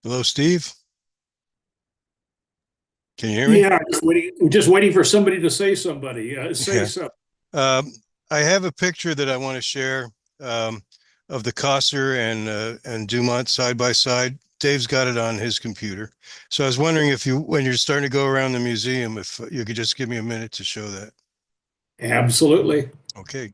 Hello, Steve. Can you hear me? Yeah, just waiting for somebody to say somebody. Say Yeah. something. Um, I have a picture that I want to share of the Coster and Dumont side by side. Dave's got it on his computer. So I was wondering if you, when you're starting to go around the museum, if you could just give me a minute to show that. Absolutely. Okay.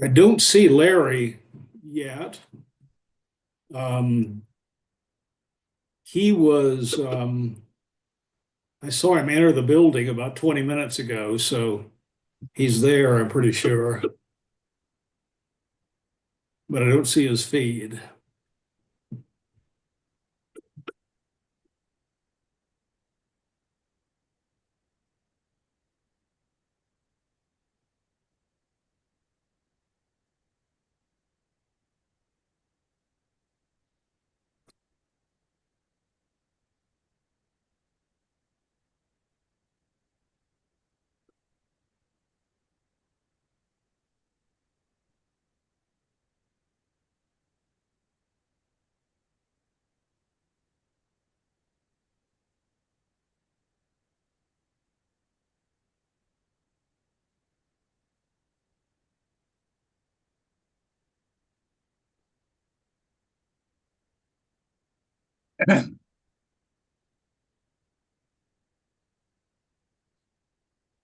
I don't see Larry yet. Um, he was, I saw him enter the building about 20 minutes ago, so he's there, I'm pretty sure, but I don't see his feed.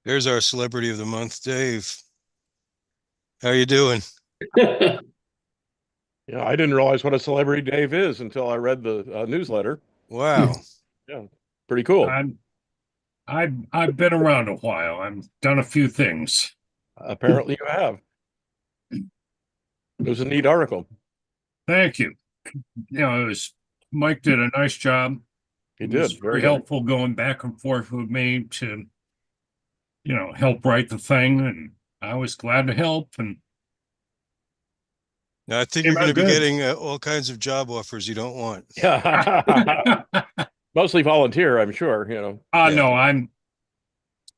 There's our celebrity of the month, Dave. How you doing? Yeah, I didn't realize what a celebrity Dave is until I read the newsletter. Wow. Yeah, pretty cool. I'm I've been around a while. I've done a few things. Apparently, you have. It was a neat article. Thank you. It was Mike did a nice job. He It was did very very good. helpful going back and forth with me to, help write the thing, and I was glad to help and Now, I think you're came going to out be good. getting all kinds of job offers you don't want. Yeah, mostly volunteer, I'm sure. Yeah. No,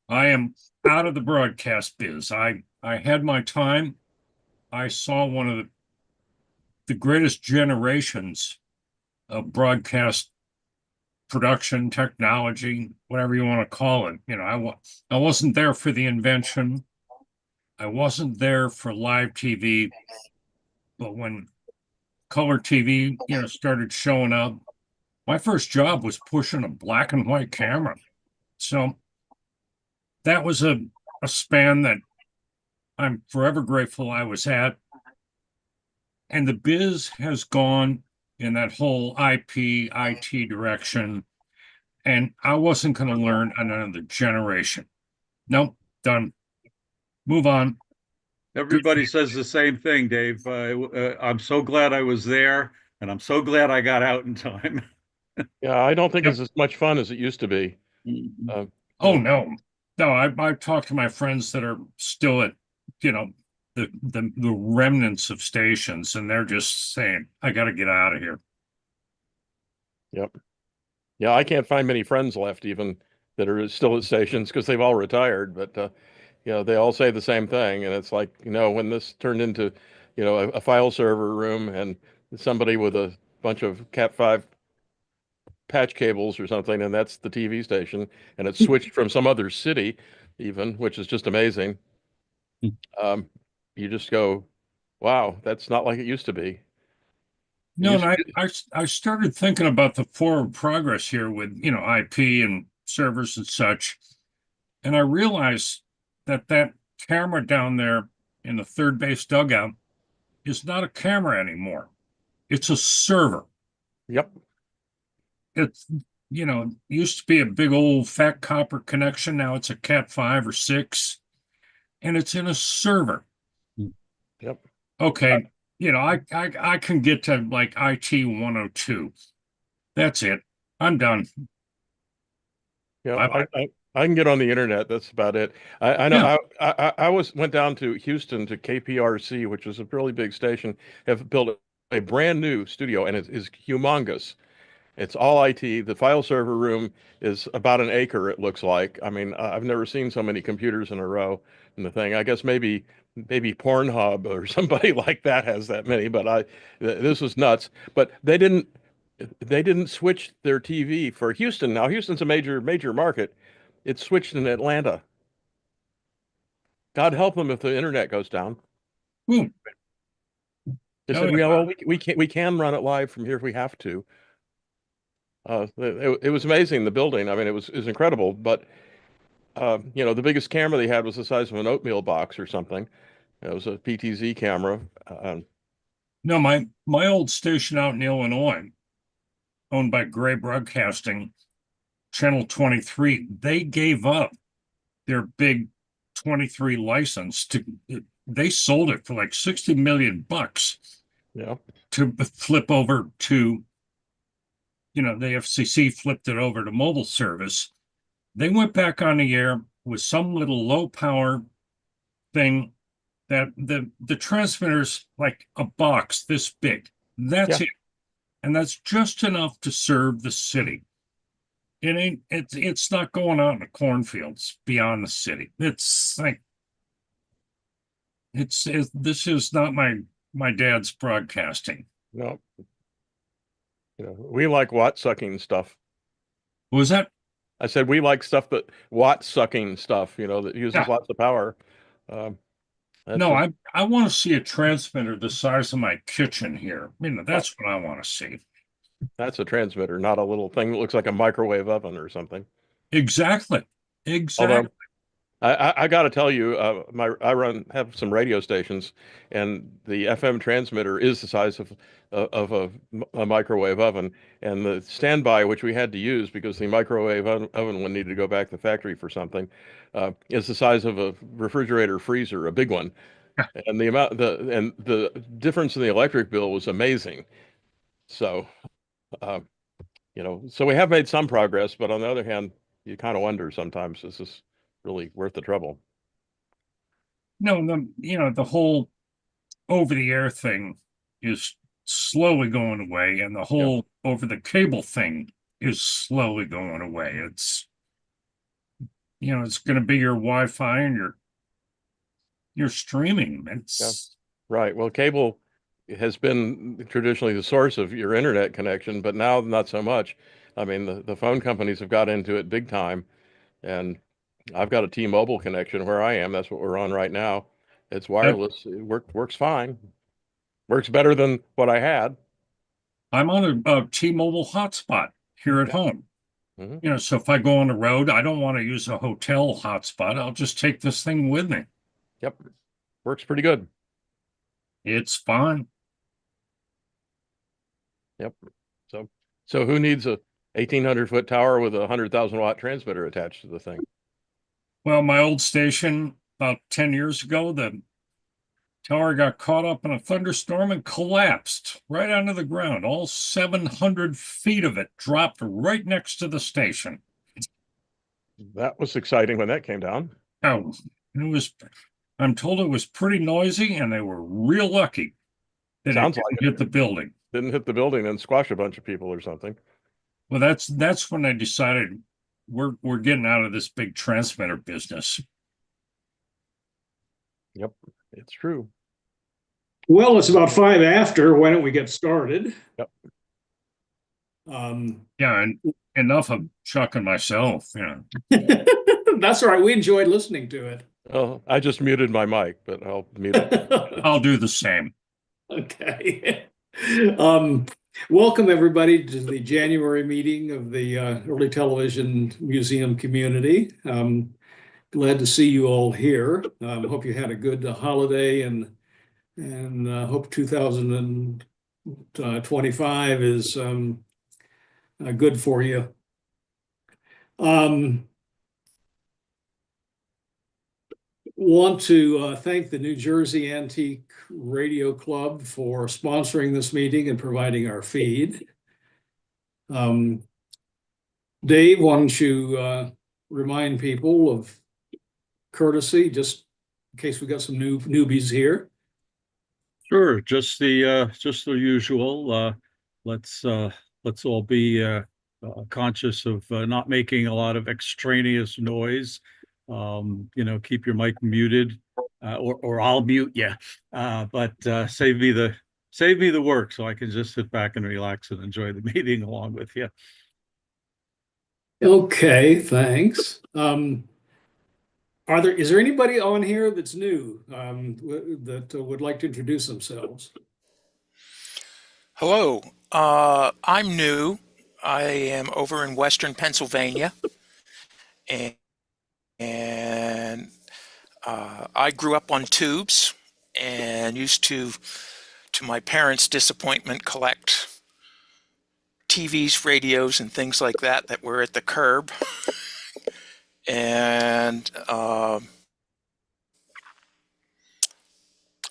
I am out of the broadcast biz. I had my time. I saw one of the greatest generations of broadcast production technology, whatever you want to call it. I wasn't there for the invention. I wasn't there for live TV, but when color TV, started showing up, my first job was pushing a black and white camera. So that was a span that I'm forever grateful I was at. And the biz has gone in that whole IP, IT direction. And I wasn't going to learn another generation. Nope, done. Move on. Good for Everybody you. says the same thing, Dave. I'm so glad I was there, and I'm so glad I got out in time. Yeah, I don't think Yep. it's as much fun as it used to be. Uh, Oh no. No, I've talked to my friends that are still at, you know, the remnants of stations, and they're just saying, I gotta get out of here. yep. Yeah, I can't find many friends left even that are still at stations because they've all retired. But they all say the same thing, and it's like, when this turned into, a file server room and somebody with a bunch of Cat5 patch cables or something, and that's the TV station, and it's switched from some other city, even, which is just amazing. Um, you just go, wow, that's not like it used to be. It No, and used I started thinking about the forward progress here with, IP and servers and such, and I realized that camera down there in the third base dugout is not a camera anymore. It's a server. Yep. It's, it used to be a big old fat copper connection. Now it's a Cat 5 or 6, and it's in a server. Yep. Okay. I can get to like IT 102. That's it. I'm done. Yeah, Bye-bye. I can get on the internet. That's about it. I know. I went down to Houston to KPRC, which is a really big station. Have built a brand new studio, and it is humongous. It's all IT. The file server room is about an acre, it looks like. I mean, I've never seen so many computers in a row in the thing. I guess maybe Pornhub or somebody like that has that many, but this was nuts. But they didn't switch their TV for Houston. Now Houston's a major market. It's switched in Atlanta. God help them if the internet goes down. Hmm. They Oh, said, yeah. yeah, well, we can run it live from here if we have to. It was amazing, the building. I mean, it was incredible. But the biggest camera they had was the size of an oatmeal box or something. It was a PTZ camera. No, my old station out in Illinois, owned by Gray Broadcasting, Channel 23, they gave up their big 23 license they sold it for like 60 million bucks Yeah. to flip over to, the FCC flipped it over to mobile service. They went back on the air with some little low power thing that the transmitter's like a box this big. That's Yeah. it. And that's just enough to serve the city. It's not going out in the cornfields beyond the city. It's like this is not my dad's broadcasting. No. We like watt sucking stuff. Was that? I said we like stuff that watt sucking stuff, that uses Yeah. lots of power. That's No, just- I want to see a transmitter the size of my kitchen here. That's what I want to see. That's a transmitter, not a little thing that looks like a microwave oven or something. Exactly. Although I got to tell you, I have some radio stations, and the FM transmitter is the size of a microwave oven, and the standby, which we had to use because the microwave oven one needed to go back to the factory for something, is the size of a refrigerator freezer, a big one, and the difference in the electric bill was amazing. So, so we have made some progress, but on the other hand, you kind of wonder sometimes, is this really worth the trouble? No, the whole over the air thing is slowly going away, and the whole over the cable thing is slowly going away. It's going to be your Wi-Fi and your streaming. It's Right. Well, cable has been traditionally the source of your internet connection, but now not so much. I mean, the phone companies have got into it big time, and I've got a T-Mobile connection where I am. That's what we're on right now. It's wireless. It works fine. Works better than what I had. I'm on a T-Mobile hotspot here at home. Mhm. So if I go on the road, I don't want to use a hotel hotspot. I'll just take this thing with me. Yep. Works pretty good. It's fine. Yep. So who needs a 1,800-foot tower with a 100,000-watt transmitter attached to the thing? Well, my old station about 10 years ago, the tower got caught up in a thunderstorm and collapsed right onto the ground. All 700 feet of it dropped right next to the station. That was exciting when that came down. Oh, I'm told it was pretty noisy, and they were real lucky that Sounds it like didn't hit the building. Didn't hit the building and squash a bunch of people or something. Well, that's when I decided we're getting out of this big transmitter business. Yep, it's true. Well, it's about 5 after. Why don't we get started? Yep. Yeah, and enough of Chuck and myself. That's all right. We enjoyed listening to it. Oh, I just muted my mic, but I'll mute it. I'll do the same. Okay. Welcome everybody to the January meeting of the Early Television Museum community. glad to see you all here. Hope you had a good holiday and hope 2025 is good for you. Want to thank the New Jersey Antique Radio Club for sponsoring this meeting and providing our feed. Dave, why don't you remind people of courtesy, just in case we got some newbies here. Sure, just the usual. Let's all be conscious of not making a lot of extraneous noise. Keep your mic muted, or I'll mute you. But save me the work so I can just sit back and relax and enjoy the meeting along with you. Okay, thanks. Is there anybody on here that's new that would like to introduce themselves? Hello, I'm new. I am over in Western Pennsylvania, and I grew up on tubes and used to my parents' disappointment, collect TVs, radios, and things like that were at the curb. And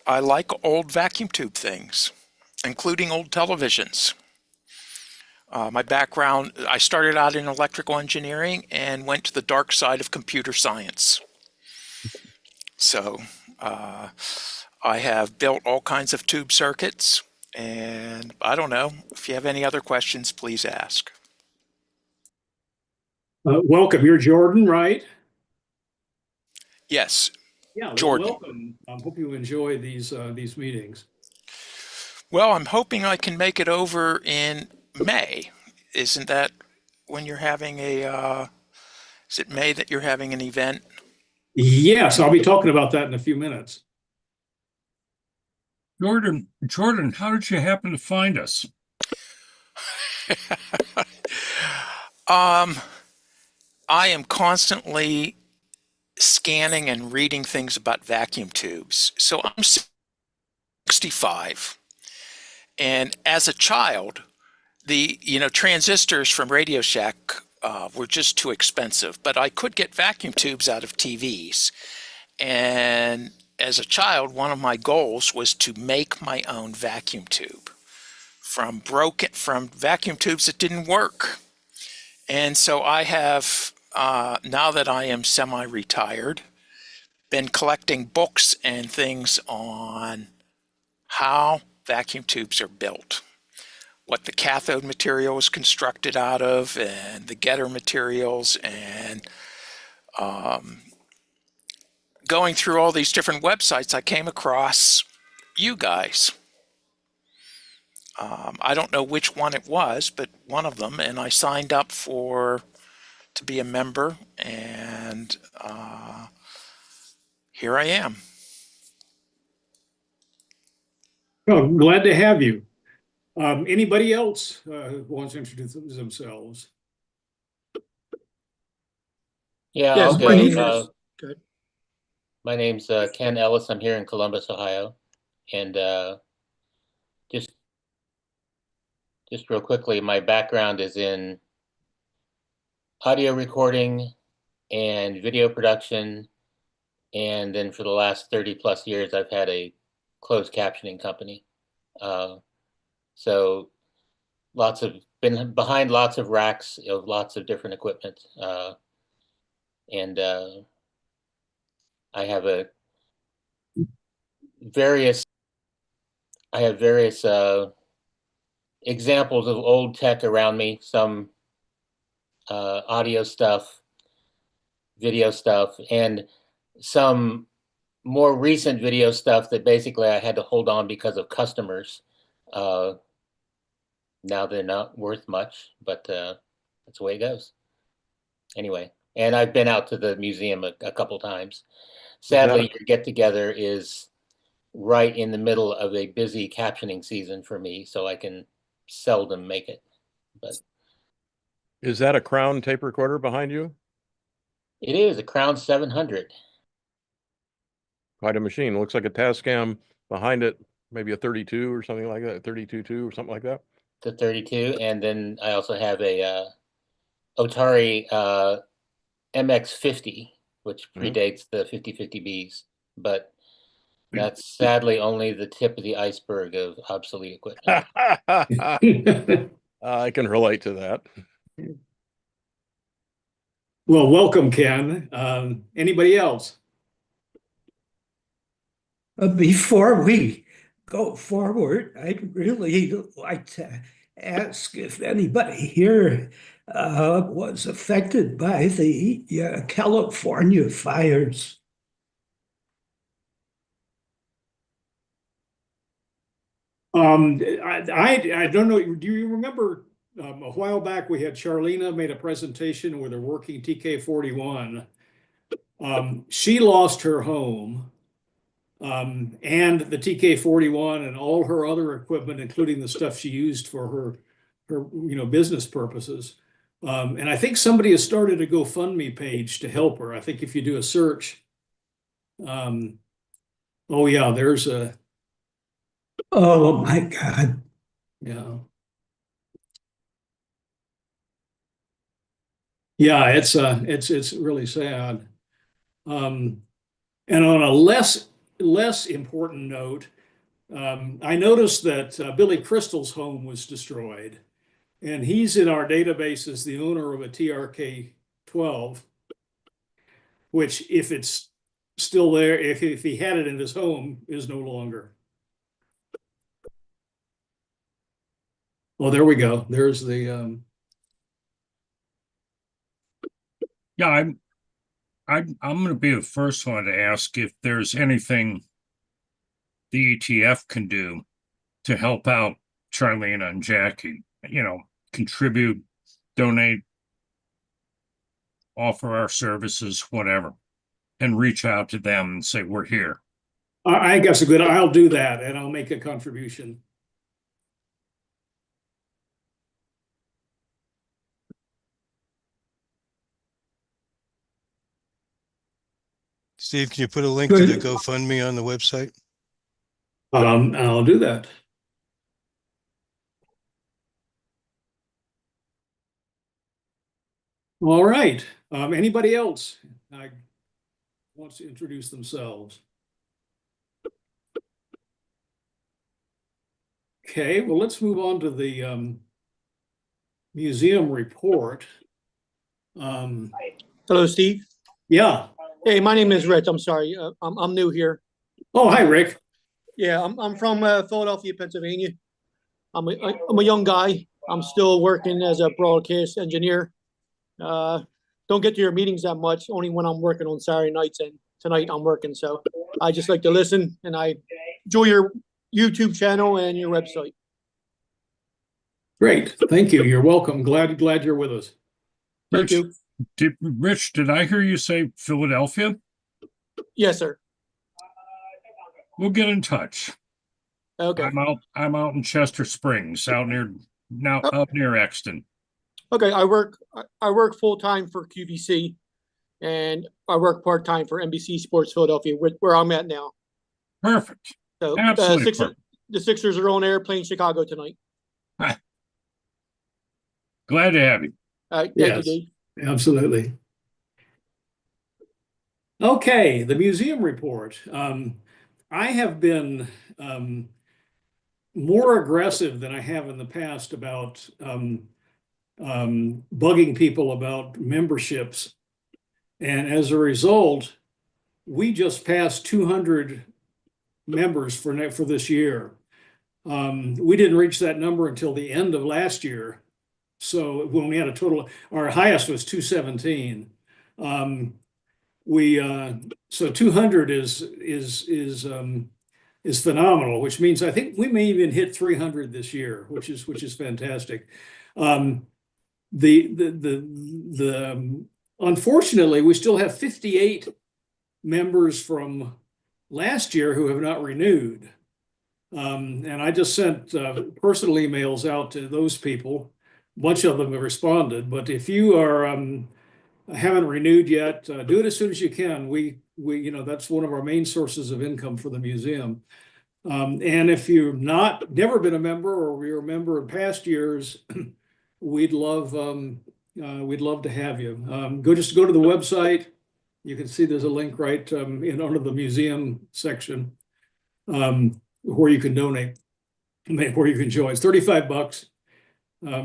I like old vacuum tube things, including old televisions. My background, I started out in electrical engineering and went to the dark side of computer science. So I have built all kinds of tube circuits, and I don't know, if you have any other questions, please ask. Welcome, you're Jordan, right? Yes, Yeah, Jordan. welcome. I hope you enjoy these meetings. Well, I'm hoping I can make it over in May. Isn't that when you're having is it May that you're having an event? Yes, I'll be talking about that in a few minutes. Jordan, how did you happen to find us? I am constantly scanning and reading things about vacuum tubes. So I'm 65, and as a child, the transistors from Radio Shack were just too expensive, but I could get vacuum tubes out of TVs. And as a child, one of my goals was to make my own vacuum tube from vacuum tubes that didn't work. And so I have, now that I am semi-retired, been collecting books and things on how vacuum tubes are built, what the cathode material is constructed out of, and the getter materials, and going through all these different websites, I came across you guys. I don't know which one it was, but one of them, and I signed up to be a member, and here I am. Oh, glad to have you. Anybody else who wants to introduce themselves? Yeah, Yes, I'll my name go. is- good. My name's Ken Ellis. I'm here in Columbus, Ohio. And just real quickly, my background is in audio recording and video production. And then for the last 30 plus years, I've had a closed captioning company. So been behind lots of racks of lots of different equipment. And I have various examples of old tech around me, some audio stuff, video stuff, and some more recent video stuff that basically I had to hold on because of customers. Now they're not worth much, but that's the way it goes. Anyway, and I've been out to the museum a couple times. Sadly, your get together is right in the middle of a busy captioning season for me, so I can seldom make it. But Is that a Crown tape recorder behind you? It is a Crown 700. Quite a machine. Looks like a Tascam behind it, maybe a 32 or something like that, 32.2 or something like that. The 32, and then I also have a Otari MX50, which predates the 5050Bs, but that's sadly only the tip of the iceberg of obsolete equipment. I can relate to that. Well, welcome, Ken. Anybody else? Before we go forward, I'd really like to ask if anybody here was affected by the California fires. I don't know. Do you remember a while back we had Charlena made a presentation with a working TK41. She lost her home and the TK41 and all her other equipment, including the stuff she used for her business purposes. And I think somebody has started a GoFundMe page to help her. I think if you do a search, oh yeah, there's a. Oh my God. Yeah. Yeah, it's really sad. And on a less important note, I noticed that Billy Crystal's home was destroyed, and he's in our database as the owner of a TRK-12, which if it's still there, if he had it in his home, is no longer. Oh, there we go. There's the Yeah, I'm going to be the first one to ask if there's anything the ETF can do to help out Charlena and Jackie. Contribute, donate, offer our services, whatever, and reach out to them and say we're here. I guess I'll do that and I'll make a contribution. Steve, can you put a link to the Good. GoFundMe on the website? I'll do that. All right. Anybody else wants to introduce themselves? Okay, well, let's move on to the museum report. Hello, Steve. Yeah. Hey, my name is Rich. I'm sorry. I'm new here. Oh, hi, Rick. Yeah, I'm from Philadelphia, Pennsylvania. I'm a young guy. I'm still working as a broadcast engineer. Don't get to your meetings that much, only when I'm working on Saturday nights, and tonight I'm working. So I just like to listen, and I enjoy your YouTube channel and your website. Great. Thank you. You're welcome. Glad you're with us. Thank you. Rich, did I hear you say Philadelphia? Yes, sir. We'll get in touch. Okay. I'm out in Chester Springs, up near Exton. Okay. I work full time for QVC, and I work part time for NBC Sports Philadelphia, where I'm at now. Perfect. So Absolutely perfect. the Sixers are on air playing Chicago tonight. Glad to have you. All right. Yes. Thank you, Dave. Absolutely. Okay, the museum report. I have been more aggressive than I have in the past about bugging people about memberships. And as a result, we just passed 200 members for this year. We didn't reach that number until the end of last year. So when we had a total, our highest was 217. So 200 is phenomenal, which means I think we may even hit 300 this year, which is fantastic. Unfortunately, we still have 58 members from last year who have not renewed. And I just sent personal emails out to those people. A bunch of them have responded, but if you are haven't renewed yet, do it as soon as you can. That's one of our main sources of income for the museum. And if you've never been a member, or you're a member in past years, we'd love to have you. Go to the website. You can see there's a link right under the museum section where you can donate, where you can join. It's $35.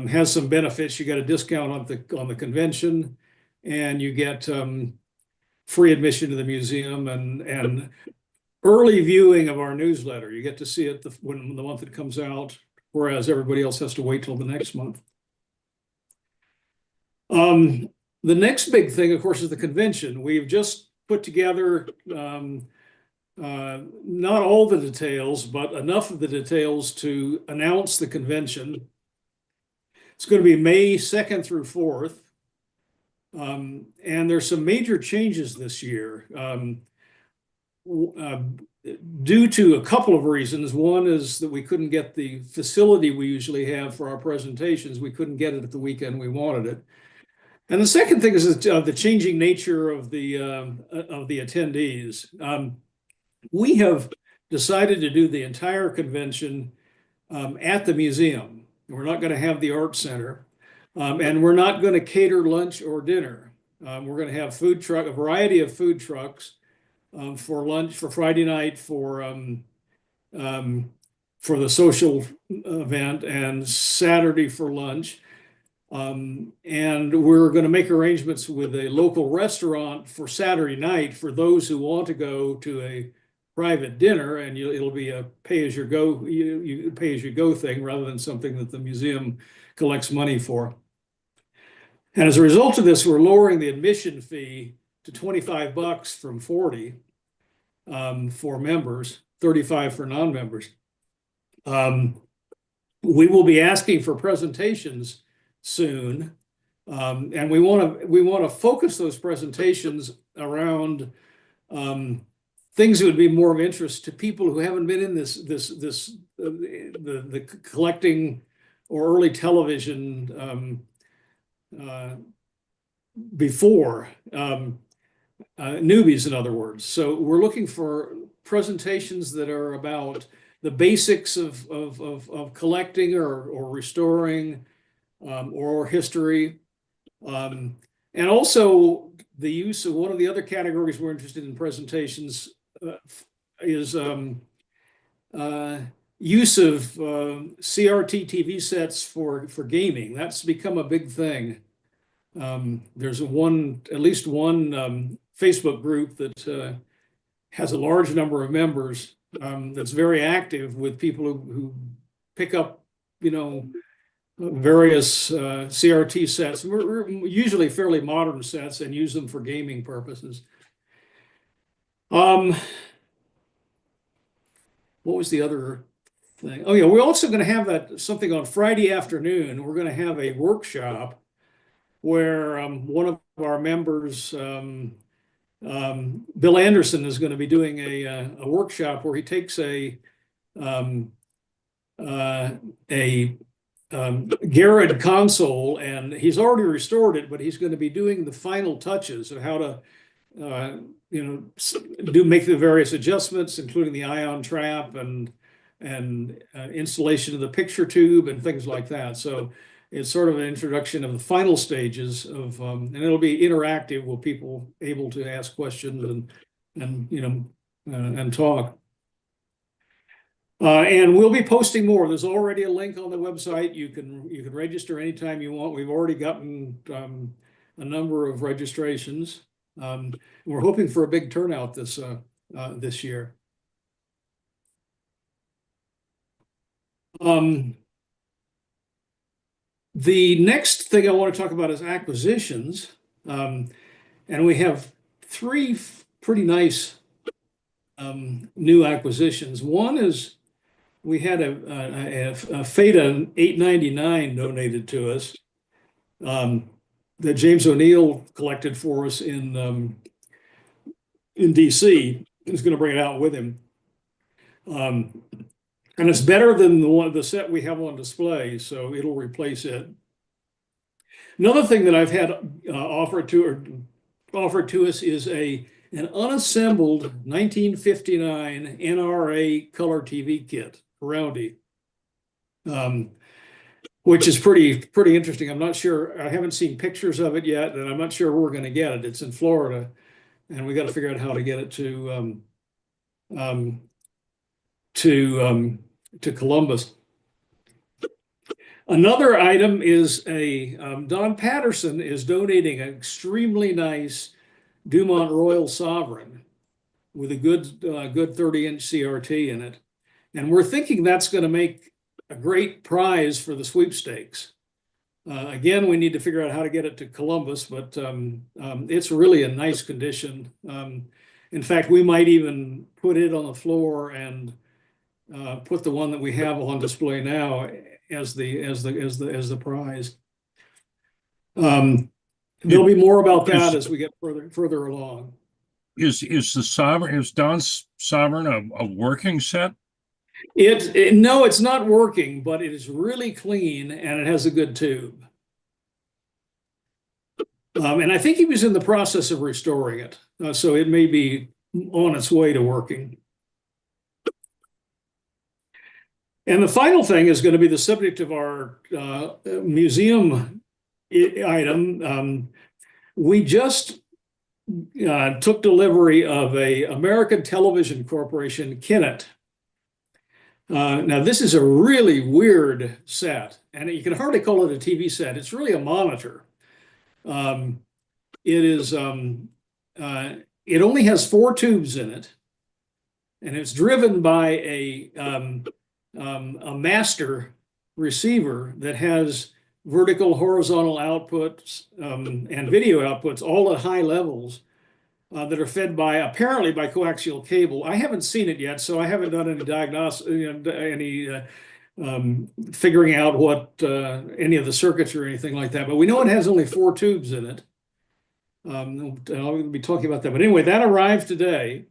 Has some benefits. You got a discount on the convention, and you get free admission to the museum and early viewing of our newsletter. You get to see it when the month it comes out, whereas everybody else has to wait till the next month. The next big thing, of course, is the convention. We've just put together not all the details, but enough of the details to announce the convention. It's going to be May 2nd through 4th. And there's some major changes this year due to a couple of reasons. One is that we couldn't get the facility we usually have for our presentations. We couldn't get it at the weekend we wanted it. And the second thing is the changing nature of the attendees. We have decided to do the entire convention at the museum. We're not going to have the art center, and we're not going to cater lunch or dinner. We're going to have a variety of food trucks for lunch, for Friday night, for the social event, and Saturday for lunch. And we're going to make arrangements with a local restaurant for Saturday night for those who want to go to a private dinner, and it'll be a pay-as-you-go thing rather than something that the museum collects money for. And as a result of this, we're lowering the admission fee to $25 from $40 for members, $35 for non-members. We will be asking for presentations soon, and we want to focus those presentations around things that would be more of interest to people who haven't been in the collecting or early television before, newbies, in other words. So we're looking for presentations that are about the basics of collecting or restoring or history, and also the use of one of the other categories we're interested in presentations is use of CRT TV sets for gaming. That's become a big thing. There's at least one Facebook group that has a large number of members that's very active with people who pick up, various CRT sets. We're usually fairly modern sets and use them for gaming purposes. What was the other thing? Oh yeah, we're also going to have something on Friday afternoon. We're going to have a workshop where one of our members, Bill Anderson, is going to be doing a workshop where he takes a Garrett console, and he's already restored it, but he's going to be doing the final touches of how to make the various adjustments, including the ion trap and installation of the picture tube and things like that. So it's sort of an introduction of the final stages of, and it'll be interactive with people able to ask questions and talk. And we'll be posting more. There's already a link on the website. You can register anytime you want. We've already gotten a number of registrations. We're hoping for a big turnout this year. The next thing I want to talk about is acquisitions, and we have three pretty nice new acquisitions. One is we had a Feta 899 donated to us that James O'Neill collected for us in DC. He's going to bring it out with him, and it's better than the set we have on display, so it'll replace it. Another thing that I've had offered to us is an unassembled 1959 NRA color TV kit, Roundy, which is pretty interesting. I'm not sure. I haven't seen pictures of it yet, and I'm not sure we're going to get it. It's in Florida, and we got to figure out how to get it to Columbus. Another item is Don Patterson is donating an extremely nice Dumont Royal Sovereign with a good 30-inch CRT in it. And we're thinking that's going to make a great prize for the sweepstakes. Again, we need to figure out how to get it to Columbus, but it's really a nice condition. In fact, we might even put it on the floor and put the one that we have on display now as the prize. There'll be more about that as we get further along. Is Don's Sovereign a working set? No, it's not working, but it is really clean and it has a good tube. And I think he was in the process of restoring it, so it may be on its way to working. And the final thing is going to be the subject of our museum item. We just took delivery of a American Television Corporation Kinnett. Now, this is a really weird set, and you can hardly call it a TV set. It's really a monitor. It only has 4 tubes in it, and it's driven by a master receiver that has vertical, horizontal outputs and video outputs all at high levels that are fed apparently by coaxial cable. I haven't seen it yet, so I haven't done any diagnosis, figuring out what any of the circuits or anything like that. But we know it has only 4 tubes in it. I'll be talking about that. But anyway, that arrived today,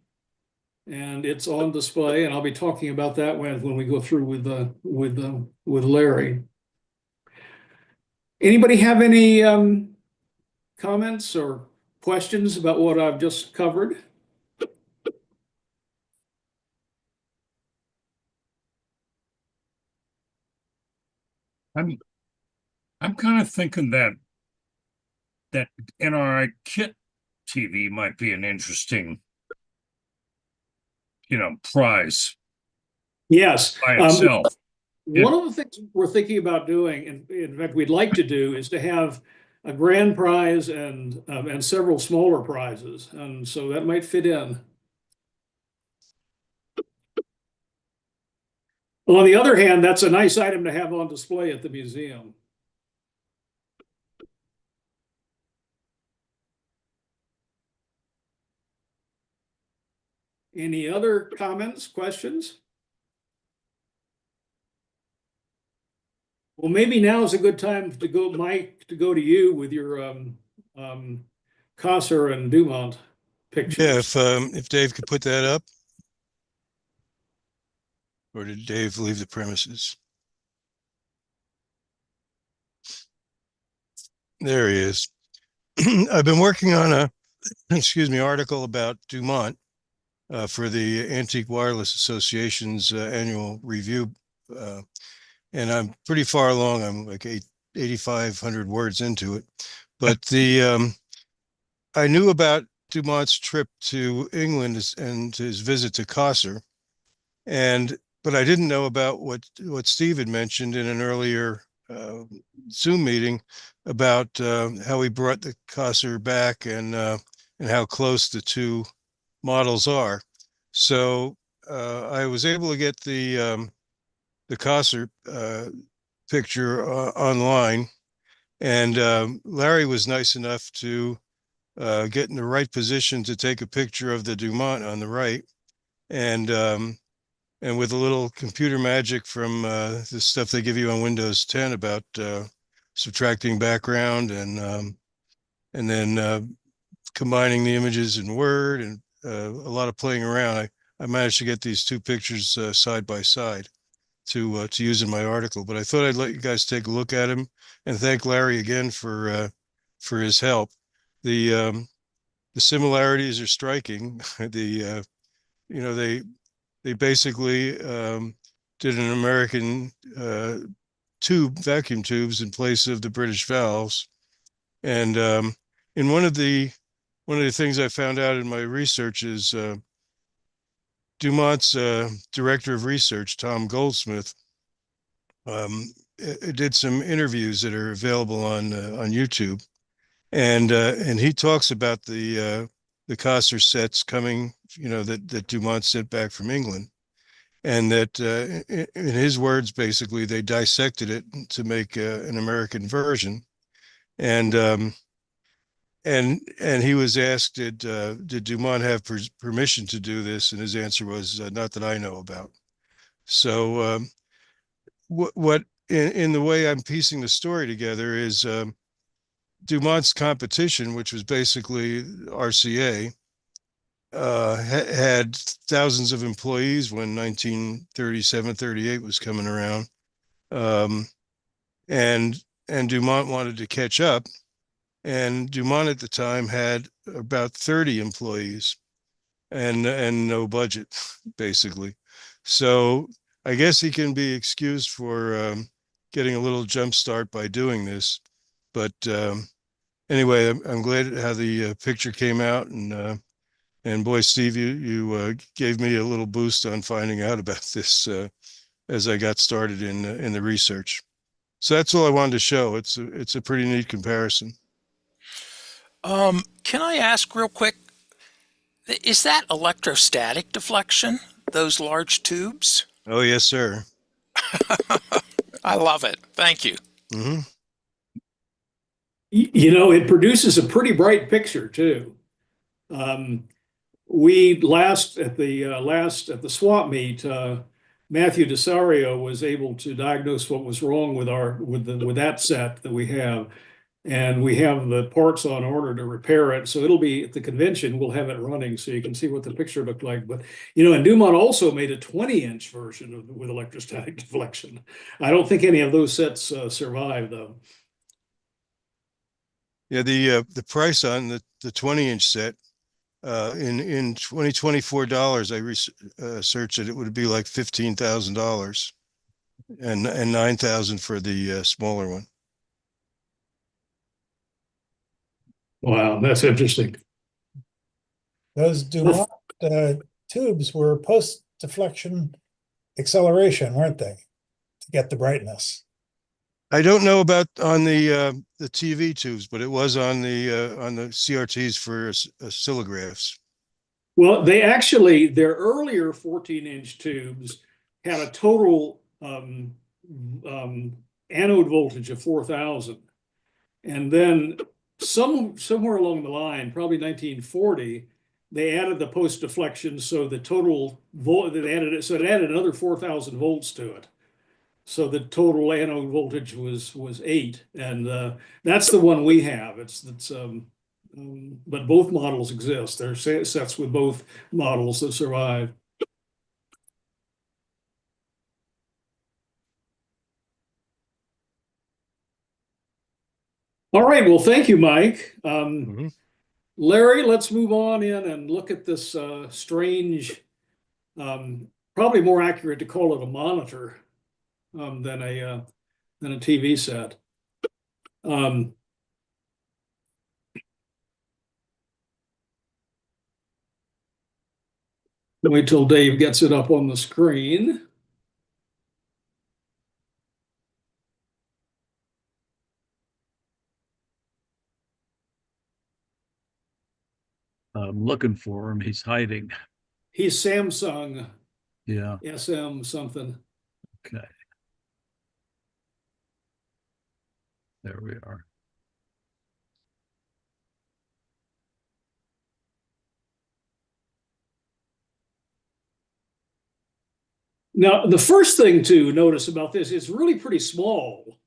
and it's on display, and I'll be talking about that when we go through with Larry. Anybody have any comments or questions about what I've just covered? I'm kind of thinking that NRI kit TV might be an interesting, prize Yes. by itself. One of the things we're thinking about doing, and in fact we'd like to do, is to have a grand prize and several smaller prizes, and so that might fit in. On the other hand, that's a nice item to have on display at the museum. Any other comments, questions? Well, maybe now is a good time to go, Mike, to go to you with your Kosser and Dumont pictures. Yeah, if Dave could put that up. Or did Dave leave the premises? There he is. I've been working on a, article about Dumont for the Antique Wireless Association's annual review. And I'm pretty far along. I'm like 8,500 words into it. But I knew about Dumont's trip to England and his visit to Kosser, but I didn't know about what Steve had mentioned in an earlier Zoom meeting about how he brought the Kosser back and how close the two models are. So I was able to get the Kosser picture online, and Larry was nice enough to get in the right position to take a picture of the Dumont on the right, and with a little computer magic from the stuff they give you on Windows 10 about subtracting background and then combining the images in Word and a lot of playing around, I managed to get these two pictures side by side. to use in my article. But I thought I'd let you guys take a look at him and thank Larry again for his help. The similarities are striking. They basically did an American vacuum tubes in place of the British valves. And in one of the things I found out in my research is Dumont's director of research, Tom Goldsmith, did some interviews that are available on YouTube, and he talks about the Kosser sets coming, that Dumont sent back from England, and that in his words, basically they dissected it to make an American version, and he was asked, did Dumont have permission to do this? And his answer was, not that I know about. So what in the way I'm piecing the story together is Dumont's competition, which was basically RCA, had thousands of employees when 1937, 38 was coming around. And Dumont wanted to catch up. And Dumont at the time had about 30 employees and no budget, basically. So I guess he can be excused for getting a little jump start by doing this. But anyway, I'm glad how the picture came out, and boy, Steve, you gave me a little boost on finding out about this as I got started in the research. So that's all I wanted to show. It's a pretty neat comparison. Can I ask real quick, is that electrostatic deflection, those large tubes? Oh, yes, sir. I love it. Thank you. Mm-hmm. It produces a pretty bright picture too. We at the swap meet, Matthew Desario was able to diagnose what was wrong with that set that we have. And we have the parts on order to repair it. So it'll be at the convention, we'll have it running so you can see what the picture looked like. But, and Dumont also made a 20-inch version with electrostatic deflection. I don't think any of those sets survived, though. Yeah, the price on the 20-inch set in 2024 dollars, I searched it would be like $15,000 and $9,000 for the smaller one. Wow, that's interesting. Those Dumont tubes were post-deflection acceleration, weren't they, to get the brightness? I don't know about on the TV tubes, but it was on the CRTs for oscillographs. Well, their earlier 14-inch tubes had a total anode voltage of 4,000, and then somewhere along the line, probably 1940, they added the post deflection, so the total it added another 4,000 volts to it. So the total anode voltage was 8, and that's the one we have. But both models exist. There are sets with both models that survive. All right. Well, thank you, Mike. Larry, let's move on in and look at this strange, probably more accurate to call it a monitor than a TV set. Wait till Dave gets it up on the screen. I'm looking for him. He's hiding. He's Samsung. Yeah. SM something. Okay. There we are. Now, the first thing to notice about this is really pretty small.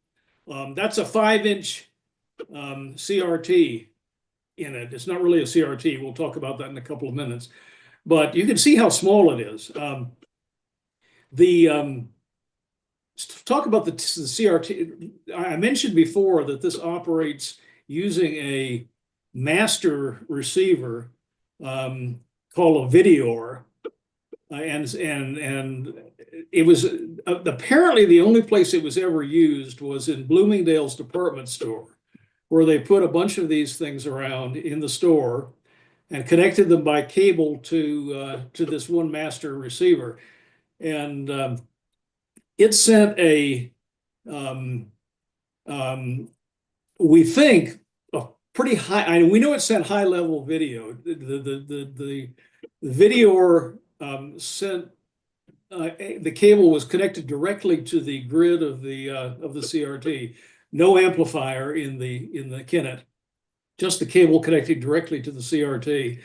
That's a 5-inch CRT in it. It's not really a CRT. We'll talk about that in a couple of minutes. But you can see how small it is. talk about the CRT. I mentioned before that this operates using a master receiver called a Videor, and it was apparently the only place it was ever used was in Bloomingdale's department store, where they put a bunch of these things around in the store and connected them by cable to this one master receiver, and it sent a we think a pretty high. We know it sent high level video. The Videor sent the cable was connected directly to the grid of the CRT. No amplifier in the Kinnett, just the cable connecting directly to the CRT.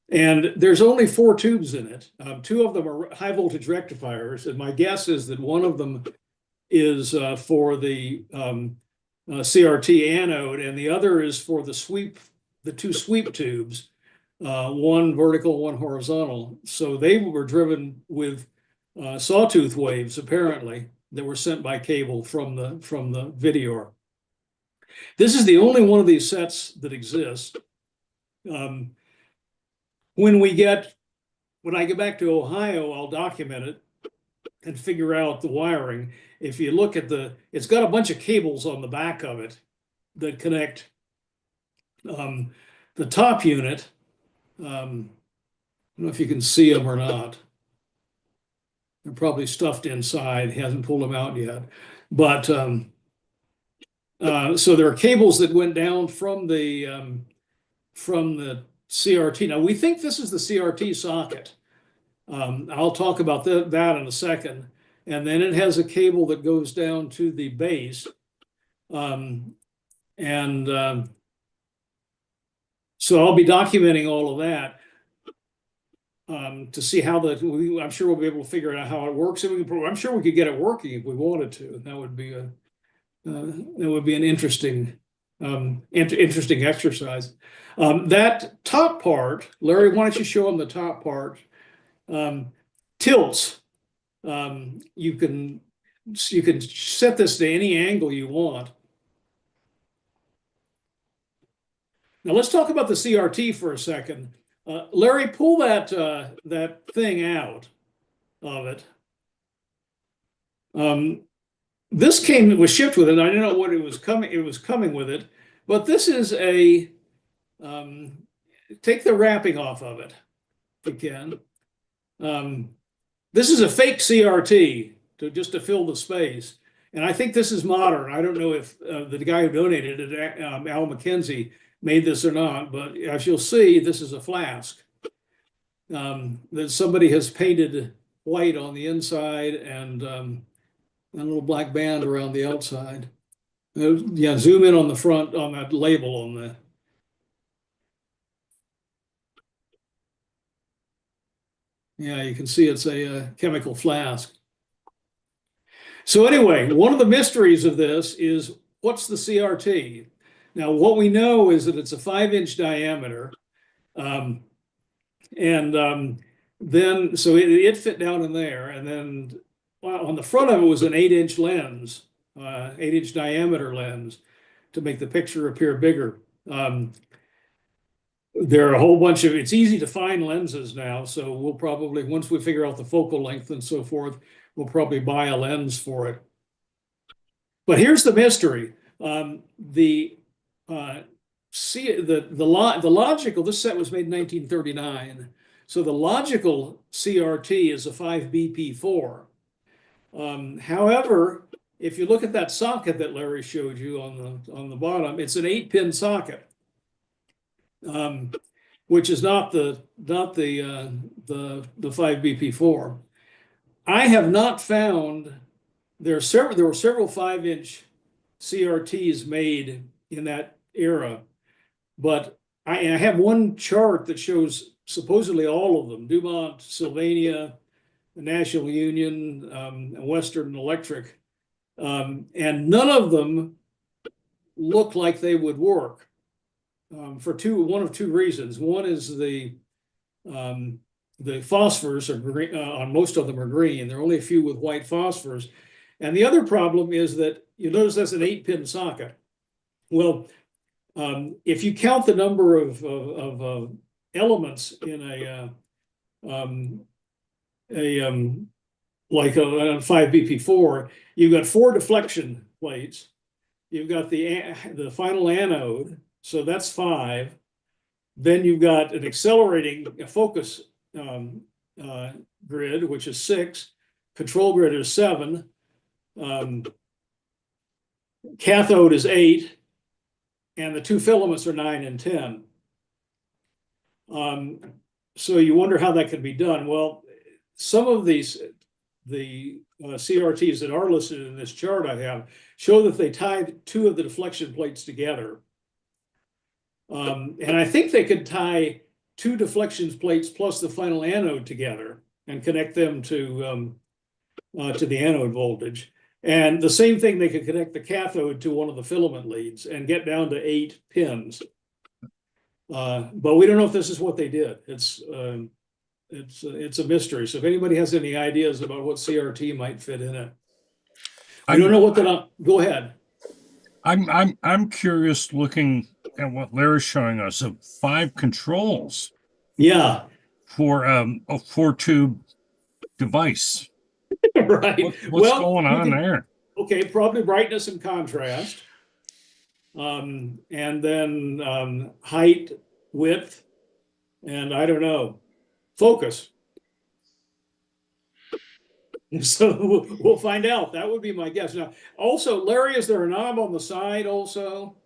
And there's only 4 tubes in it. 2 of them are high voltage rectifiers, and my guess is that one of them is for the CRT anode, and the other is for the 2 sweep tubes, one vertical, one horizontal. So they were driven with sawtooth waves, apparently, that were sent by cable from the Videor. This is the only one of these sets that exists. When I get back to Ohio, I'll document it and figure out the wiring. If you look at it's got a bunch of cables on the back of it that connect the top unit. I don't know if you can see them or not. They're probably stuffed inside. He hasn't pulled them out yet. But so there are cables that went down from the CRT. Now we think this is the CRT socket. I'll talk about that in a second. And then it has a cable that goes down to the base. So I'll be documenting all of that to see how I'm sure we'll be able to figure out how it works. And I'm sure we could get it working if we wanted to. That would be an interesting exercise. That top part, Larry, why don't you show them the top part? Tilts. You can set this to any angle you want. Now let's talk about the CRT for a second. Larry, pull that thing out of it. It was shipped with it. I didn't know what it was coming with it, but this is a take the wrapping off of it if you can. This is a fake CRT just to fill the space, and I think this is modern. I don't know if the guy who donated it, Al McKenzie, made this or not, but as you'll see, this is a flask that somebody has painted white on the inside and a little black band around the outside. Yeah, zoom in on the front on that label on the. Yeah, you can see it's a chemical flask. So anyway, one of the mysteries of this is what's the CRT? Now, what we know is that it's a 5-inch diameter. Then, so it fit down in there. And then on the front of it was an 8-inch lens, 8-inch diameter lens to make the picture appear bigger. There are a whole bunch it's easy to find lenses now. So we'll probably, once we figure out the focal length and so forth, we'll probably buy a lens for it. But here's the mystery. The logical, this set was made in 1939. So the logical CRT is a 5BP4. However, if you look at that socket that Larry showed you on the bottom, it's an 8-pin socket, which is not the 5BP4. I have not found there were several 5-inch CRTs made in that era, but I have one chart that shows supposedly all of them: Dumont, Sylvania, National Union, Western Electric, and none of them look like they would work for one of two reasons. One is the phosphors are green, on most of them are green. There are only a few with white phosphors. And the other problem is that you notice that's an 8-pin socket. Well, if you count the number of elements in like a 5BP4, you've got 4 deflection plates. You've got the final anode, so that's 5. Then you've got an accelerating focus grid, which is 6. Control grid is 7. Cathode is 8. And the 2 filaments are 9 and 10. So you wonder how that could be done. Well, some of the CRTs that are listed in this chart I have show that they tied 2 of the deflection plates together. And I think they could tie 2 deflection plates plus the final anode together and connect them to the anode voltage. And the same thing, they could connect the cathode to one of the filament leads and get down to 8 pins. But we don't know if this is what they did. It's a mystery. So if anybody has any ideas about what CRT might fit in it, I don't know what that. Go ahead. I'm curious, looking at what Larry's showing us of 5 controls. Yeah. For a 4-tube device. Right. What's going on there? Okay, probably brightness and contrast. And then height, width, and I don't know, focus. So we'll find out. That would be my guess. Now, also, Larry, is there a knob on the side also?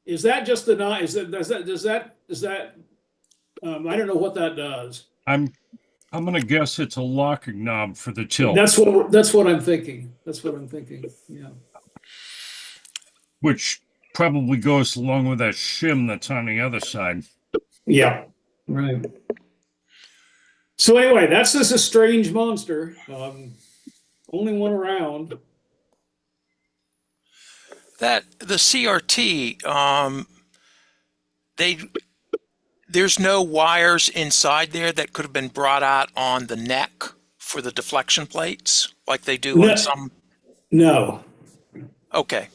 Is that just the knob? Does that I don't know what that does. I'm gonna guess it's a locking knob for the tilt. That's what I'm thinking. That's what I'm thinking. Yeah. Which probably goes along with that shim that's on the other side. Yeah. Right. So anyway, that's just a strange monster. Only one around. That the CRT, there's no wires inside there that could have been brought out on the neck for the deflection plates like they do on some. No. Okay.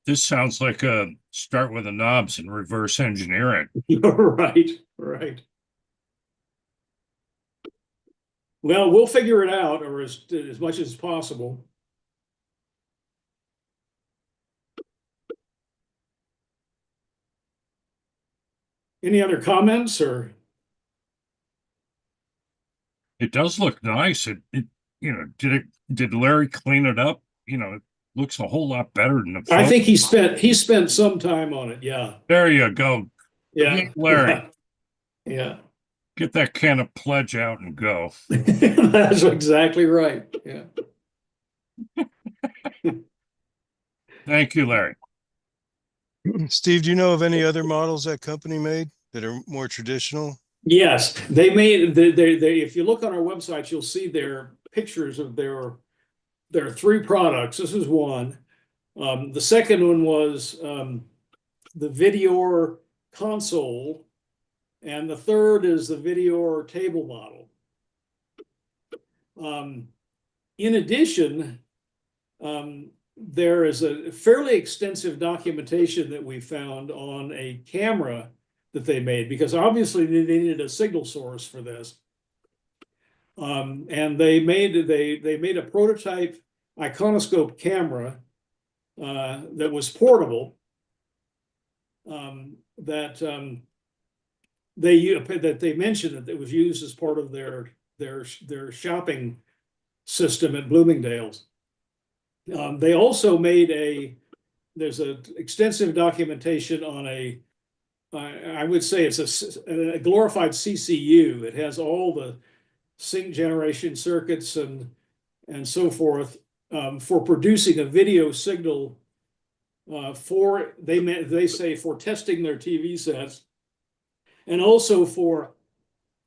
This sounds like a start with the knobs and reverse engineer it. Right. Right. Well, we'll figure it out, or as much as possible. Any other comments, or? It does look nice. It did Larry clean it up? It looks a whole lot better than the photo. I think he spent some time on it. Yeah. There you go. Yeah. Larry. Yeah. Get that can of pledge out and go. That's exactly right. Yeah. Thank you, Larry. Steve, do you know of any other models that company made that are more traditional? Yes, they made they if you look on our website, you'll see their pictures of their 3 products. This is one. The second one was the Videor console, and the third is the Videor table model. In addition, there is a fairly extensive documentation that we found on a camera that they made, because obviously they needed a signal source for this. And they made a prototype iconoscope camera that was portable, that they mentioned that it was used as part of their shopping system at Bloomingdale's. They also made there's an extensive documentation on I would say it's a glorified CCU. It has all the sync generation circuits and so forth for producing a video signal they say for testing their TV sets, and also for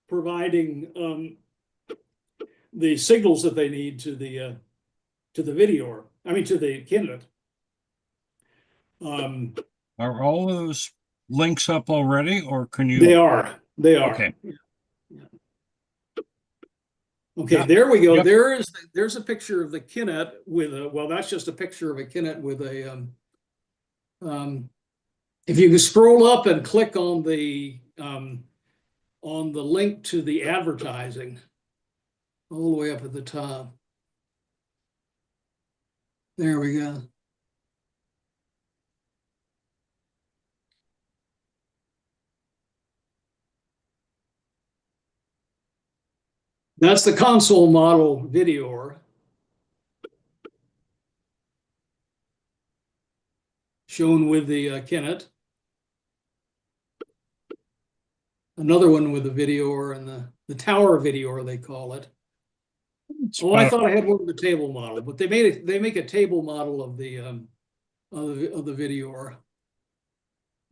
providing the signals that they need to the Videor. I mean, to the Kinlit. Are all those links up already, or can you? They are. They are. Okay. Okay, Yeah. there we go. Yep. There's a picture of the Kinnett with a, well, that's just a picture of a Kinnett with a, if you can scroll up and click on the link to the advertising all the way up at the top. There we go. That's the console model Videor. Shown with the Kinnett. Another one with the Videor and the tower Videor, they call it. Oh, I thought I had one with the table model, but they make a table model of the Videor.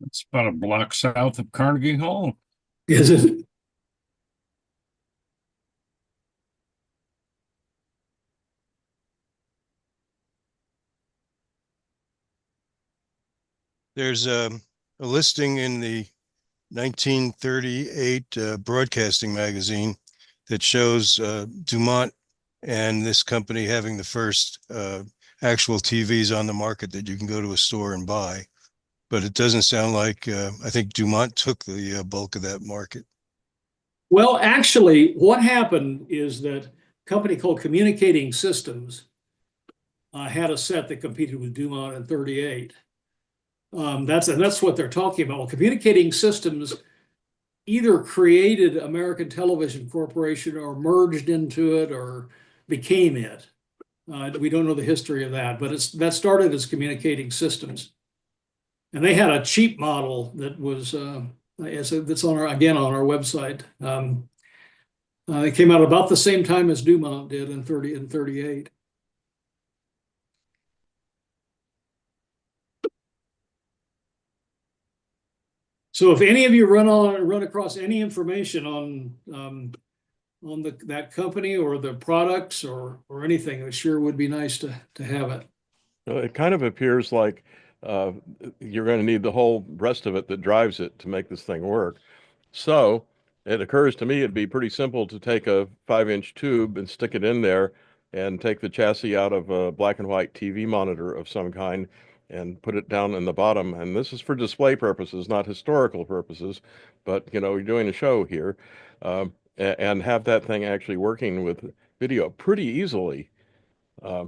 It's about a block south of Carnegie Hall. Is it? There's a listing in the 1938 Broadcasting magazine that shows Dumont and this company having the first actual TVs on the market that you can go to a store and buy. But it doesn't sound like, I think Dumont took the bulk of that market. Well, actually, what happened is that a company called Communicating Systems had a set that competed with Dumont in 38. That's what they're talking about. Well, Communicating Systems either created American Television Corporation or merged into it or became it. We don't know the history of that, but that started as Communicating Systems. And they had a cheap model that was that's on our website. It came out about the same time as Dumont did in 38. So if any of you run across any information on that company or the products or anything, it sure would be nice to have it. It kind of appears like you're going to need the whole rest of it that drives it to make this thing work. So it occurs to me it'd be pretty simple to take a 5-inch tube and stick it in there and take the chassis out of a black and white TV monitor of some kind and put it down in the bottom. And this is for display purposes, not historical purposes, but you know, you're doing a show here, and have that thing actually working with video pretty easily.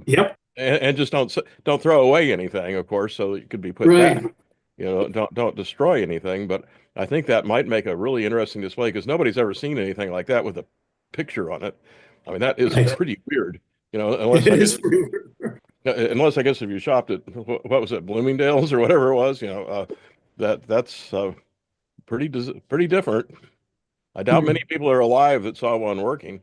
Yep. And just don't throw away anything, of course, so it could be put Right. back. You know, don't destroy anything. But I think that might make a really interesting display because nobody's ever seen anything like that with a picture on it. I mean, that is Right. pretty weird. You know, unless I guess if you shopped at what was it, Bloomingdale's or whatever it was, you know, that's pretty different. I doubt many people are alive that saw one working.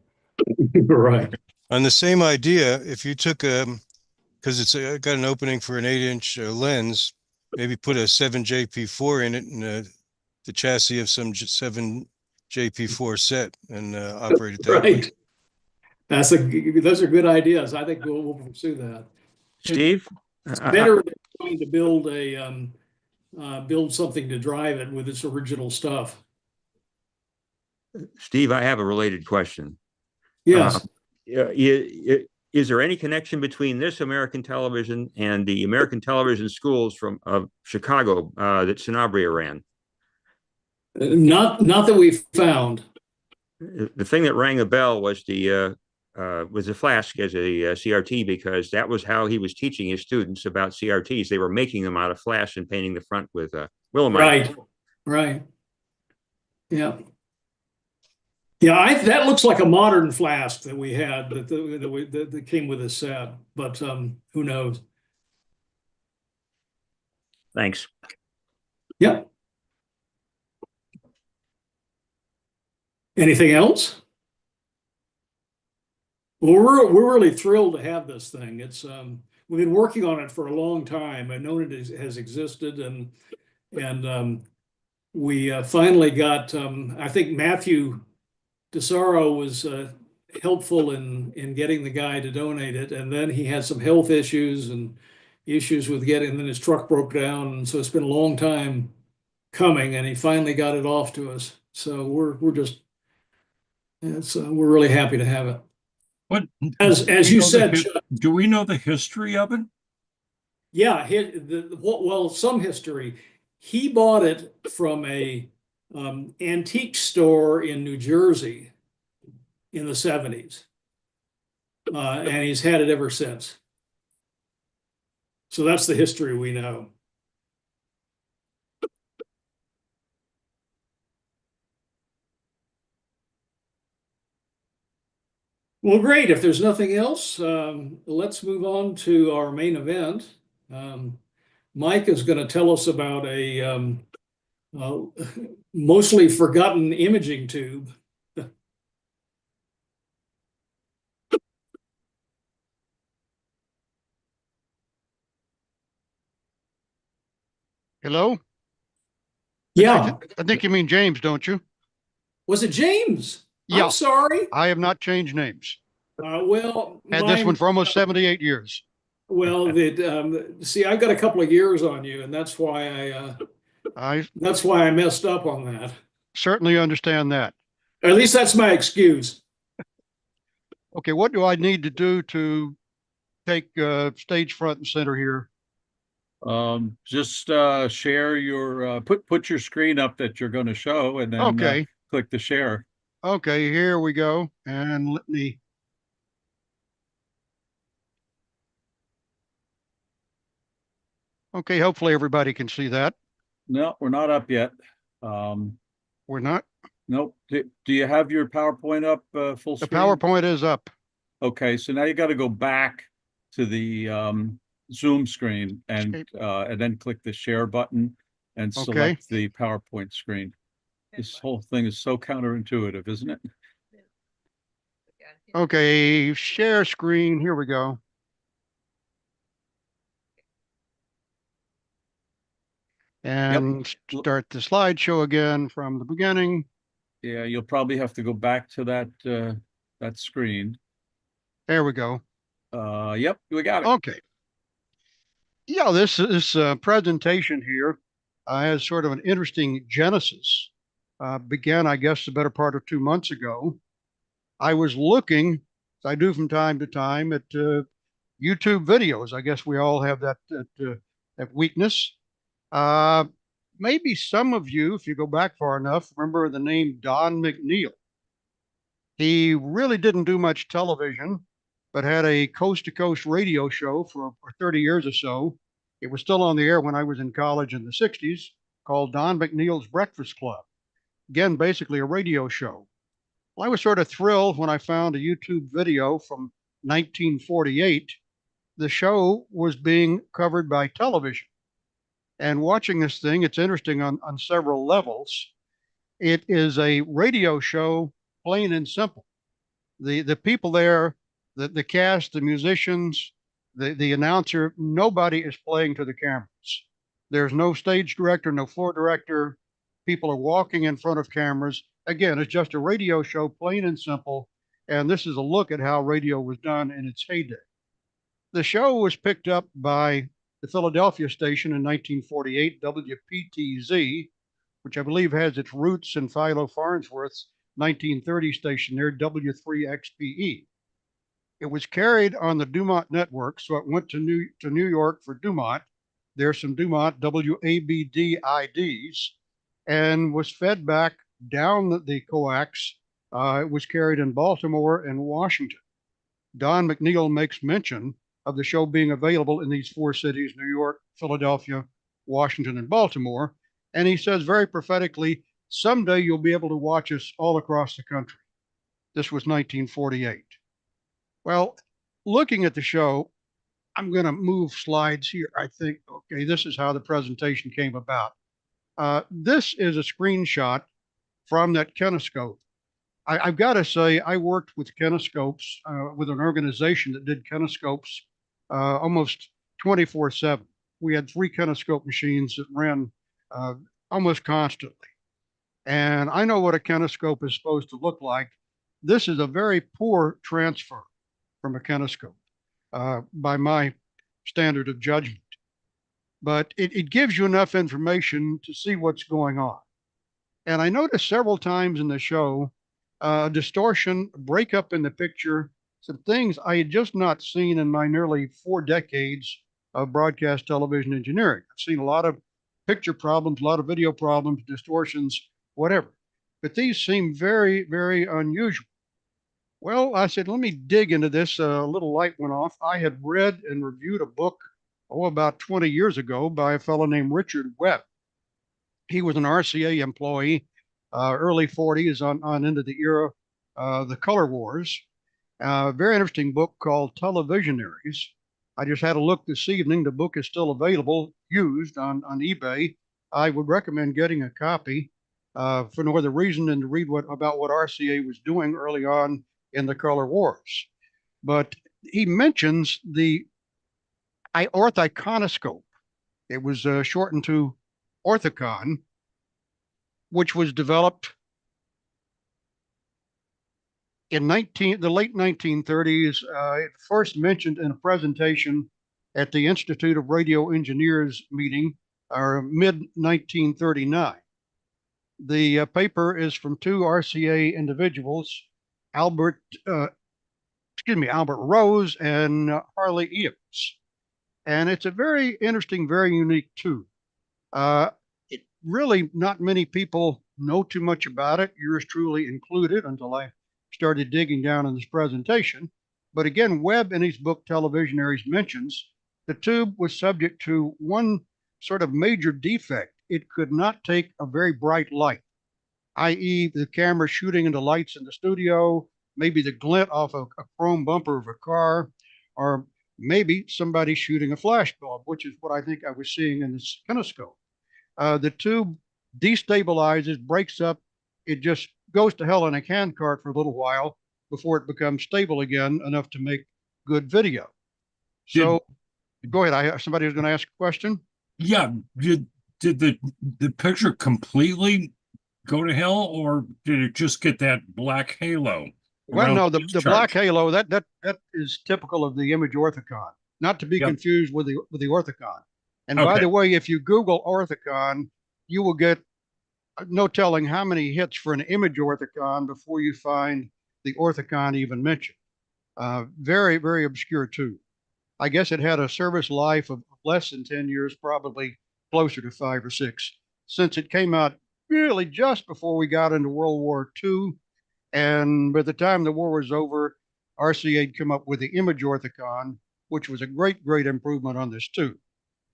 Right. On the same idea, if you took because it's got an opening for an 8-inch lens, maybe put a 7JP4 in it and the chassis of some 7JP4 set and operate it that way. Right. Those are good ideas. I think we'll pursue that. Steve? It's better than trying to build build something to drive it with its original stuff. Steve, I have a related question. Yes. Is there any connection between this American Television and the American Television schools of Chicago that Sanabria ran? Not that we've found. The thing that rang a bell was the flask as a CRT, because that was how he was teaching his students about CRTs. They were making them out of flash and painting the front with Willemite. Right. Yeah. Yeah, that looks like a modern flask that we had that came with a set, but who knows? Thanks. Yep. Anything else? Well, we're really thrilled to have this thing. It's we've been working on it for a long time. I know it has existed, and we finally got. I think Matthew DeSaro was helpful in getting the guy to donate it, and then he had some health issues and issues with getting. And then his truck broke down, and so it's been a long time coming, and he finally got it off to us. So we're just, we're really happy to have it. What, As do you we know the said, hi- Chuck, do we know the history of it? yeah, well, some history. He bought it from a antique store in New Jersey in the 70s. And he's had it ever since. So that's the history we know. Well, great. If there's nothing else, let's move on to our main event. Mike is going to tell us about a mostly forgotten imaging tube. Hello? Yeah. I think you mean James, don't you? Was it James? Yeah. I'm sorry. I have not changed names. Well, Had this one for almost 78 years. well, see, I've got a couple of years on you, and that's why I I messed up on that. certainly understand that. Or at least that's my excuse. Okay, what do I need to do to take stage front and center here? Just share your put your screen up that you're going to show, and then Okay. click the share. Okay, here we go. And let me. Okay, hopefully everybody can see that. No, we're not up yet. We're not. Nope. Do you have your PowerPoint up full The screen? PowerPoint is up. Okay, so now you got to go back to the Zoom screen and then click the share button and select the PowerPoint screen. This whole thing is so counterintuitive, isn't it? Okay, share screen. Here we go. And start the slideshow again from the beginning. Yeah, you'll probably have to go back to that screen. There we go. Yep, we got it. Okay. Yeah, this presentation here has sort of an interesting genesis. Began, I guess, the better part of 2 months ago. I was looking, as I do from time to time, at YouTube videos. I guess we all have that weakness. Maybe some of you, if you go back far enough, remember the name Don McNeil. He really didn't do much television, but had a coast-to-coast radio show for 30 years or so. It was still on the air when I was in college in the 60s, called Don McNeil's Breakfast Club. Again, basically a radio show. Well, I was sort of thrilled when I found a YouTube video from 1948. The show was being covered by television. And watching this thing, it's interesting on several levels. It is a radio show, plain and simple. The people there, the cast, the musicians, the announcer, nobody is playing to the cameras. There's no stage director, no floor director. People are walking in front of cameras. Again, it's just a radio show, plain and simple. And this is a look at how radio was done in its heyday. The show was picked up by the Philadelphia station in 1948, WPTZ, which I believe has its roots in Philo Farnsworth's 1930 station there, W3XPE. It was carried on the Dumont network, so it went to New York for Dumont. There's some Dumont WABD IDs, and was fed back down the coax. It was carried in Baltimore and Washington. Don McNeil makes mention of the show being available in these 4 cities, New York, Philadelphia, Washington, and Baltimore. And he says very prophetically, someday you'll be able to watch us all across the country. This was 1948. Well, looking at the show, I'm going to move slides here. I think, okay, this is how the presentation came about. This is a screenshot from that kinescope. I've got to say, I worked with kinescopes with an organization that did kinescopes almost 24/7. We had 3 kinescope machines that ran almost constantly. And I know what a kinescope is supposed to look like. This is a very poor transfer from a kinescope by my standard of judgment. But it gives you enough information to see what's going on. And I noticed several times in the show, distortion, breakup in the picture, some things I had just not seen in my nearly 4 decades of broadcast television engineering. I've seen a lot of picture problems, a lot of video problems, distortions, whatever. But these seem very, very unusual. Well, I said, let me dig into this. A little light went off. I had read and reviewed a book, about 20 years ago by a fellow named Richard Webb. He was an RCA employee, early 40s on into the era, the color wars. Very interesting book called Televisionaries. I just had a look this evening. The book is still available, used on eBay. I would recommend getting a copy for no other reason than to read about what RCA was doing early on in the color wars. But he mentions the orthiconoscope. It was shortened to Orthicon, which was developed in the late 1930s. It first mentioned in a presentation at the Institute of Radio Engineers meeting, or mid 1939. The paper is from 2 RCA individuals, Albert Rose and Harley Eames. And it's a very interesting, very unique tube. It really, not many people know too much about it, yours truly included, until I started digging down in this presentation. But again, Webb in his book Televisionaries mentions the tube was subject to one sort of major defect. It could not take a very bright light, i.e. the camera shooting into lights in the studio, maybe the glint off a chrome bumper of a car, or maybe somebody shooting a flash bulb, which is what I think I was seeing in this kinescope. The tube destabilizes, breaks up. It just goes to hell in a handcart for a little while before it becomes stable again enough to make good video. So go ahead. Somebody was going to ask a question. Yeah. Did the picture completely go to hell, or did it just get that black halo? Well, no, the black halo, that is typical of the image orthicon, not to be confused with the orthicon. And by the way, if you Google orthicon, you will get no telling how many hits for an image orthicon before you find the orthicon even mentioned. Very, very obscure too. I guess it had a service life of less than 10 years, probably closer to 5 or 6, since it came out really just before we got into World War II. And by the time the war was over, RCA had come up with the image orthicon, which was a great, great improvement on this tube.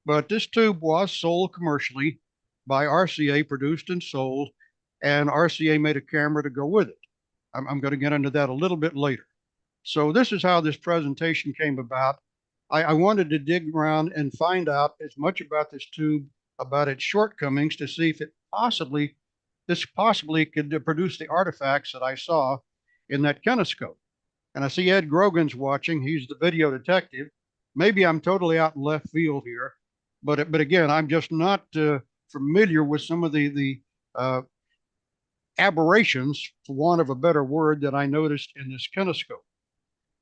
But this tube was sold commercially by RCA, produced and sold, and RCA made a camera to go with it. I'm going to get into that a little bit later. So this is how this presentation came about. I wanted to dig around and find out as much about this tube, about its shortcomings, to see if it possibly could produce the artifacts that I saw in that kinescope. And I see Ed Grogan's watching. He's the video detective. Maybe I'm totally out in left field here, but again, I'm just not familiar with some of the aberrations, for want of a better word, that I noticed in this kinescope.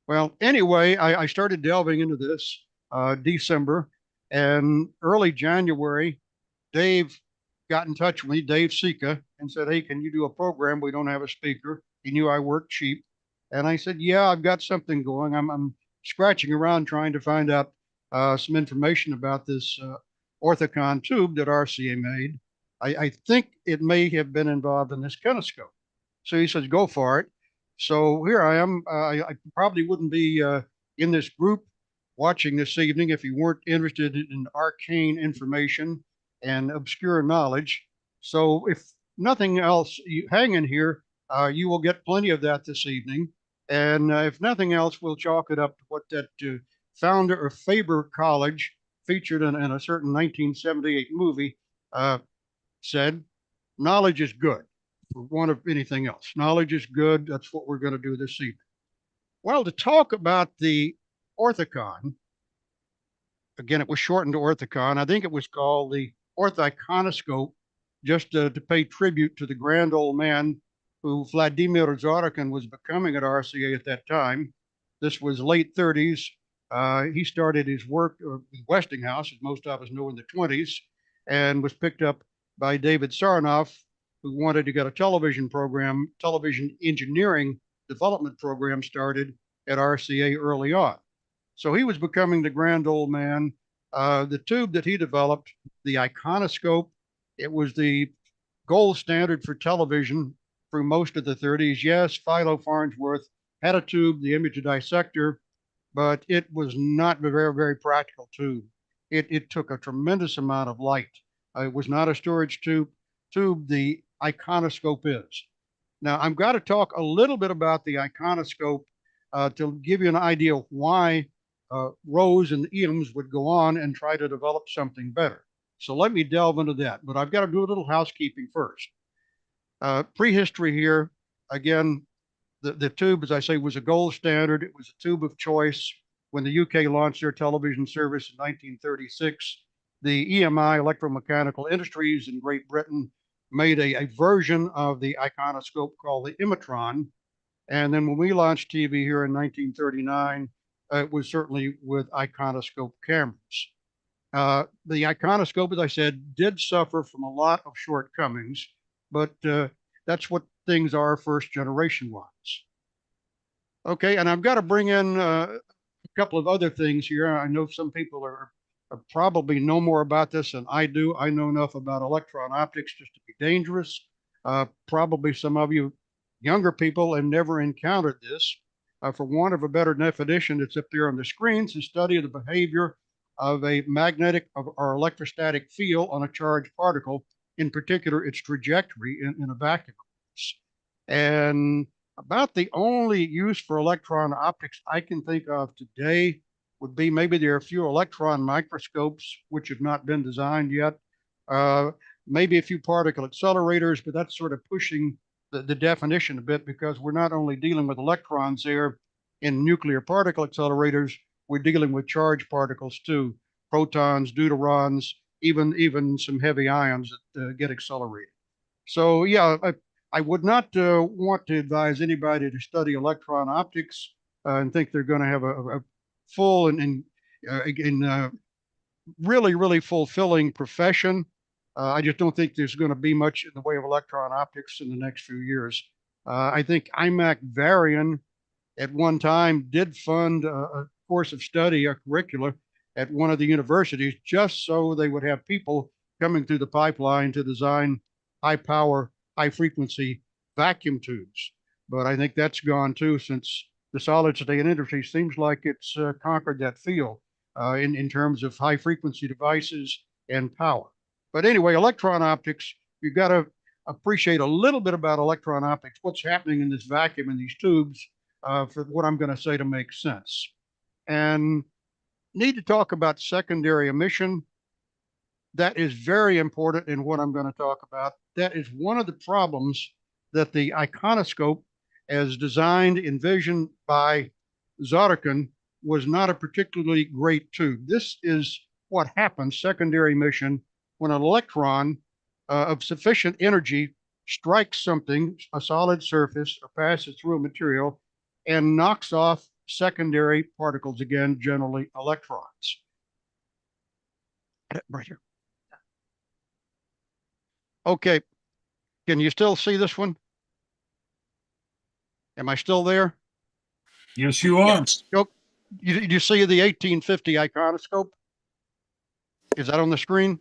Well, anyway, I started delving into this December, and early January, Dave got in touch with me, Dave Sika, and said, hey, can you do a program? We don't have a speaker. He knew I worked cheap. And I said, yeah, I've got something going. I'm scratching around trying to find out some information about this orthicon tube that RCA made. I think it may have been involved in this kinescope. So he says, go for it. So here I am. I probably wouldn't be in this group watching this evening if you weren't interested in arcane information and obscure knowledge. So if nothing else, you hang in here. You will get plenty of that this evening. And if nothing else, we'll chalk it up to what that founder of Faber College, featured in a certain 1978 movie, said, knowledge is good, for want of anything else. Knowledge is good. That's what we're going to do this evening. Well, to talk about the orthicon, again, it was shortened to orthicon. I think it was called the orthiconoscope, just to pay tribute to the grand old man who Vladimir Zworykin was becoming at RCA at that time. This was late 30s. He started his work with Westinghouse, as most of us know, in the 20s, and was picked up by David Sarnoff who wanted to get a television engineering development program started at RCA early on. So he was becoming the grand old man. The tube that he developed, the iconoscope, it was the gold standard for television through most of the 30s. Yes, Philo Farnsworth had a tube, the image dissector, but it was not a very, very practical tube. It took a tremendous amount of light. It was not a storage tube. The iconoscope is. Now, I've got to talk a little bit about the iconoscope to give you an idea of why Rose and Eames would go on and try to develop something better. So let me delve into that, but I've got to do a little housekeeping first. Prehistory here, again, the tube, as I say, was a gold standard. It was a tube of choice. When the UK launched their television service in 1936, the EMI, Electromechanical Industries in Great Britain, made a version of the iconoscope called the Imatron. And then when we launched TV here in 1939, it was certainly with iconoscope cameras. The iconoscope, as I said, did suffer from a lot of shortcomings, but that's what things are first generation wise. Okay, and I've got to bring in a couple of other things here. I know some people are probably know more about this than I do. I know enough about electron optics just to be dangerous. Probably some of you younger people have never encountered this. For want of a better definition, it's up there on the screen. It's a study of the behavior of a magnetic or electrostatic field on a charged particle, in particular, its trajectory in a vacuum. And about the only use for electron optics I can think of today would be maybe there are a few electron microscopes which have not been designed yet. Maybe a few particle accelerators, but that's sort of pushing the definition a bit because we're not only dealing with electrons there in nuclear particle accelerators, we're dealing with charged particles too, protons, deuterons, even some heavy ions that get accelerated. So yeah, I would not want to advise anybody to study electron optics and think they're going to have a full and really, really fulfilling profession. I just don't think there's going to be much in the way of electron optics in the next few years. I think IMAC Varian at one time did fund a course of study, a curricula at one of the universities, just so they would have people coming through the pipeline to design high power, high frequency vacuum tubes. But I think that's gone too, since the solid state industry seems like it's conquered that field in terms of high frequency devices and power. But anyway, electron optics, you've got to appreciate a little bit about electron optics, what's happening in this vacuum in these tubes for what I'm going to say to make sense. And need to talk about secondary emission. That is very important in what I'm going to talk about. That is one of the problems that the iconoscope, as designed, envisioned by Zotecan, was not a particularly great tube. This is what happens, secondary emission, when an electron of sufficient energy strikes something, a solid surface, or passes through a material, and knocks off secondary particles, again, generally electrons. Right here. Okay, can you still see this one? Am I still there? Yes, you are. You see the 1850 iconoscope? Is that on the screen?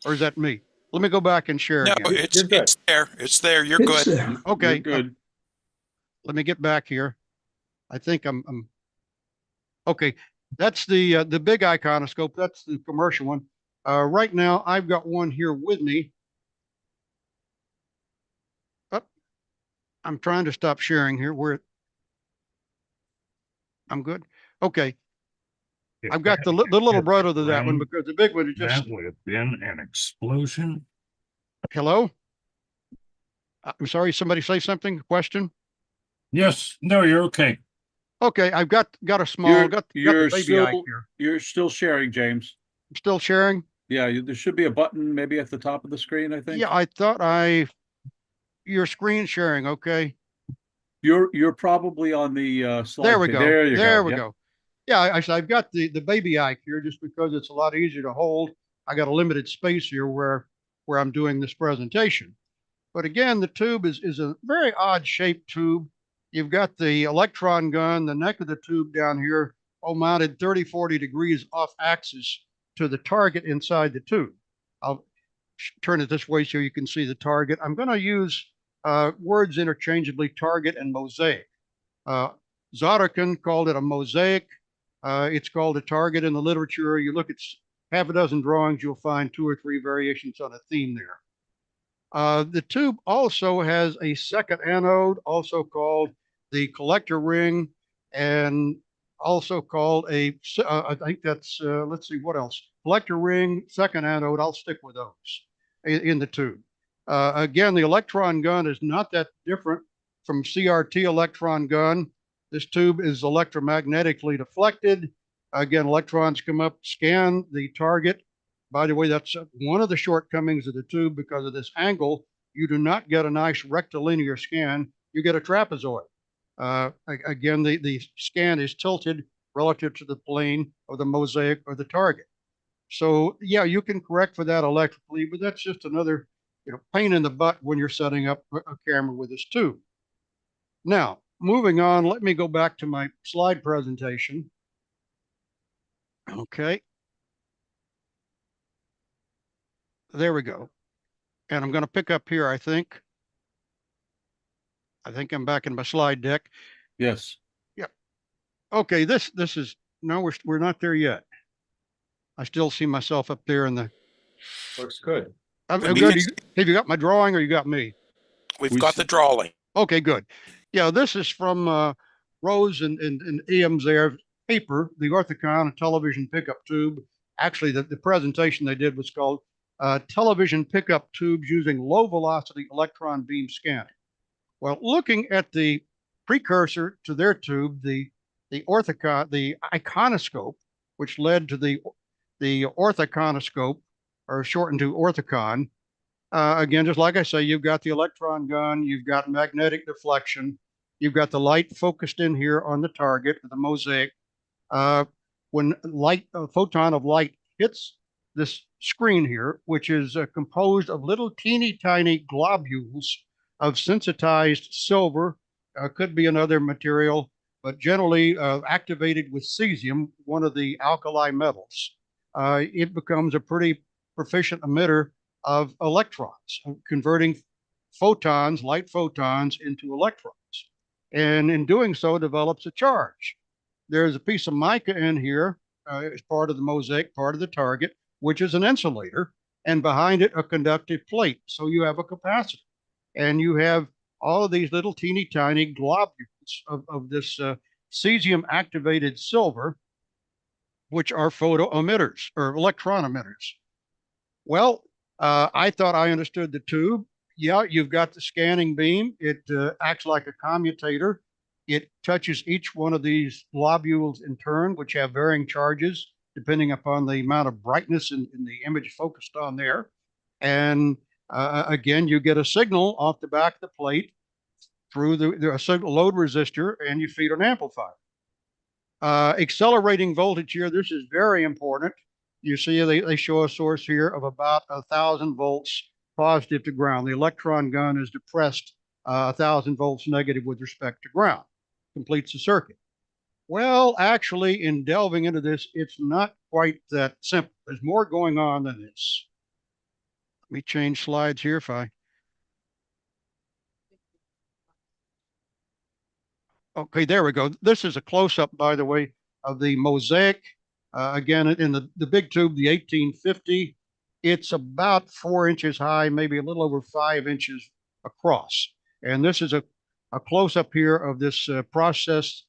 Or is that me? Let me go back and share No, again. it's there. It's there. You're It's good. there. Okay, You're good. let me get back here. I think I'm okay. That's the big iconoscope. That's the commercial one. Right now, I've got one here with me. Oh, I'm trying to stop sharing here. I'm good. Okay. I've got the little brother to that one because the big one is just. That would have been an explosion. Hello? I'm sorry, somebody say something? Question? Yes, no, you're okay. Okay, I've got a small, got the baby eye here. You're still sharing, James. I'm still sharing? Yeah, there should be a button maybe at the top of the screen, I think. Yeah, I thought your screen sharing, okay. You're probably on the slide. There we go. There you go. There we Yep. go. Yeah, I've got the baby eye here just because it's a lot easier to hold. I got a limited space here where I'm doing this presentation. But again, the tube is a very odd shaped tube. You've got the electron gun, the neck of the tube down here, mounted 30, 40 degrees off axis to the target inside the tube. I'll turn it this way so you can see the target. I'm going to use words interchangeably, target and mosaic. Zotterkin called it a mosaic. It's called a target in the literature. You look at half a dozen drawings, you'll find 2 or 3 variations on a theme there. The tube also has a second anode, also called the collector ring, and also called I think that's, let's see, what else? Collector ring, second anode, I'll stick with those in the tube. Again, the electron gun is not that different from CRT electron gun. This tube is electromagnetically deflected. Again, electrons come up, scan the target. By the way, that's one of the shortcomings of the tube. Because of this angle, you do not get a nice rectilinear scan. You get a trapezoid. Again, the scan is tilted relative to the plane of the mosaic or the target. So yeah, you can correct for that electrically, but that's just another pain in the butt when you're setting up a camera with this tube. Now, moving on, let me go back to my slide presentation. Okay. There we go. And I'm going to pick up here, I think. I think I'm back in my slide deck. Yes. Yep. Okay, this is, no, we're not there yet. I still see myself up there in the. Looks good. I'm good. Have you got my drawing or you got me? We've got the drawing. Okay, good. Yeah, this is from Rose and Iam's there paper, the Orthicon television pickup tube. Actually, the presentation they did was called Television Pickup Tubes Using Low Velocity Electron Beam Scanning. Well, looking at the precursor to their tube, the Orthicon, the iconoscope, which led to the orthoconoscope, or shortened to Orthicon. Again, just like I say, you've got the electron gun, you've got magnetic deflection, you've got the light focused in here on the target, the mosaic. When a photon of light hits this screen here, which is composed of little teeny tiny globules of sensitized silver, could be another material, but generally activated with cesium, one of the alkali metals. It becomes a pretty proficient emitter of electrons, converting photons, light photons, into electrons. And in doing so, develops a charge. There's a piece of mica in here as part of the mosaic, part of the target, which is an insulator, and behind it, a conductive plate. So you have a capacitor. And you have all of these little teeny tiny globules of this cesium activated silver, which are photo emitters or electron emitters. Well, I thought I understood the tube. Yeah, you've got the scanning beam. It acts like a commutator. It touches each one of these globules in turn, which have varying charges depending upon the amount of brightness in the image focused on there. And again, you get a signal off the back of the plate through the signal load resistor, and you feed an amplifier. Accelerating voltage here, this is very important. You see they show a source here of about 1,000 volts positive to ground. The electron gun is depressed 1,000 volts negative with respect to ground. Completes the circuit. Well, actually, in delving into this, it's not quite that simple. There's more going on than this. Let me change slides here if I. Okay, there we go. This is a close-up, by the way, of the mosaic. Again, in the big tube, the 1850, it's about 4 inches high, maybe a little over 5 inches across. And this is a close-up here of this processed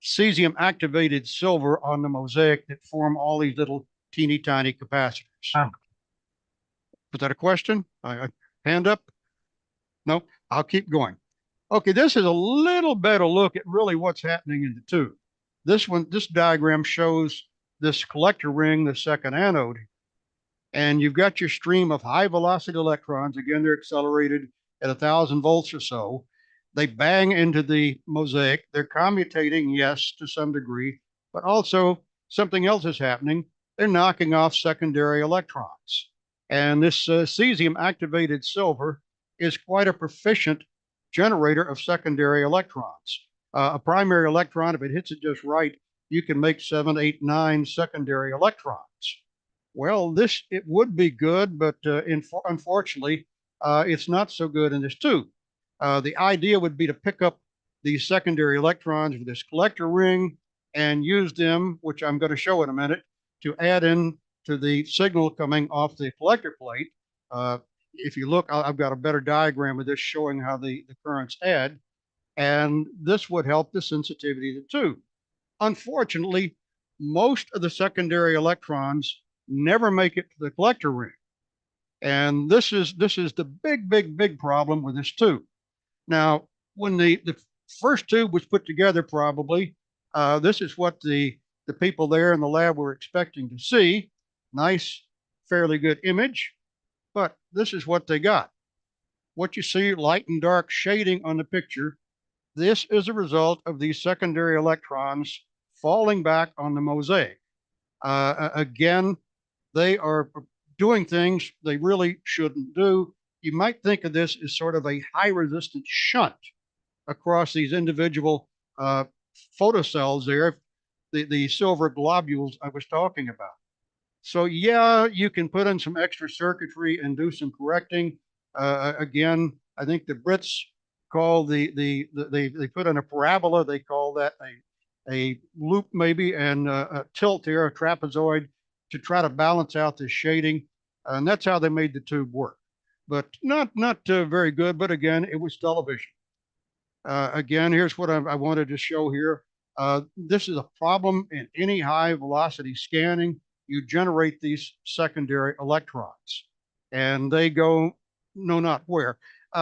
cesium activated silver on the mosaic that form all these little teeny tiny capacitors. Was that a question? Hand up? No, I'll keep going. Okay, this is a little better look at really what's happening in the tube. This diagram shows this collector ring, the second anode. And you've got your stream of high velocity electrons. Again, they're accelerated at 1,000 volts or so. They bang into the mosaic. They're commutating, yes, to some degree, but also something else is happening. They're knocking off secondary electrons. And this cesium activated silver is quite a proficient generator of secondary electrons. A primary electron, if it hits it just right, you can make 7, 8, 9 secondary electrons. Well, it would be good, but unfortunately, it's not so good in this tube. The idea would be to pick up these secondary electrons with this collector ring and use them, which I'm going to show in a minute, to add in to the signal coming off the collector plate. If you look, I've got a better diagram of this showing how the currents add, and this would help the sensitivity of the tube. Unfortunately, most of the secondary electrons never make it to the collector ring. And this is the big problem with this tube. Now, when the first tube was put together, probably, this is what the people there in the lab were expecting to see. Nice, fairly good image, but this is what they got. What you see, light and dark shading on the picture, this is a result of these secondary electrons falling back on the mosaic. Again, they are doing things they really shouldn't do. You might think of this as sort of a high resistance shunt across these individual photocells there, the silver globules I was talking about. So yeah, you can put in some extra circuitry and do some correcting. Again, I think the Brits call they put in a parabola, they call that a loop maybe, and a tilt here, a trapezoid, to try to balance out the shading. And that's how they made the tube work. But not very good, but again, it was television. Again, here's what I wanted to show here. This is a problem in any high velocity scanning. You generate these secondary electrons and they go, no, not where.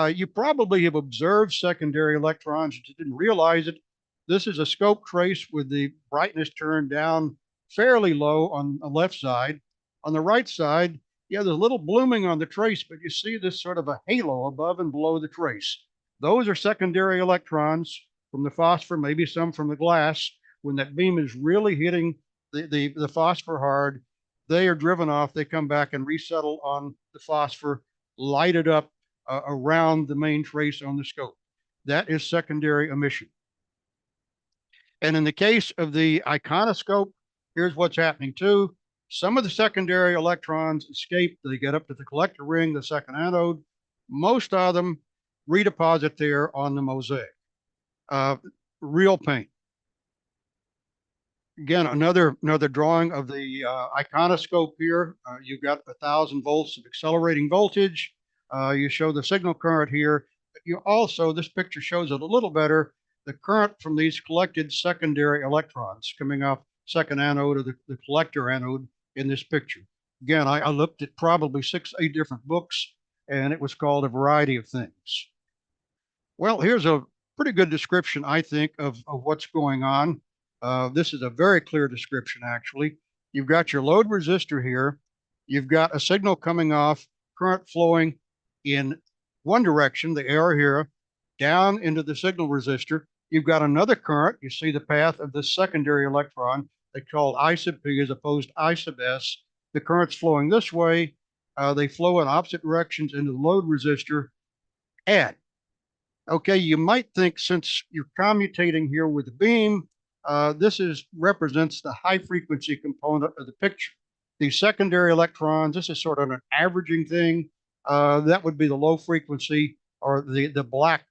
You probably have observed secondary electrons, but you didn't realize it. This is a scope trace with the brightness turned down fairly low on the left side. On the right side, yeah, there's a little blooming on the trace, but you see this sort of a halo above and below the trace. Those are secondary electrons from the phosphor, maybe some from the glass. When that beam is really hitting the phosphor hard, they are driven off, they come back and resettle on the phosphor, light it up around the main trace on the scope. That is secondary emission. And in the case of the iconoscope, here's what's happening too. Some of the secondary electrons escape, they get up to the collector ring, the second anode. Most of them redeposit there on the mosaic. Real pain. Again, another drawing of the iconoscope here. You've got 1,000 volts of accelerating voltage. You show the signal current here. You also, this picture shows it a little better, the current from these collected secondary electrons coming off second anode or the collector anode in this picture. Again, I looked at probably 6, 8 different books, and it was called a variety of things. Well, here's a pretty good description, I think, of what's going on. This is a very clear description, actually. You've got your load resistor here. You've got a signal coming off, current flowing in one direction, the arrow here, down into the signal resistor. You've got another current. You see the path of the secondary electron. They call I sub P as opposed to I sub S. The current's flowing this way. They flow in opposite directions into the load resistor. Add. Okay, you might think since you're commutating here with the beam, this represents the high frequency component of the picture. These secondary electrons, this is sort of an averaging thing. That would be the low frequency or the black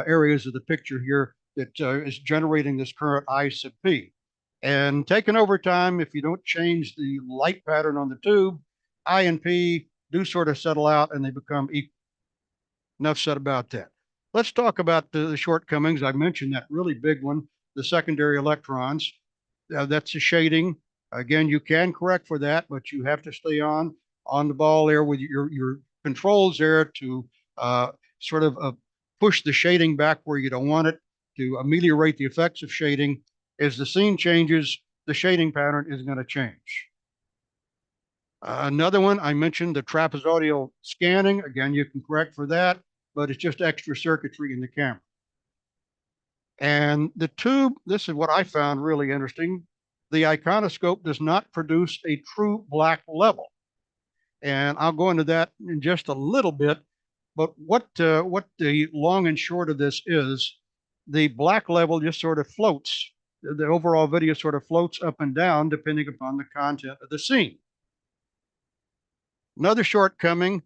areas of the picture here that is generating this current I sub P. And taken over time, if you don't change the light pattern on the tube, I and P do sort of settle out and they become equal. Enough said about that. Let's talk about the shortcomings. I mentioned that really big one, the secondary electrons. That's the shading. Again, you can correct for that, but you have to stay on the ball there with your controls there to sort of push the shading back where you don't want it, to ameliorate the effects of shading. As the scene changes, the shading pattern is going to change. Another one, I mentioned the trapezoidal scanning. Again, you can correct for that, but it's just extra circuitry in the camera. And the tube, this is what I found really interesting. The iconoscope does not produce a true black level. And I'll go into that in just a little bit. But what the long and short of this is, the black level just sort of floats. The overall video sort of floats up and down depending upon the content of the scene. Another shortcoming,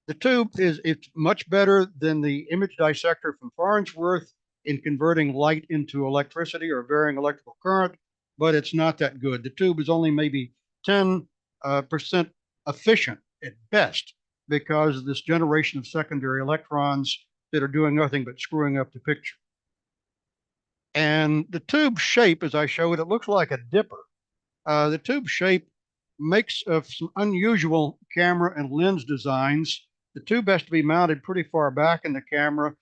the tube it's much better than the image dissector from Farnsworth in converting light into electricity or varying electrical current, but it's not that good. The tube is only maybe 10% efficient at best because of this generation of secondary electrons that are doing nothing but screwing up the picture. And the tube shape, as I showed, it looks like a dipper. The tube shape makes some unusual camera and lens designs. The tube has to be mounted pretty far back in the camera.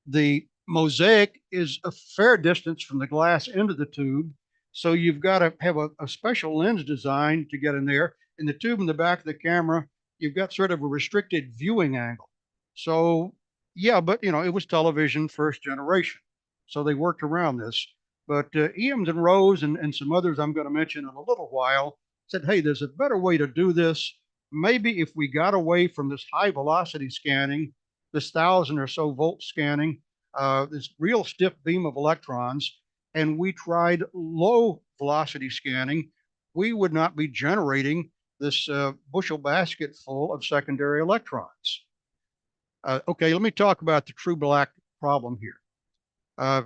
The mosaic is a fair distance from the glass end of the tube. So you've got to have a special lens design to get in there. In the tube in the back of the camera, you've got sort of a restricted viewing angle. So yeah, but you know, it was television first generation. So they worked around this. But Eames and Rose and some others I'm going to mention in a little while said, hey, there's a better way to do this. Maybe if we got away from this high velocity scanning, this 1,000 or so volt scanning, this real stiff beam of electrons, and we tried low velocity scanning, we would not be generating this bushel basket full of secondary electrons. Okay, let me talk about the true black problem here.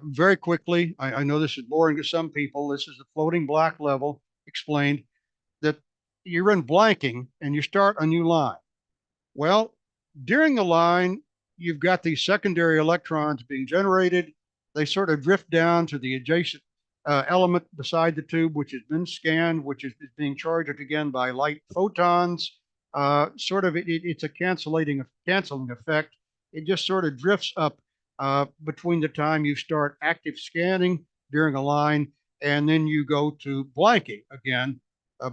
Very quickly, I know this is boring to some people. This is the floating black level explained, that you're in blanking and you start a new line. Well, during the line, you've got these secondary electrons being generated. They sort of drift down to the adjacent element beside the tube, which has been scanned, which is being charged again by light photons. It's a canceling effect. It just sort of drifts up between the time you start active scanning during a line and then you go to blanking again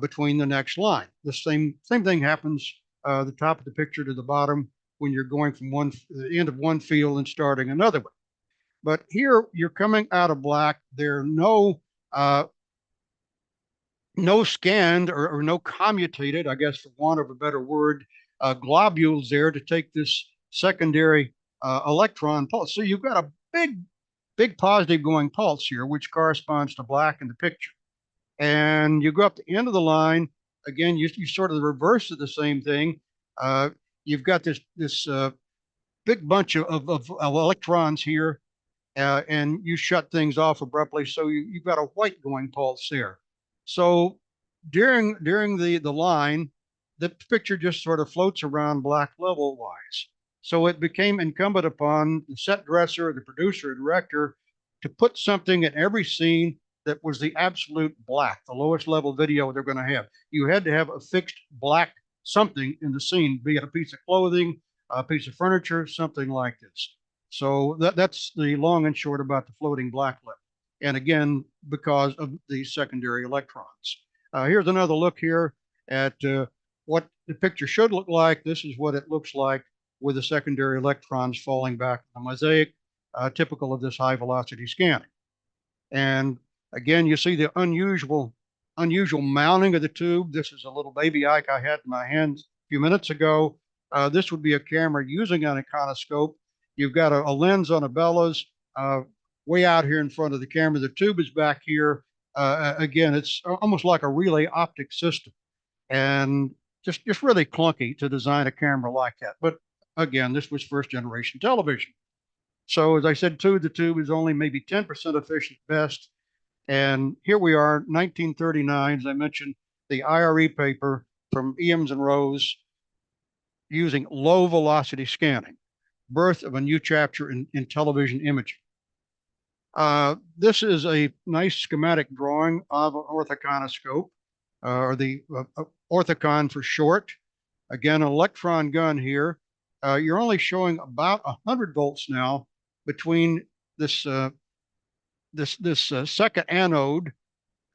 between the next line. The same thing happens the top of the picture to the bottom when you're going from the end of one field and starting another one. But here you're coming out of black. There are no scanned or no commutated, I guess for want of a better word, globules there to take this secondary electron pulse. So you've got a big positive going pulse here, which corresponds to black in the picture. And you go up the end of the line, again, you sort of the reverse of the same thing. You've got this big bunch of electrons here, and you shut things off abruptly. So you've got a white going pulse there. So during the line, the picture just sort of floats around black level wise. So it became incumbent upon the set dresser, the producer, director to put something in every scene that was the absolute black, the lowest level video they're going to have. You had to have a fixed black something in the scene, be it a piece of clothing, a piece of furniture, something like this. So that's the long and short about the floating black level. And again, because of the secondary electrons. Here's another look here at what the picture should look like. This is what it looks like with the secondary electrons falling back in the mosaic, typical of this high velocity scanning. And again, you see the unusual mounting of the tube. This is a little baby Ike I had in my hands a few minutes ago. This would be a camera using an iconoscope. You've got a lens on a bellows way out here in front of the camera. The tube is back here. Again, it's almost like a relay optic system, and just really clunky to design a camera like that. But again, this was first generation television. So as I said, the tube is only maybe 10% efficient best. And here we are, 1939, as I mentioned, the IRE paper from Eames and Rose using low velocity scanning, birth of a new chapter in television imaging. This is a nice schematic drawing of an orthoconoscope, or the orthocon for short. Again, an electron gun here. You're only showing about 100 volts now between this second anode.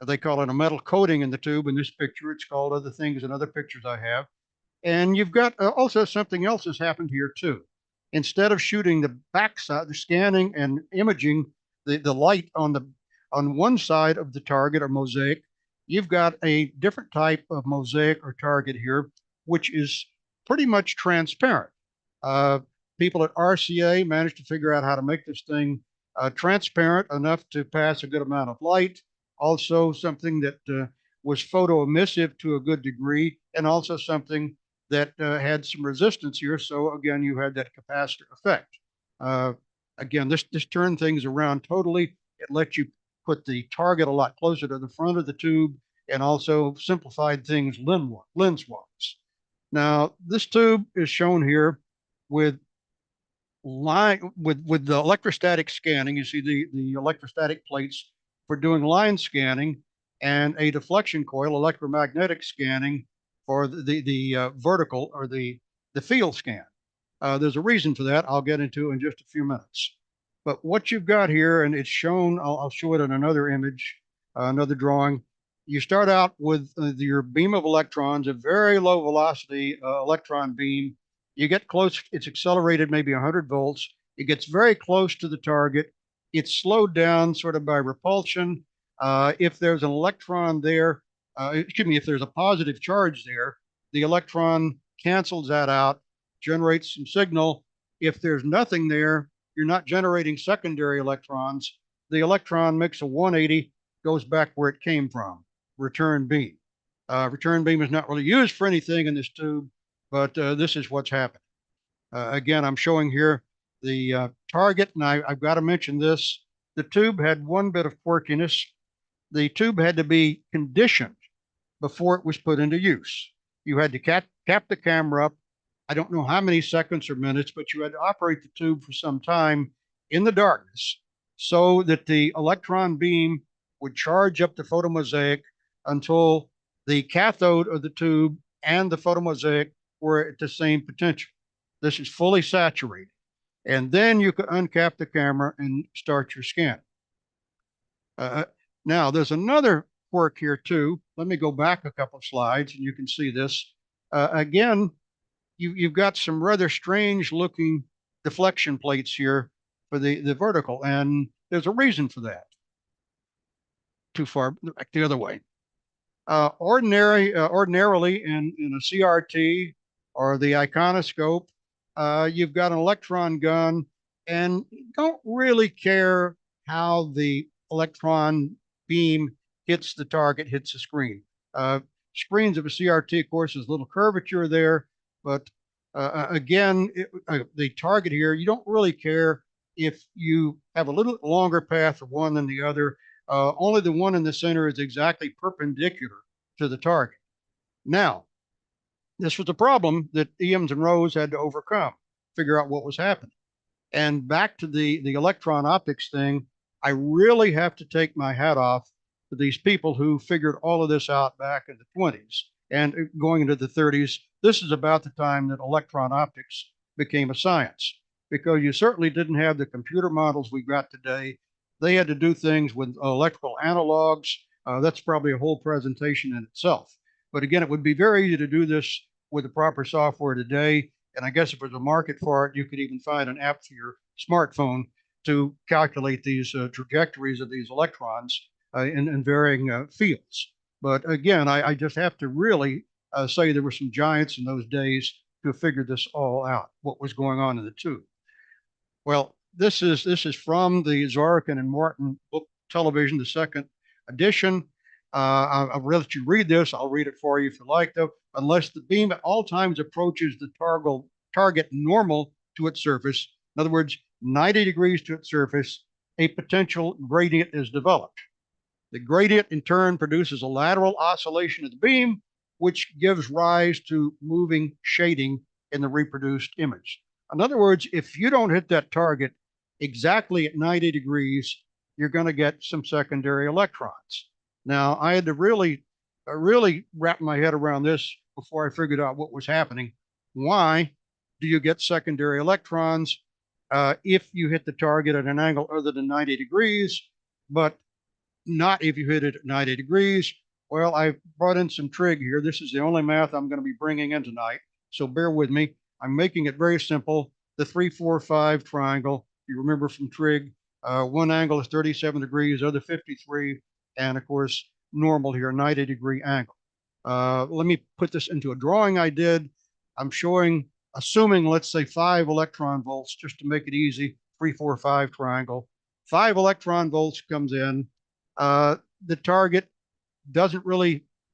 They call it a metal coating in the tube. In this picture, it's called other things in other pictures I have. And you've got also something else has happened here too. Instead of shooting the backside, the scanning and imaging the light on one side of the target or mosaic, you've got a different type of mosaic or target here, which is pretty much transparent. people at RCA managed to figure out how to make this thing transparent enough to pass a good amount of light. Also something that was photoemissive to a good degree, and also something that had some resistance here. So again, you had that capacitor effect. Again, this turned things around totally. It let you put the target a lot closer to the front of the tube, and also simplified things lens-wise. Now, this tube is shown here with the electrostatic scanning. You see the electrostatic plates for doing line scanning, and a deflection coil electromagnetic scanning for the vertical or the field scan. There's a reason for that I'll get into in just a few minutes. But what you've got here, and it's shown, I'll show it in another image, another drawing. You start out with your beam of electrons, a very low velocity electron beam. You get close, it's accelerated maybe 100 volts. It gets very close to the target. It's slowed down sort of by repulsion. If there's an electron there, if there's a positive charge there, the electron cancels that out, generates some signal. If there's nothing there, you're not generating secondary electrons. The electron makes a 180, goes back where it came from, return beam. Return beam is not really used for anything in this tube, but this is what's happening. Again, I'm showing here the target, and I've got to mention this. The tube had one bit of quirkiness. The tube had to be conditioned before it was put into use. You had to cap the camera up. I don't know how many seconds or minutes, but you had to operate the tube for some time in the darkness so that the electron beam would charge up the photomosaic until the cathode of the tube and the photomosaic were at the same potential. This is fully saturated. And then you could uncap the camera and start your scan. Now, there's another quirk here too. Let me go back a couple of slides and you can see this. Again, you've got some rather strange looking deflection plates here for the vertical, and there's a reason for that. Too far back the other way. Ordinarily in a CRT or the iconoscope, you've got an electron gun, and you don't really care how the electron beam hits the target, hits the screen. Screens of a CRT, of course, there's a little curvature there, but again, the target here, you don't really care if you have a little longer path of one than the other. Only the one in the center is exactly perpendicular to the target. Now, this was a problem that Eames and Rose had to overcome, figure out what was happening. And back to the electron optics thing, I really have to take my hat off to these people who figured all of this out back in the 20s and going into the 30s. This is about the time that electron optics became a science, because you certainly didn't have the computer models we got today. They had to do things with electrical analogs. That's probably a whole presentation in itself. But again, it would be very easy to do this with the proper software today. And I guess if there's a market for it, you could even find an app for your smartphone to calculate these trajectories of these electrons in varying fields. But again, I just have to really say there were some giants in those days to figure this all out, what was going on in the tube. Well, this is from the Zworykin and Martin book television, the second edition. I'll let you read this. I'll read it for you if you like, though. Unless the beam at all times approaches the target normal to its surface, in other words, 90 degrees to its surface, a potential gradient is developed. The gradient in turn produces a lateral oscillation of the beam, which gives rise to moving shading in the reproduced image. In other words, if you don't hit that target exactly at 90 degrees, you're going to get some secondary electrons. Now, I had to really wrap my head around this before I figured out what was happening. Why do you get secondary electrons if you hit the target at an angle other than 90 degrees, but not if you hit it at 90 degrees? Well, I brought in some trig here. This is the only math I'm going to be bringing in tonight, so bear with me. I'm making it very simple. The 3, 4, 5 triangle, you remember from trig, one angle is 37 degrees, other 53, and of course, normal here, 90-degree angle. Let me put this into a drawing I did. I'm showing assuming, let's say 5 electron volts, just to make it easy, 3, 4, 5 triangle, 5 electron volts comes in, the target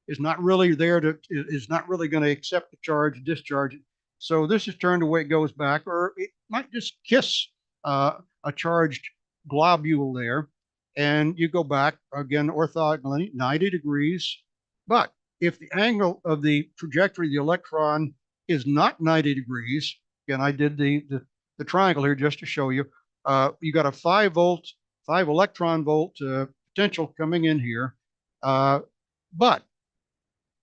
is not really going to accept the charge, discharge it. So this is turned away, it goes back, or it might just kiss a charged globule there. And you go back again orthogonally, 90 degrees. But if the angle of the trajectory of the electron is not 90 degrees, again, I did the triangle here just to show you, you got a 5 electron volt potential coming in here, but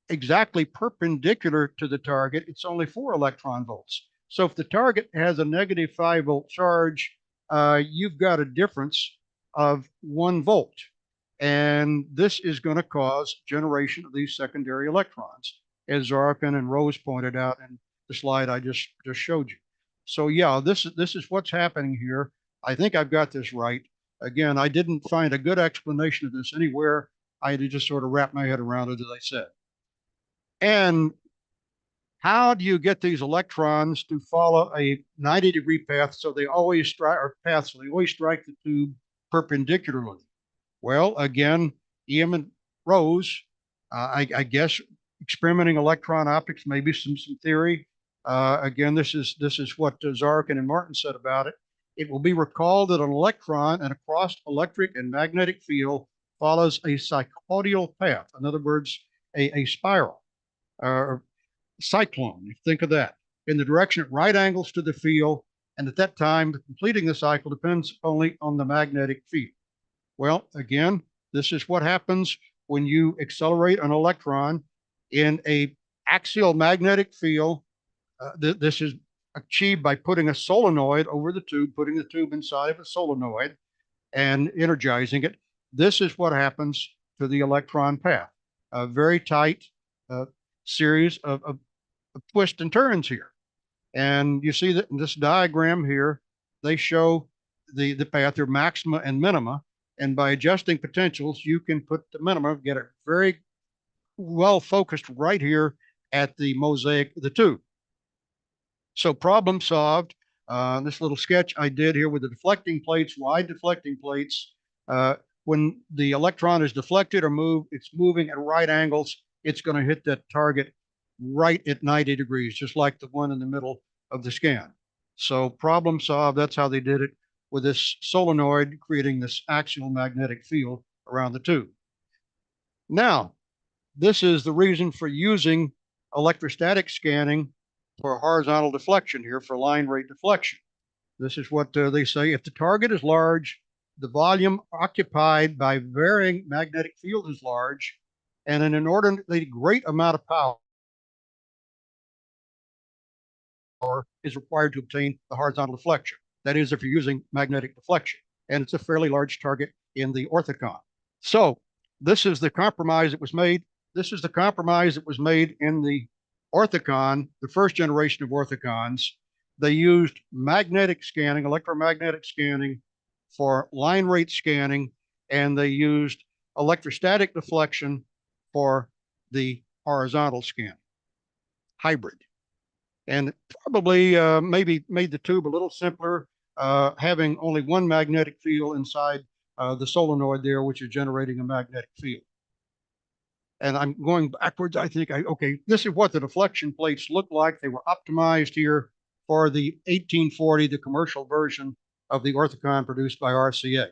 exactly perpendicular to the target, it's only 4 electron volts. So if the target has a negative 5 volt charge, you've got a difference of 1 volt. And this is going to cause generation of these secondary electrons, as Zarkin and Rose pointed out in the slide I just showed you. So yeah, this is what's happening here. I think I've got this right. Again, I didn't find a good explanation of this anywhere. I had to just sort of wrap my head around it, as I said. And how do you get these electrons to follow a 90-degree path so they always strike, or path, so they always strike the tube perpendicularly? Well, again, Ian and Rose, I guess experimenting electron optics, maybe some theory. Again, this is what Zarkin and Martin said about it. It will be recalled that an electron in a crossed electric and magnetic field follows a cycloidal path. In other words, a spiral or cyclone. You think of that in the direction at right angles to the field. And at that time, completing the cycle depends only on the magnetic field. Well, again, this is what happens when you accelerate an electron in a axial magnetic field. This is achieved by putting a solenoid over the tube, putting the tube inside of a solenoid and energizing it. This is what happens to the electron path. A very tight series of twists and turns here. And you see that in this diagram here, they show the path, their maxima and minima. And by adjusting potentials, you can put the minima, get it very well focused right here at the mosaic of the tube. So problem solved. This little sketch I did here with the deflecting plates, wide deflecting plates. When the electron is deflected or moved, it's moving at right angles. It's going to hit that target right at 90 degrees, just like the one in the middle of the scan. So problem solved. That's how they did it with this solenoid, creating this axial magnetic field around the tube. Now, this is the reason for using electrostatic scanning for horizontal deflection here, for line rate deflection. This is what they say. If the target is large, the volume occupied by varying magnetic field is large, and an inordinately great amount of power is required to obtain the horizontal deflection. That is, if you're using magnetic deflection. And it's a fairly large target in the orthicon. So this is the compromise that was made. This is the compromise that was made in the orthicon, the first generation of orthicons. They used magnetic scanning, electromagnetic scanning for line rate scanning, and they used electrostatic deflection for the horizontal scan, hybrid. And probably maybe made the tube a little simpler, having only one magnetic field inside the solenoid there, which is generating a magnetic field. And I'm going backwards. I think, okay, this is what the deflection plates look like. They were optimized here for the 1840, the commercial version of the orthicon produced by RCA.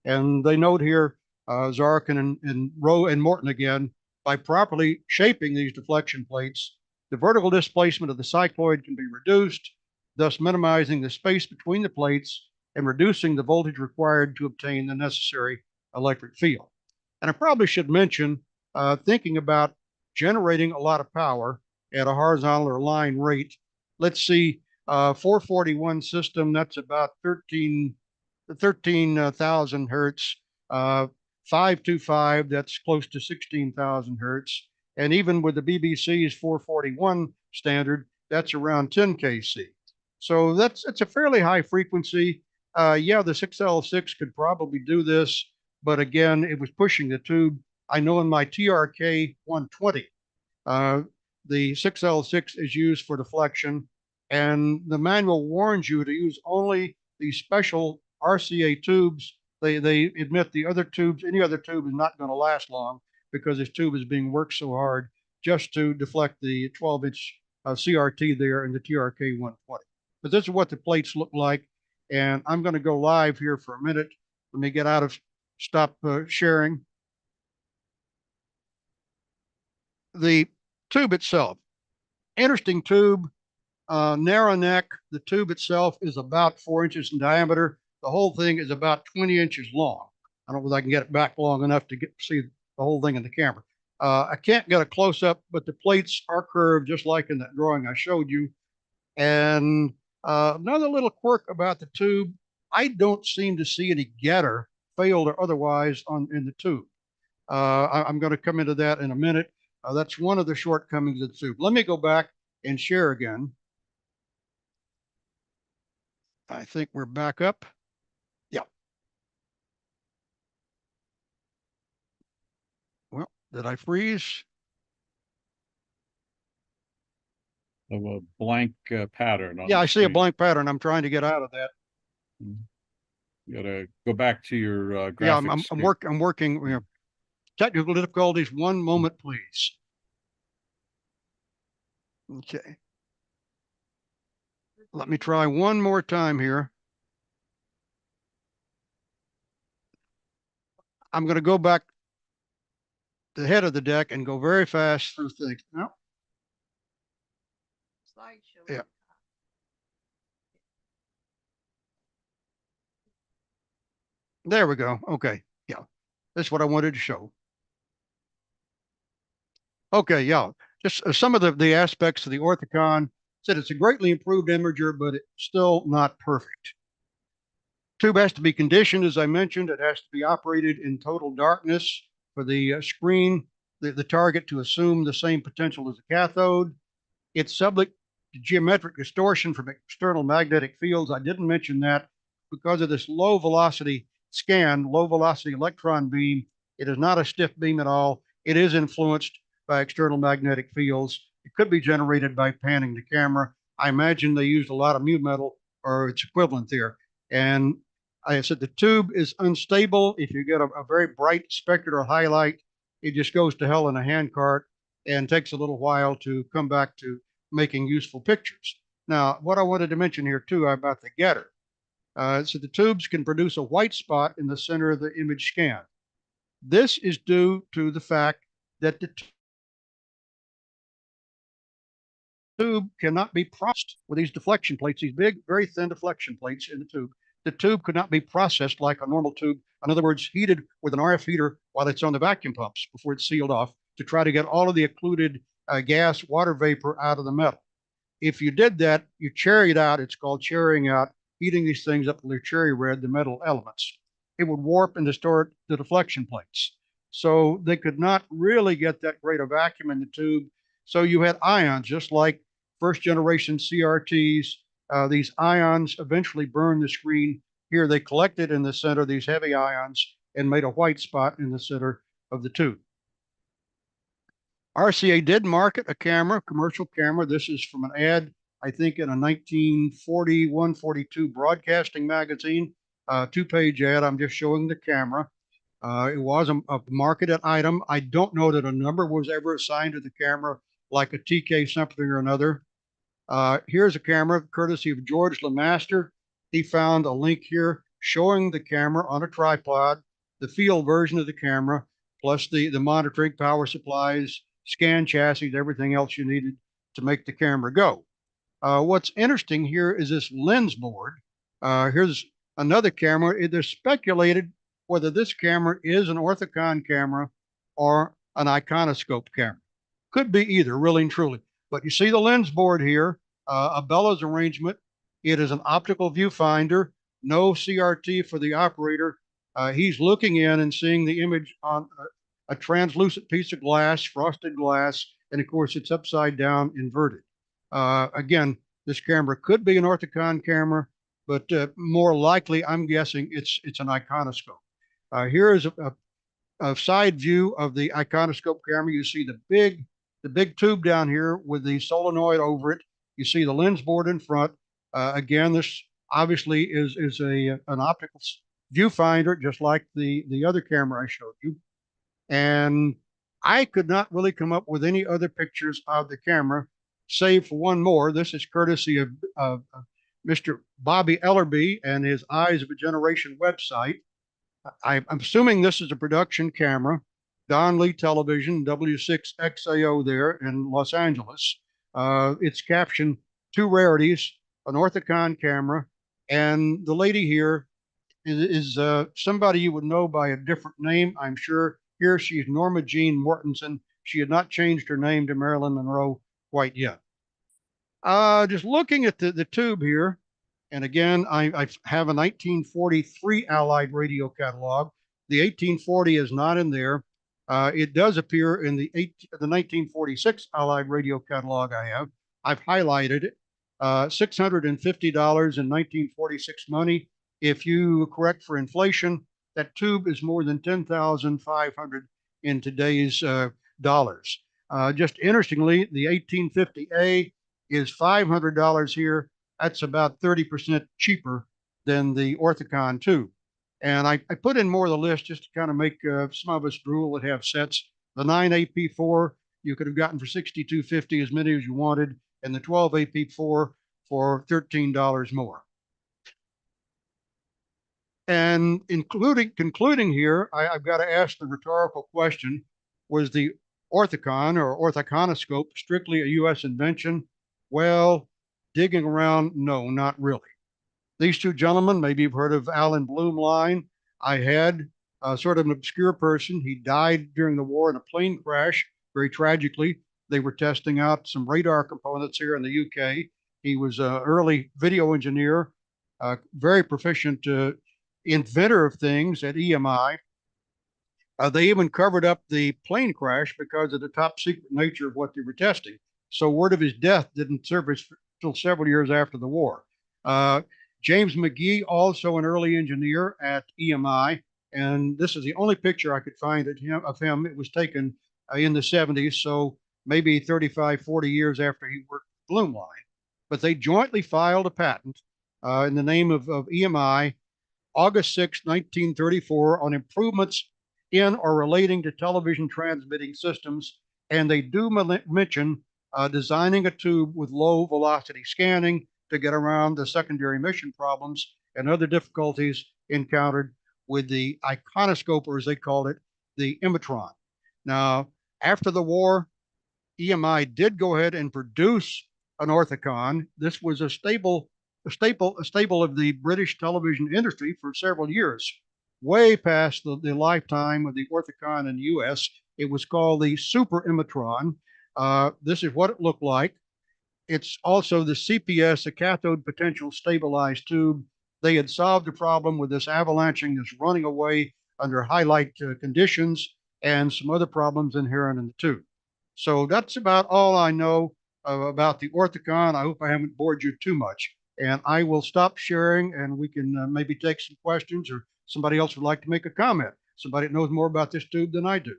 And they note here, Zarkin and Rowe and Morton again, by properly shaping these deflection plates, the vertical displacement of the cycloid can be reduced, thus minimizing the space between the plates and reducing the voltage required to obtain the necessary electric field. And I probably should mention, thinking about generating a lot of power at a horizontal or line rate. Let's see, 441 system, that's about 13,000 hertz. 525, that's close to 16,000 hertz. And even with the BBC's 441 standard, that's around 10 kc. So that's a fairly high frequency. Yeah, the 6L6 could probably do this, but again, it was pushing the tube. I know in my TRK 120, the 6L6 is used for deflection, And the manual warns you to use only these special RCA tubes. They admit the other tubes, any other tube is not going to last long because this tube is being worked so hard just to deflect the 12-inch CRT there in the TRK 120. But this is what the plates look like. And I'm going to go live here for a minute. Let me get out of stop sharing. The tube itself, interesting tube, narrow neck. The tube itself is about 4 inches in diameter. The whole thing is about 20 inches long. I don't know if I can get it back long enough to see the whole thing in the camera. I can't get a close up, but the plates are curved just like in that drawing I showed you. And another little quirk about the tube, I don't seem to see any getter, failed or otherwise, in the tube. I'm going to come into that in a minute. That's one of the shortcomings of the tube. Let me go back and share again. I think we're back up. Yeah. Well, did I freeze? Of a blank pattern. Yeah, I see a blank pattern. I'm trying to get out of that. You gotta go back to your graphics. Yeah, I'm working. You know, technical difficulties. One moment, please. Okay. Let me try one more time here. I'm going to go back to the head of the deck and go very fast through things. No. Yeah. There we go. Okay. Yeah. That's what I wanted to show. Okay. Yeah. Just some of the aspects of the Orthicon. Said it's a greatly improved imager, but it's still not perfect. Tube has to be conditioned, as I mentioned. It has to be operated in total darkness for the screen, the target to assume the same potential as the cathode. It's subject to geometric distortion from external magnetic fields. I didn't mention that because of this low velocity scan, low velocity electron beam. It is not a stiff beam at all. It is influenced by external magnetic fields. It could be generated by panning the camera. I imagine they used a lot of mu metal or its equivalent there. And I said the tube is unstable. If you get a very bright spectral or highlight, it just goes to hell in a handcart and takes a little while to come back to making useful pictures. Now, what I wanted to mention here too about the getter. So the tubes can produce a white spot in the center of the image scan. This is due to the fact that the tube cannot be processed with these deflection plates, these big, very thin deflection plates in the tube. The tube could not be processed like a normal tube. In other words, heated with an RF heater while it's on the vacuum pumps before it's sealed off to try to get all of the occluded gas, water vapor out of the metal. If you did that, you cherry it out. It's called cherrying out, heating these things up till they're cherry red, the metal elements. It would warp and distort the deflection plates. So they could not really get that great a vacuum in the tube. So you had ions, just like first generation CRTs. These ions eventually burned the screen. Here they collected in the center, these heavy ions, and made a white spot in the center of the tube. RCA did market a camera, commercial camera. This is from an ad, I think, in a 1941, 42 broadcasting magazine, 2-page ad. I'm just showing the camera. It was a marketed item. I don't know that a number was ever assigned to the camera, like a TK something or another. Here's a camera courtesy of George Lemaster. He found a link here showing the camera on a tripod, the field version of the camera, plus the monitoring, power supplies, scan chassis, everything else you needed to make the camera go. What's interesting here is this lens board. Here's another camera. It is speculated whether this camera is an Orthicon camera or an iconoscope camera. Could be either, really and truly. But you see the lens board here, a bellows arrangement. It is an optical viewfinder, no CRT for the operator. He's looking in and seeing the image on a translucent piece of glass, frosted glass, and of course it's upside down, inverted. Again, this camera could be an Orthicon camera, but more likely, I'm guessing it's an iconoscope. Here is a side view of the iconoscope camera. You see the big tube down here with the solenoid over it. You see the lens board in front. Again, this obviously is an optical viewfinder, just like the other camera I showed you. And I could not really come up with any other pictures of the camera, save for one more. This is courtesy of Mr. Bobby Ellerby and his Eyes of a Generation website. I'm assuming this is a production camera, Don Lee Television, W6XAO there in Los Angeles. It's captioned "Two Rarities," an Orthicon camera, and the lady here is somebody you would know by a different name, I'm sure. Here she's Norma Jean Mortensen. She had not changed her name to Marilyn Monroe quite yet. Just looking at the tube here, and again, I have a 1943 Allied radio catalog. The 1840 is not in there. It does appear in the 1946 Allied radio catalog I have. I've highlighted it. $650 in 1946 money. If you correct for inflation, that tube is more than 10,500 in today's dollars. Just interestingly, the 1850A is $500 here. That's about 30% cheaper than the Orthicon tube. And I put in more of the list just to kind of make some of us drool that have sets. The 9AP4 you could have gotten for $62.50, as many as you wanted, and the 12AP4 for $13 more. And concluding here, I've got to ask the rhetorical question: was the Orthicon or orthoconoscope strictly a U.S. invention? Well, digging around, no, not really. These two gentlemen, maybe you've heard of Alan Blumlein. I had sort of an obscure person. He died during the war in a plane crash, very tragically. They were testing out some radar components here in the UK. He was an early video engineer, very proficient inventor of things at EMI. They even covered up the plane crash because of the top secret nature of what they were testing. So word of his death didn't surface until several years after the war. James McGee, also an early engineer at EMI, and this is the only picture I could find of him. It was taken in the 70s, so maybe 35, 40 years after he worked with Blumlein. But they jointly filed a patent in the name of EMI, August 6, 1934, on improvements in or relating to television transmitting systems. And they do mention designing a tube with low velocity scanning to get around the secondary emission problems and other difficulties encountered with the iconoscope, or as they called it, the Imatron. Now, after the war, EMI did go ahead and produce an Orthicon. This was a staple of the British television industry for several years, way past the lifetime of the Orthicon in the US. It was called the Super Imatron. This is what it looked like. It's also the CPS, a cathode potential stabilized tube. They had solved the problem with this avalanching, this running away under high light conditions, and some other problems inherent in the tube. So that's about all I know about the Orthicon. I hope I haven't bored you too much. And I will stop sharing, and we can maybe take some questions, or somebody else would like to make a comment. Somebody that knows more about this tube than I do.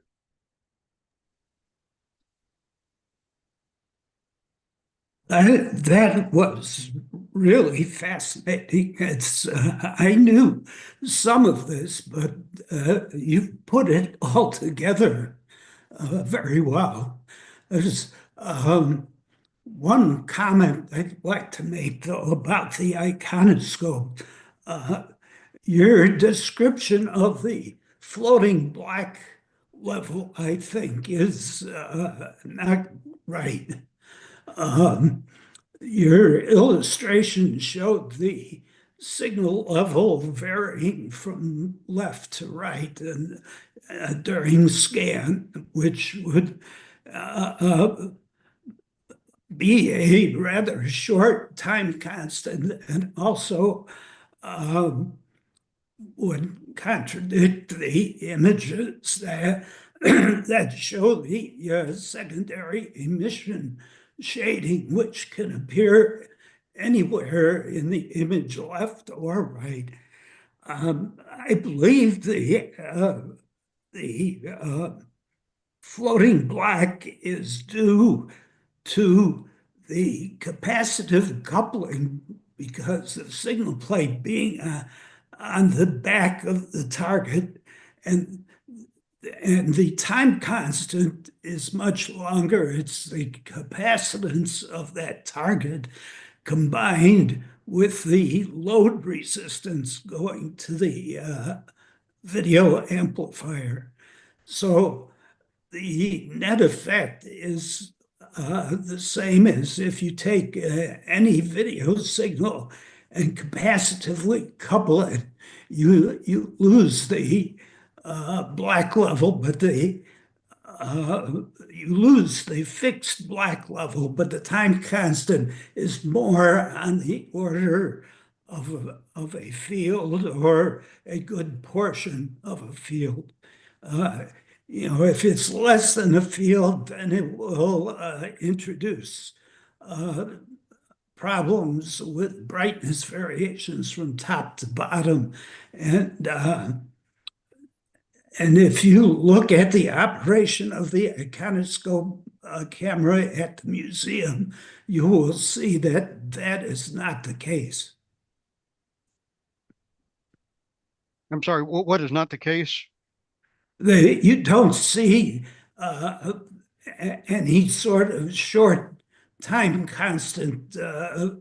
That was really fascinating. It's I knew some of this, but you put it all together very well. There's one comment I'd like to make, though, about the iconoscope. Your description of the floating black level, I think, is not right. Your illustration showed the signal level varying from left to right and during scan, which would be a rather short time constant, and also would contradict the images that that show the secondary emission shading, which can appear anywhere in the image, left or right. I believe the floating black is due to the capacitive coupling, because the signal plate being on the back of the target, and the time constant is much longer. It's the capacitance of that target combined with the load resistance going to the video amplifier. So the net effect is the same as if you take any video signal and capacitively couple it. You lose the black level, but you lose the fixed black level, but the time constant is more on the order of a field or a good portion of a field. You know, if it's less than a field, then it will introduce problems with brightness variations from top to bottom. And if you look at the operation of the iconoscope camera at the museum, you will see that that is not the case. I'm sorry, what is not the case? You don't see any sort of short time constant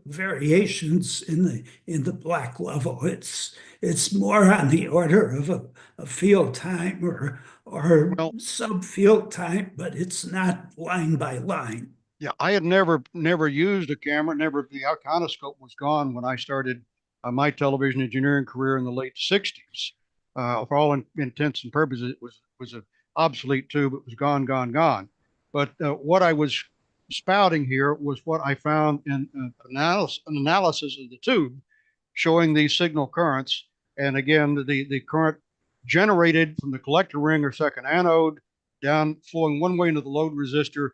variations in the black level. It's more on the order of a field time or subfield time, but it's not line by line. Yeah, I had never used a camera. The iconoscope was gone when I started my television engineering career in the late 60s. For all intents and purposes, it was an obsolete tube. It was gone. But what I was spouting here was what I found in an analysis of the tube, showing these signal currents. And again, the current generated from the collector ring or second anode down flowing one way into the load resistor,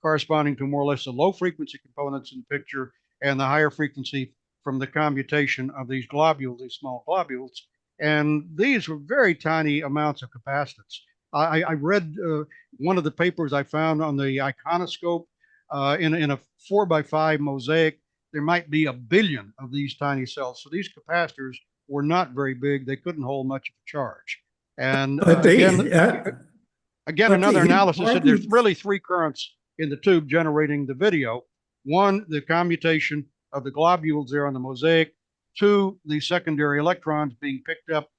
corresponding to more or less the low frequency components in the picture and the higher frequency from the commutation of these globules, these small globules. And these were very tiny amounts of capacitance. I read one of the papers I found on the iconoscope in a 4x5 mosaic. There might be 1 billion of these tiny cells. So these capacitors were not very big. They couldn't hold much of a charge. And again, another analysis said there's really 3 currents in the tube generating the video. 1, the commutation of the globules there on the mosaic. 2, the secondary electrons being picked up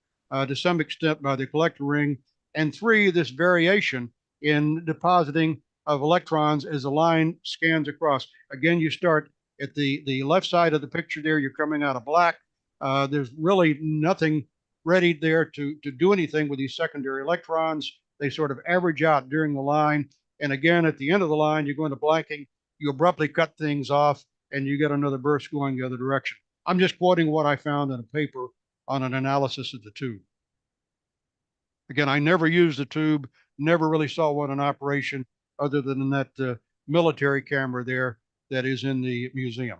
to some extent by the collector ring. And 3, this variation in depositing of electrons as the line scans across. Again, you start at the left side of the picture there, you're coming out of black. There's really nothing ready there to do anything with these secondary electrons. They sort of average out during the line. And again, at the end of the line, you're going to blanking. You abruptly cut things off and you get another burst going the other direction. I'm just quoting what I found in a paper on an analysis of the tube. Again, I never used the tube, never really saw one in operation other than that military camera there that is in the museum.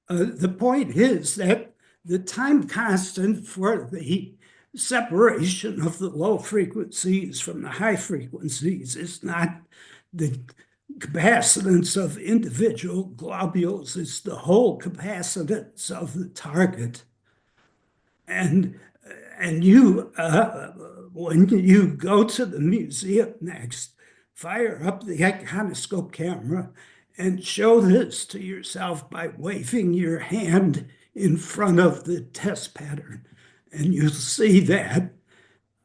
The point is that the time constant for the separation of the low frequencies from the high frequencies is not the capacitance of individual globules, it's the whole capacitance of the target. And you, when you go to the museum next, fire up the iconoscope camera and show this to yourself by waving your hand in front of the test pattern. And you'll see that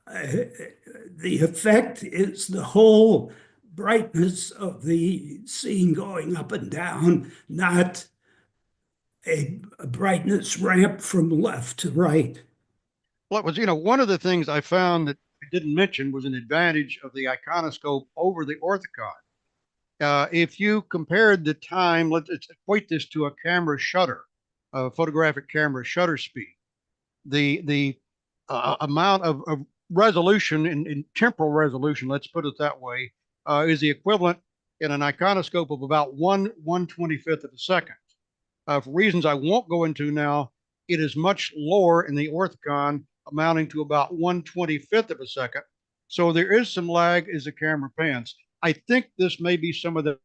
the effect is the whole brightness of the scene going up and down, not a brightness ramp from left to right. Well, it was, one of the things I found that I didn't mention was an advantage of the iconoscope over the orthicon. If you compared the time, let's equate this to a camera shutter, a photographic camera shutter speed. The amount of resolution in temporal resolution, let's put it that way, is the equivalent in an iconoscope of about 1/125th of a second. For reasons I won't go into now, it is much lower in the orthicon, amounting to about 1/25th of a second. So there is some lag as the camera pans. I think this may be some of the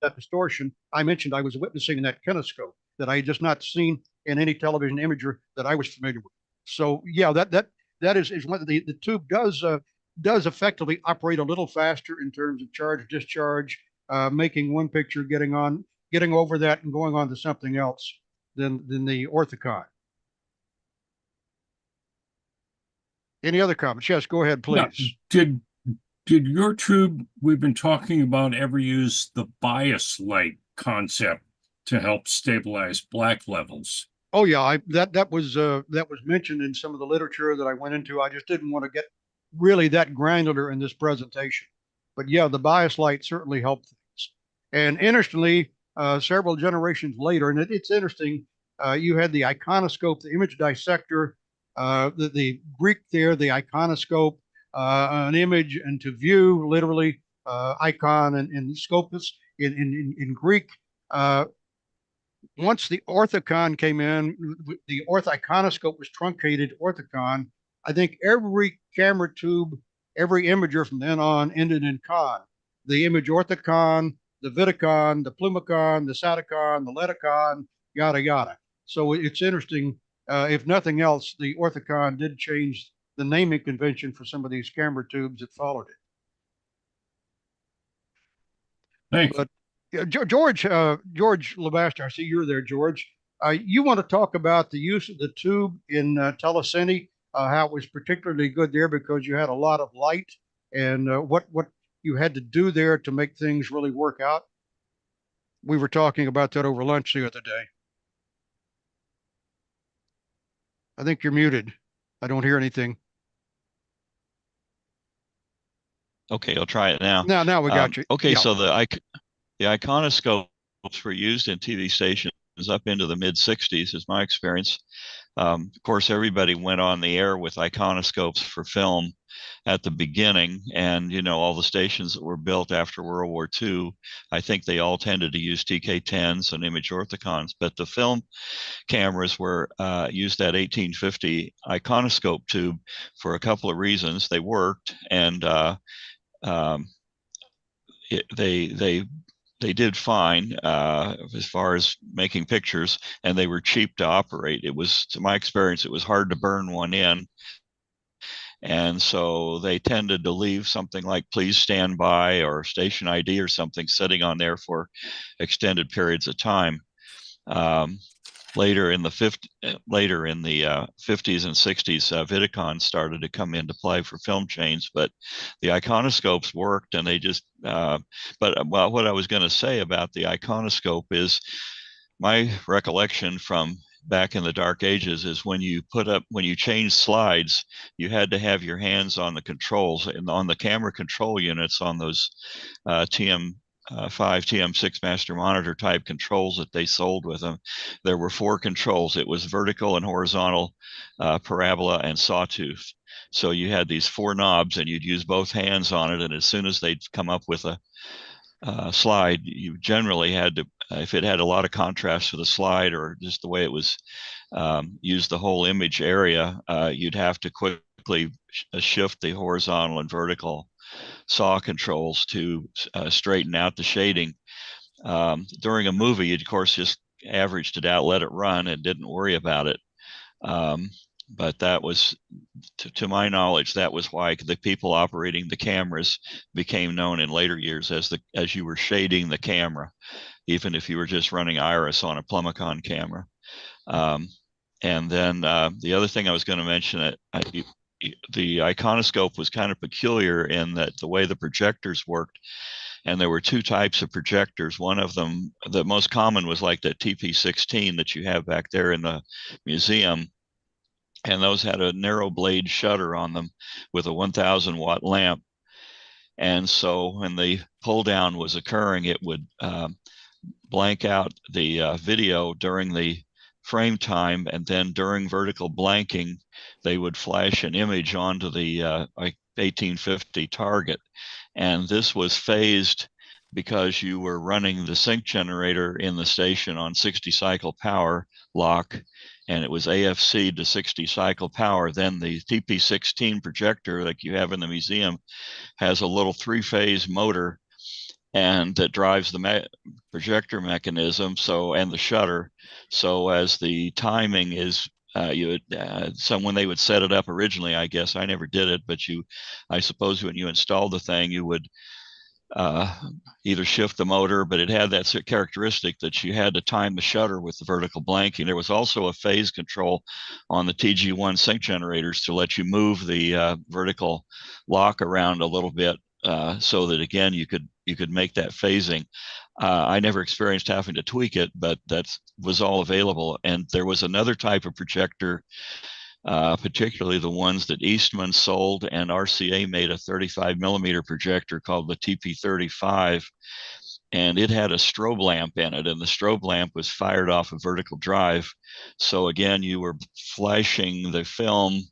that distortion, I mentioned I was witnessing that kinescope that I had just not seen in any television imager that I was familiar with. So yeah, that is what the tube does effectively operate a little faster in terms of charge discharge, making one picture, getting over that and going on to something else than the Orthicon. Any other comments? Yes, go ahead, please. Yeah. Did your tube we've been talking about ever use the bias light concept to help stabilize black levels? Oh yeah, that was mentioned in some of the literature that I went into. I just didn't want to get really that granular in this presentation. But yeah, the bias light certainly helped things. And interestingly, several generations later, and it's interesting, you had the iconoscope, the image dissector, the Greek there, the iconoscope, an image and to view, literally, icon and scopus in Greek. Once the Orthicon came in, the iconoscope was truncated Orthicon. I think every camera tube, every imager from then on ended in con. The image Orthicon, the Vidicon, the Plumicon, the Saticon, the Leticon, yada, yada. So it's interesting. If nothing else, the Orthicon did change the naming convention for some of these camera tubes that followed it. Thanks. But George Lebaster, I see you're there, George. You want to talk about the use of the tube in telecine, how it was particularly good there because you had a lot of light, and what you had to do there to make things really work out? We were talking about that over lunch the other day. I think you're muted. I don't hear anything. Okay, I'll try it now. Now we got you. Okay, Yeah. so the iconoscopes were used in TV stations up into the mid 60s, is my experience. Of course, everybody went on the air with iconoscopes for film at the beginning, and all the stations that were built after World War II, I think they all tended to use TK10s and image orthicons, but the film cameras were used that 1850 iconoscope tube for a couple of reasons. They worked, and they did fine as far as making pictures, and they were cheap to operate. It was, to my experience, it was hard to burn one in. And so they tended to leave something like please stand by or station ID or something sitting on there for extended periods of time. Later in the 50s and 60s, Vidicon started to come into play for film chains, but the iconoscopes worked, and they just. But what I was going to say about the iconoscope is my recollection from back in the dark ages is when you change slides, you had to have your hands on the controls and on the camera control units on those TM5, TM6 master monitor type controls that they sold with them. There were 4 controls. It was vertical and horizontal, parabola, and sawtooth. So you had these 4 knobs, and you'd use both hands on it. And as soon as they'd come up with a slide, you generally had to, if it had a lot of contrast to the slide or just the way it was used the whole image area, you'd have to quickly shift the horizontal and vertical saw controls to straighten out the shading. During a movie, you'd of course just averaged it out, let it run, and didn't worry about it. But that was, to my knowledge, that was why the people operating the cameras became known in later years as you were shading the camera, even if you were just running iris on a Plumicon camera. And then the other thing I was going to mention, the iconoscope was kind of peculiar in that the way the projectors worked, and there were 2 types of projectors. One of them, the most common, was like the TP16 that you have back there in the museum. And those had a narrow blade shutter on them with a 1000 watt lamp. And so when the pull down was occurring, it would blank out the video during the frame time, and then during vertical blanking, they would flash an image onto the 1850 target. And this was phased because you were running the sync generator in the station on 60 cycle power lock, and it was AFC to 60 cycle power. Then the TP16 projector, like you have in the museum, has a little 3-phase motor, and that drives the projector mechanism. So, and the shutter. So as the timing is, so when they would set it up originally, I guess I never did it, but I suppose when you installed the thing, you would either shift the motor, but it had that characteristic that you had to time the shutter with the vertical blanking. There was also a phase control on the TG1 sync generators to let you move the vertical lock around a little bit, so that again you could make that phasing. I never experienced having to tweak it, but that was all available. And there was another type of projector, particularly the ones that Eastman sold, and RCA made a 35 millimeter projector called the TP35, and it had a strobe lamp in it, and the strobe lamp was fired off a vertical drive. So again, you were flashing the film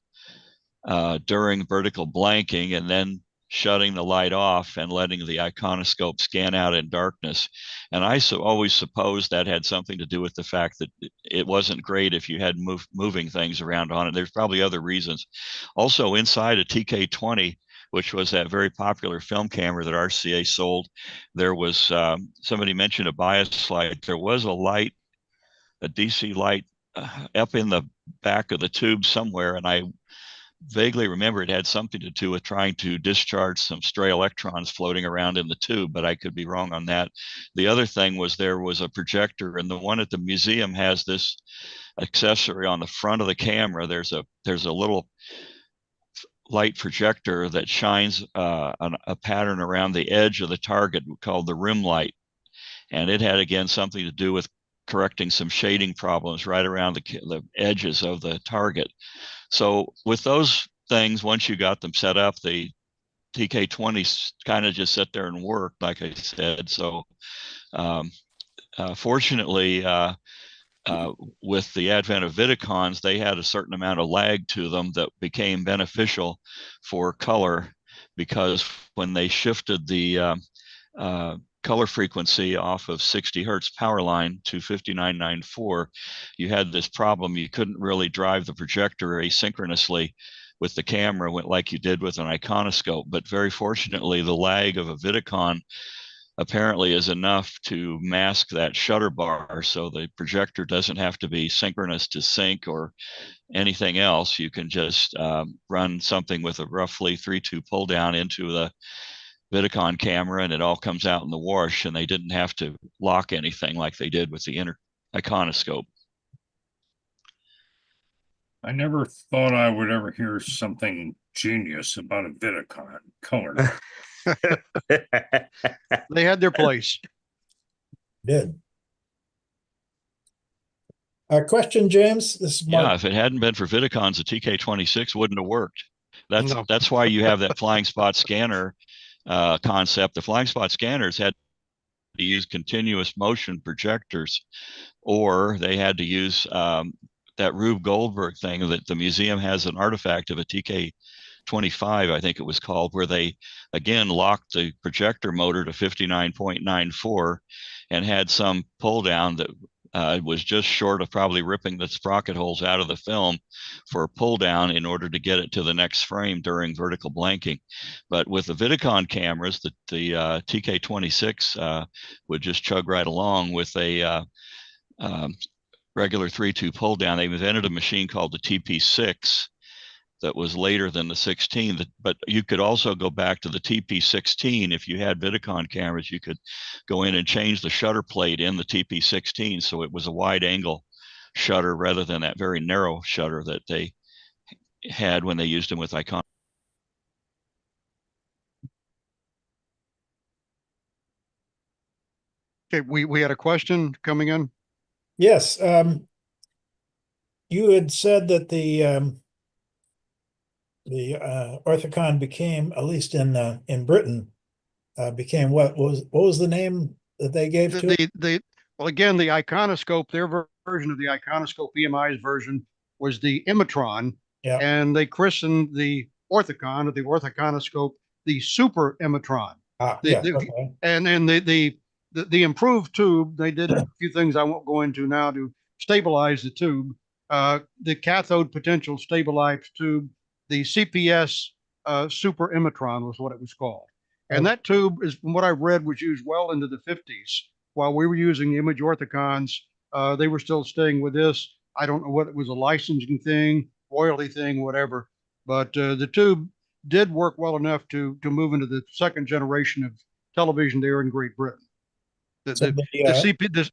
during vertical blanking and then shutting the light off and letting the iconoscope scan out in darkness. And I always supposed that had something to do with the fact that it wasn't great if you had moving things around on it. There's probably other reasons. Also, inside a TK20, which was that very popular film camera that RCA sold, there was, somebody mentioned a bias light. There was a light, a DC light up in the back of the tube somewhere, and I vaguely remember it had something to do with trying to discharge some stray electrons floating around in the tube, but I could be wrong on that. The other thing was there was a projector, and the one at the museum has this accessory on the front of the camera. There's a little light projector that shines a pattern around the edge of the target called the rim light, and it had again something to do with correcting some shading problems right around the edges of the target. So with those things, once you got them set up, the TK20s kind of just sit there and work, like I said. So fortunately, with the advent of Vidicons, they had a certain amount of lag to them that became beneficial for color, because when they shifted the color frequency off of 60 hertz power line to 5994, you had this problem. You couldn't really drive the projector asynchronously with the camera like you did with an iconoscope. But very fortunately, the lag of a Vidicon apparently is enough to mask that shutter bar, so the projector doesn't have to be synchronous to sync or anything else. You can just run something with a roughly 3/2 pull down into the Vidicon camera, and it all comes out in the wash, and they didn't have to lock anything like they did with the iconoscope. I never thought I would ever hear something genius about a Vidicon color. They had their place. Did. Question, James? This is Mark. Yeah, if it hadn't been for Vidicons, the TK26 wouldn't have worked. That's why you have that flying spot scanner concept. The flying spot scanners had to use continuous motion projectors, or they had to use that Rube Goldberg thing that the museum has an artifact of a TK25, I think it was called, where they again locked the projector motor to 59.94 and had some pull down that was just short of probably ripping the sprocket holes out of the film for a pull down in order to get it to the next frame during vertical blanking. But with the Vidicon cameras, the TK26 would just chug right along with a regular 3/2 pull down. They invented a machine called the TP6 that was later than the 16, but you could also go back to the TP16. If you had Vidicon cameras, you could go in and change the shutter plate in the TP16, so it was a wide angle shutter rather than that very narrow shutter that they had when they used them with Icon. Okay, we had a question coming in. Yes. You had said that the Orthicon became, at least in Britain, became what was the name that they gave to it? Well, again, the iconoscope, their version of the iconoscope, EMI's version, was the Emitron, and they christened the Orthicon, or the Orthiconoscope, the Super Emitron. Okay. And then the improved tube, they did a few things I won't go into now to stabilize the tube. The cathode potential stabilized tube, the CPS Super Emitron was what it was called. And that tube is, from what I've read, was used well into the 50s. While we were using image orthicons, they were still staying with this. I don't know whether it was a licensing thing, royalty thing, whatever. But the tube did work well enough to move into the second generation of television there in Great Britain. The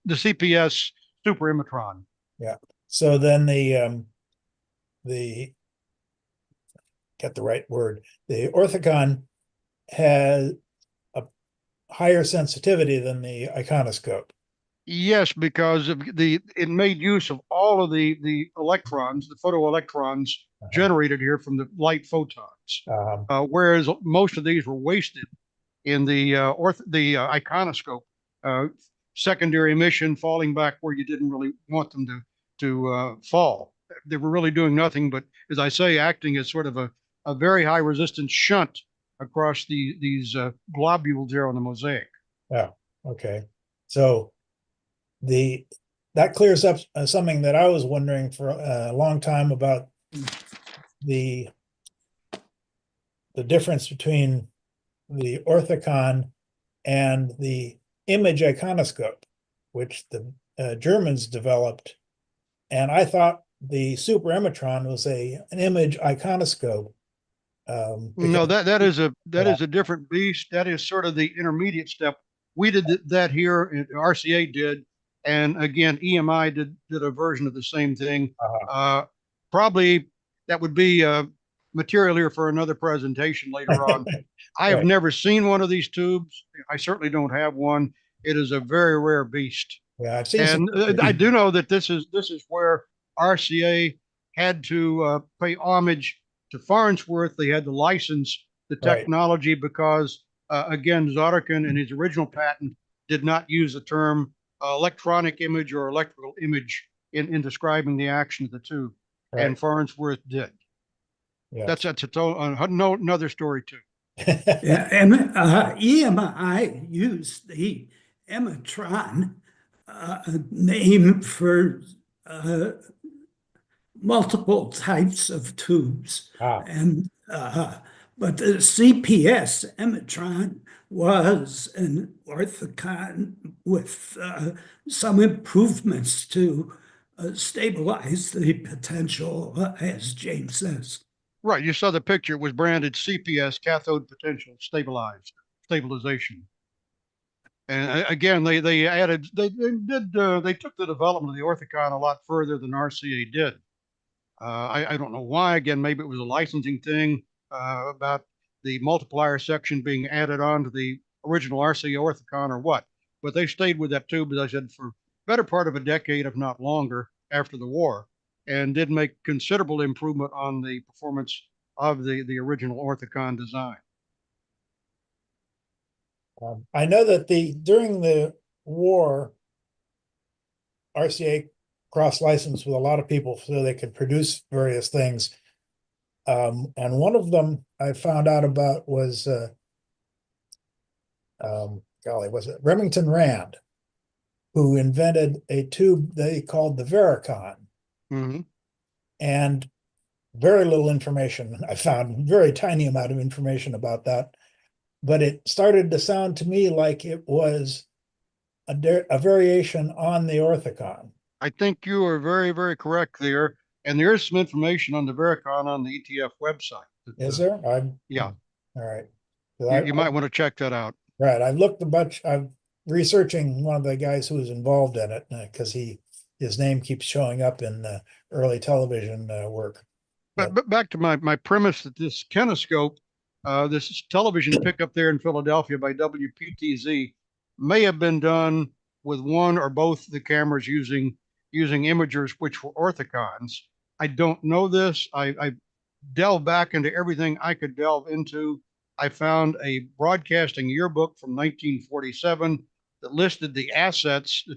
CPS Super Imatron. Yeah. So then the get the right word. The Orthicon has a higher sensitivity than the Iconoscope. Yes, because of it made use of all of the electrons, the photoelectrons generated here from the light photons. Whereas most of these were wasted in the Iconoscope, secondary emission falling back where you didn't really want them to fall. They were really doing nothing but, as I say, acting as sort of a very high resistance shunt across these globules there on the mosaic. Oh, okay. So that clears up something that I was wondering for a long time about the difference between the Orthicon and the image iconoscope, which the Germans developed. And I thought the Super Imatron was an image iconoscope. No, that is a different beast. That is sort of the intermediate step. We did that here. RCA did, and again, EMI did a version of the same thing. Probably that would be material here for another presentation later on. I have never seen one of these tubes. I certainly don't have one. It is a very rare beast. Yeah, I've seen and I do know that this is where RCA had to pay homage to Farnsworth. They had to license the technology because, again, Zoderkin in his original patent did not use the term electronic image or electrical image in describing the action of the tube, and Farnsworth did. Yeah. That's another story too. EMI used the Ematron name for multiple types of tubes, and but the CPS Ematron was an Orthicon with some improvements to stabilize the potential, as James says. Right, you saw the picture. It was branded CPS, cathode potential stabilization. And again, they took the development of the Orthicon a lot further than RCA did. I don't know why. Again, maybe it was a licensing thing about the multiplier section being added on to the original RCA Orthicon or what. But they stayed with that tube, as I said, for better part of a decade, if not longer, after the war, and did make considerable improvement on the performance of the original Orthicon design. I know that during the war, RCA cross-licensed with a lot of people so they could produce various things. And one of them I found out about was, was it Remington Rand, who invented a tube they called the Vericon. Mm-hmm. And very little information. I found very tiny amount of information about that. But it started to sound to me like it was a variation on the Orthicon. I think you are very, very correct there. And there is some information on the Vericon on the ETF website. Is there? Yeah. All right. You might want to check that out. Right. I've looked a bunch. I'm researching one of the guys who was involved in it because his name keeps showing up in early television work. But back to my premise that this kinescope, this television pickup there in Philadelphia by WPTZ may have been done with one or both the cameras using imagers which were Orthicons. I don't know this. I delved back into everything I could delve into. I found a broadcasting yearbook from 1947 that listed the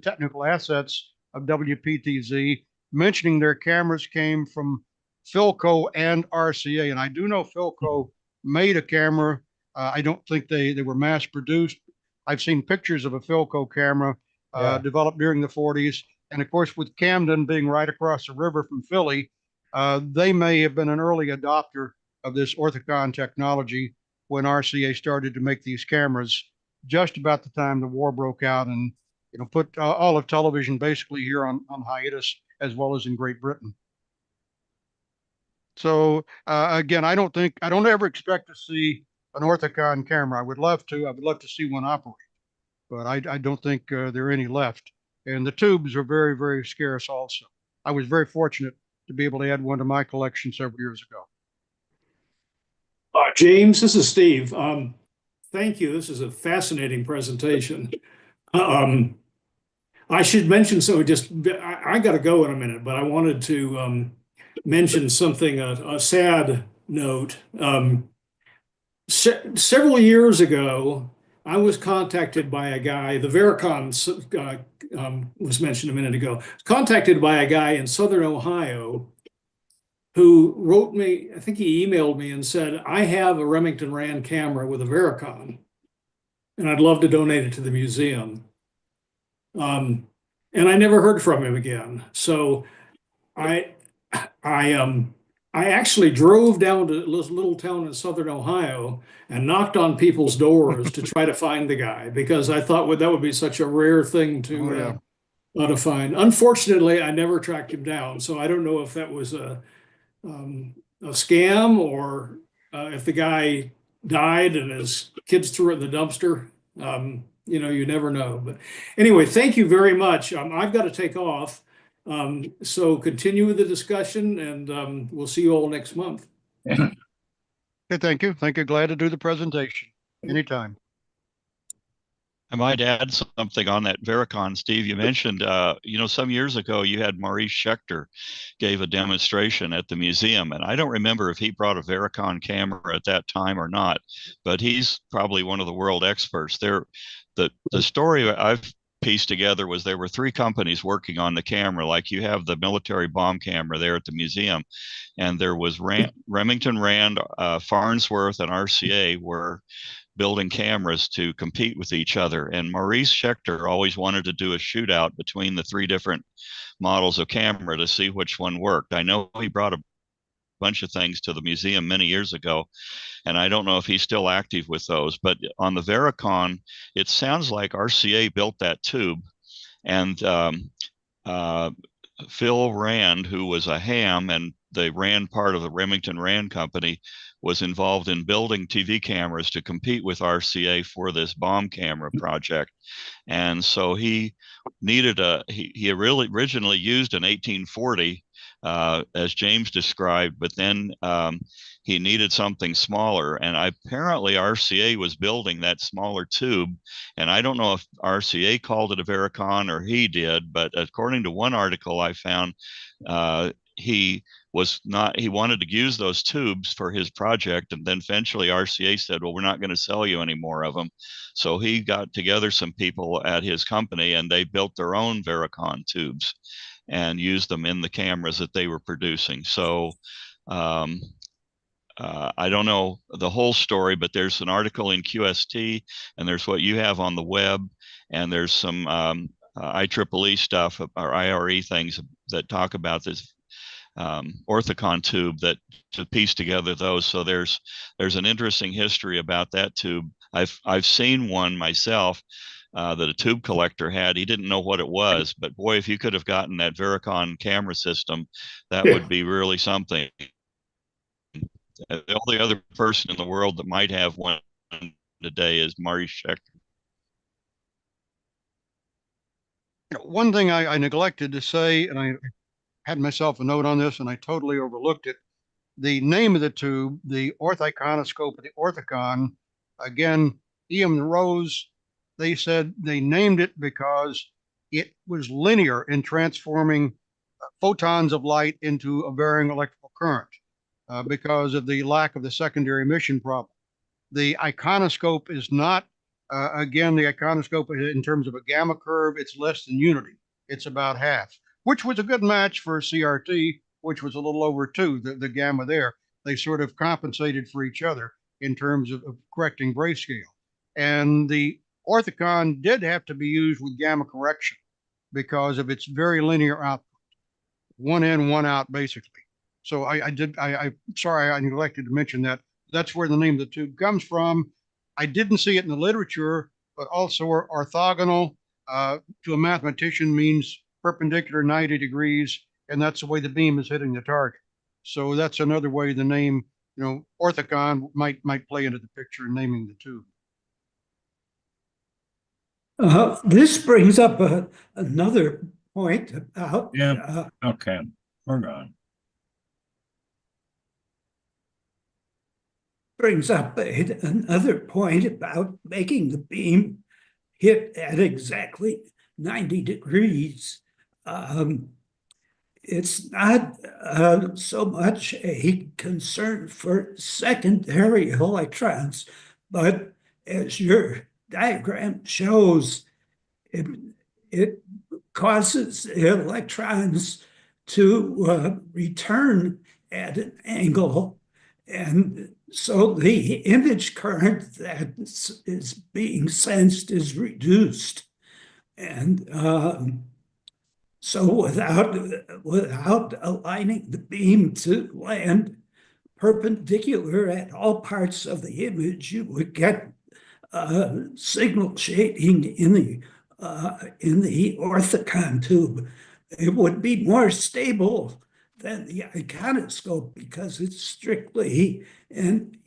technical assets of WPTZ, mentioning their cameras came from Philco and RCA. And I do know Philco made a camera. I don't think they were mass produced. I've seen pictures of a Philco camera developed during the 40s. And of course, with Camden being right across the river from Philly, they may have been an early adopter of this Orthicon technology. when RCA started to make these cameras, just about the time the war broke out, and put all of television basically here on hiatus, as well as in Great Britain. So again, I don't ever expect to see an Orthicon camera. I would love to see one operate, but I don't think there are any left. And the tubes are very, very scarce also. I was very fortunate to be able to add one to my collection several years ago. James, this is Steve. Thank you. This is a fascinating presentation. I should mention, I got to go in a minute, but I wanted to mention something, a sad note. Several years ago, I was contacted by a guy, the Vericon was mentioned a minute ago, contacted by a guy in Southern Ohio who wrote me, I think he emailed me and said, I have a Remington Rand camera with a Vericon, and I'd love to donate it to the museum. And I never heard from him again. So I actually drove down to this little town in Southern Ohio and knocked on people's doors to try to find the guy, because I thought that would be such a rare thing to find. Unfortunately, I never tracked him down. So I don't know if that was a scam, or if the guy died and his kids threw it in the dumpster. You never know. But anyway, thank you very much. I've got to take off. So continue the discussion, and we'll see you all next month. Okay, thank you. Glad to do the presentation. Anytime. I might add something on that Vericon, Steve. You mentioned, some years ago you had Maurice Schechter gave a demonstration at the museum, and I don't remember if he brought a Vericon camera at that time or not, but he's probably one of the world experts. The story I've pieced together was there were 3 companies working on the camera, like you have the military bomb camera there at the museum, and there was Remington Rand, Farnsworth, and RCA were building cameras to compete with each other. And Maurice Schechter always wanted to do a shootout between the 3 different models of camera to see which one worked. I know he brought a bunch of things to the museum many years ago, and I don't know if he's still active with those. But on the Vericon, it sounds like RCA built that tube, and Phil Rand, who was a ham and the Rand part of the Remington Rand Company, was involved in building TV cameras to compete with RCA for this bomb camera project. And so he needed he really originally used an 1840, as James described, but then he needed something smaller. And apparently RCA was building that smaller tube. And I don't know if RCA called it a Vericon or he did, but according to one article I found, he wanted to use those tubes for his project, and then eventually RCA said, well, we're not going to sell you any more of them. So he got together some people at his company, and they built their own Vericon tubes and used them in the cameras that they were producing. So I don't know the whole story, but there's an article in QST, and there's what you have on the web, and there's some IEEE stuff or IRE things that talk about this Orthicon tube, that to piece together those. So there's an interesting history about that tube. I've seen one myself that a tube collector had. He didn't know what it was, but boy, if you could have gotten that Vericon camera system, that would be really something. The only other person in the world that might have one today is Maurice Schechter. One thing I neglected to say, and I had myself a note on this and I totally overlooked it. The name of the tube, the Orthiconoscope of the Orthicon, again, Ian Rose, they said they named it because it was linear in transforming photons of light into a varying electrical current because of the lack of the secondary emission problem. The iconoscope is not, again, the iconoscope in terms of a gamma curve, it's less than unity. It's about half, which was a good match for CRT, which was a little over 2, the gamma there. They sort of compensated for each other in terms of correcting grayscale. And the Orthicon did have to be used with gamma correction because of its very linear output, one in, one out, basically. So I'm sorry I neglected to mention that. That's where the name of the tube comes from. I didn't see it in the literature, but also orthogonal to a mathematician means perpendicular 90 degrees, and that's the way the beam is hitting the target. So that's another way the name, orthicon might play into the picture in naming the tube. This brings up another point about Okay, we're gone. Brings up another point about making the beam hit at exactly 90 degrees. It's not so much a concern for secondary electrons, but as your diagram shows, it causes electrons to return at an angle. And so the image current that is being sensed is reduced. And so without aligning the beam to land perpendicular at all parts of the image, you would get signal shading in the orthicon tube. It would be more stable than the iconoscope because it's strictly an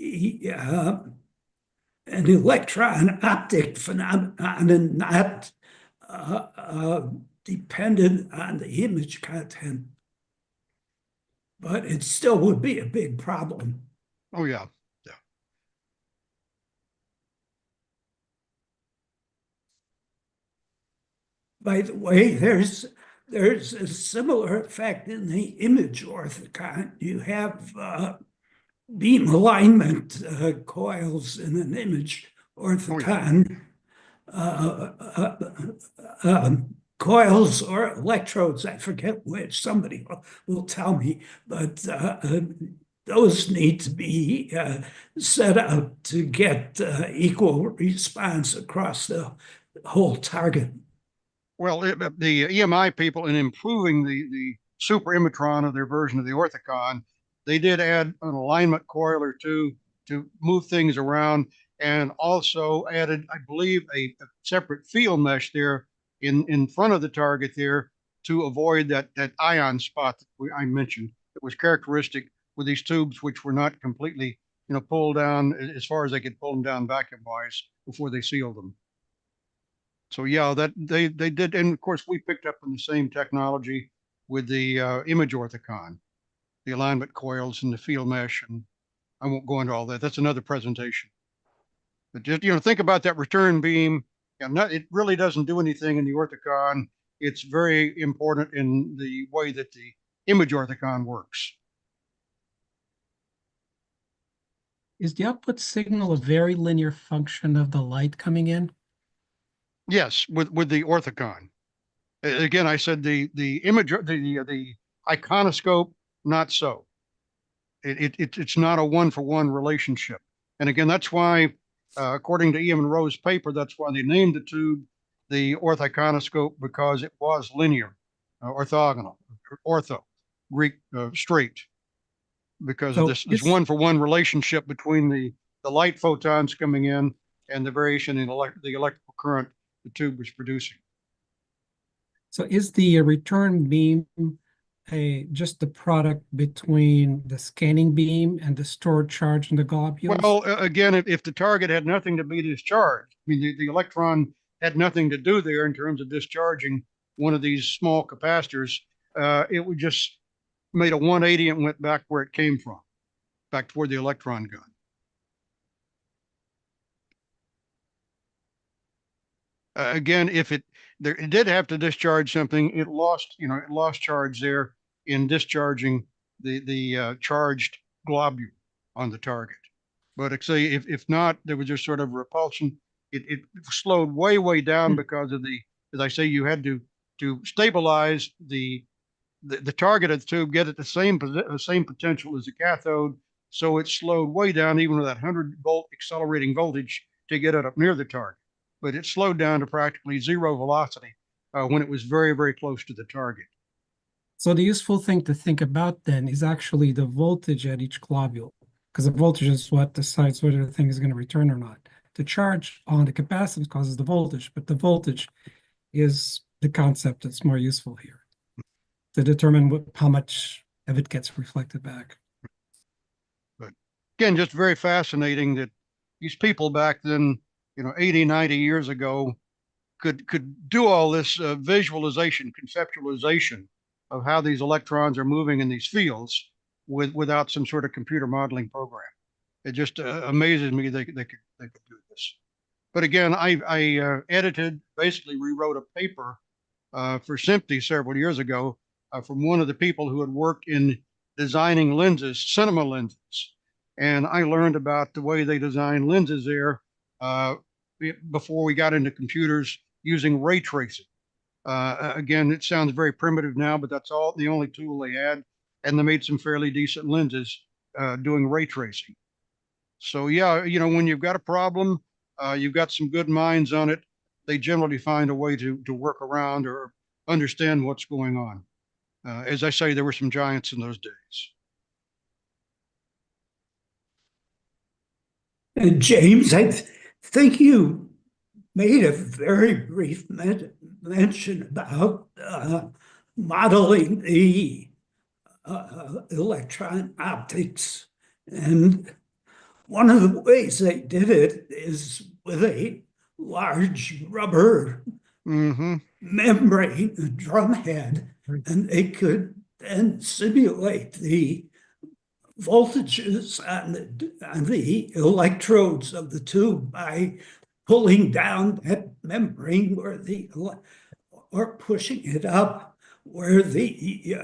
electron optic phenomenon and not dependent on the image content. But it still would be a big problem. Oh, yeah. By the way, there's a similar effect in the image orthicon. You have beam alignment coils in an image orthicon. Coils or electrodes, I forget which, somebody will tell me, but those need to be set up to get equal response across the whole target. Well, the EMI people, in improving the super imatron of their version of the orthicon, they did add an alignment coil or two to move things around, and also added, I believe, a separate field mesh there in front of the target there to avoid that ion spot that I mentioned. It was characteristic with these tubes, which were not completely, pulled down as far as they could pull them down vacuum-wise before they sealed them. So yeah, that they did, and of course we picked up on the same technology with the image orthicon, the alignment coils and the field mesh, and I won't go into all that. That's another presentation. But just think about that return beam. It really doesn't do anything in the orthicon. It's very important in the way that the image orthicon works. Is the output signal a very linear function of the light coming in? Yes, with the orthicon. Again, I said the image, the iconoscope, not so. It's not a one-for-one relationship. And again, that's why, according to Ian Monroe's paper, that's why they named the tube the orthiconoscope, because it was linear, orthogonal, ortho, Greek straight, because of this one-for-one relationship between the light photons coming in and the variation in the electrical current the tube was producing. So is the return beam just the product between the scanning beam and the stored charge in the globules? Well, again, if the target had nothing to be discharged, I mean, the electron had nothing to do there in terms of discharging one of these small capacitors, it would just made a 180 and went back where it came from, back toward the electron gun. Again, if it did have to discharge something, it lost charge there in discharging the charged globule on the target. But say if not, there was just sort of repulsion. It slowed way down because of as I say, you had to stabilize the target of the tube, get it the same potential as the cathode, so it slowed way down even with that 100-volt accelerating voltage to get it up near the target. But it slowed down to practically zero velocity when it was very close to the target. So the useful thing to think about then is actually the voltage at each globule. because the voltage is what decides whether the thing is going to return or not. The charge on the capacitance causes the voltage, but the voltage is the concept that's more useful here to determine how much of it gets reflected back. But again, just very fascinating that these people back then, 80, 90 years ago, could do all this visualization, conceptualization of how these electrons are moving in these fields without some sort of computer modeling program. It just amazes me they could do this. But again, I edited, basically rewrote a paper for SMPTE several years ago from one of the people who had worked in designing lenses, cinema lenses. And I learned about the way they design lenses there before we got into computers using ray tracing. Again, it sounds very primitive now, but that's the only tool they had. And they made some fairly decent lenses doing ray tracing. So yeah, when you've got a problem, you've got some good minds on it, they generally find a way to work around or understand what's going on. As I say, there were some giants in those days. James, I think you made a very brief mention about modeling the electron optics. And one of the ways they did it is with a large rubber membrane, a drum head, and they could then simulate the voltages on the electrodes of the tube by pulling down that membrane or pushing it up where the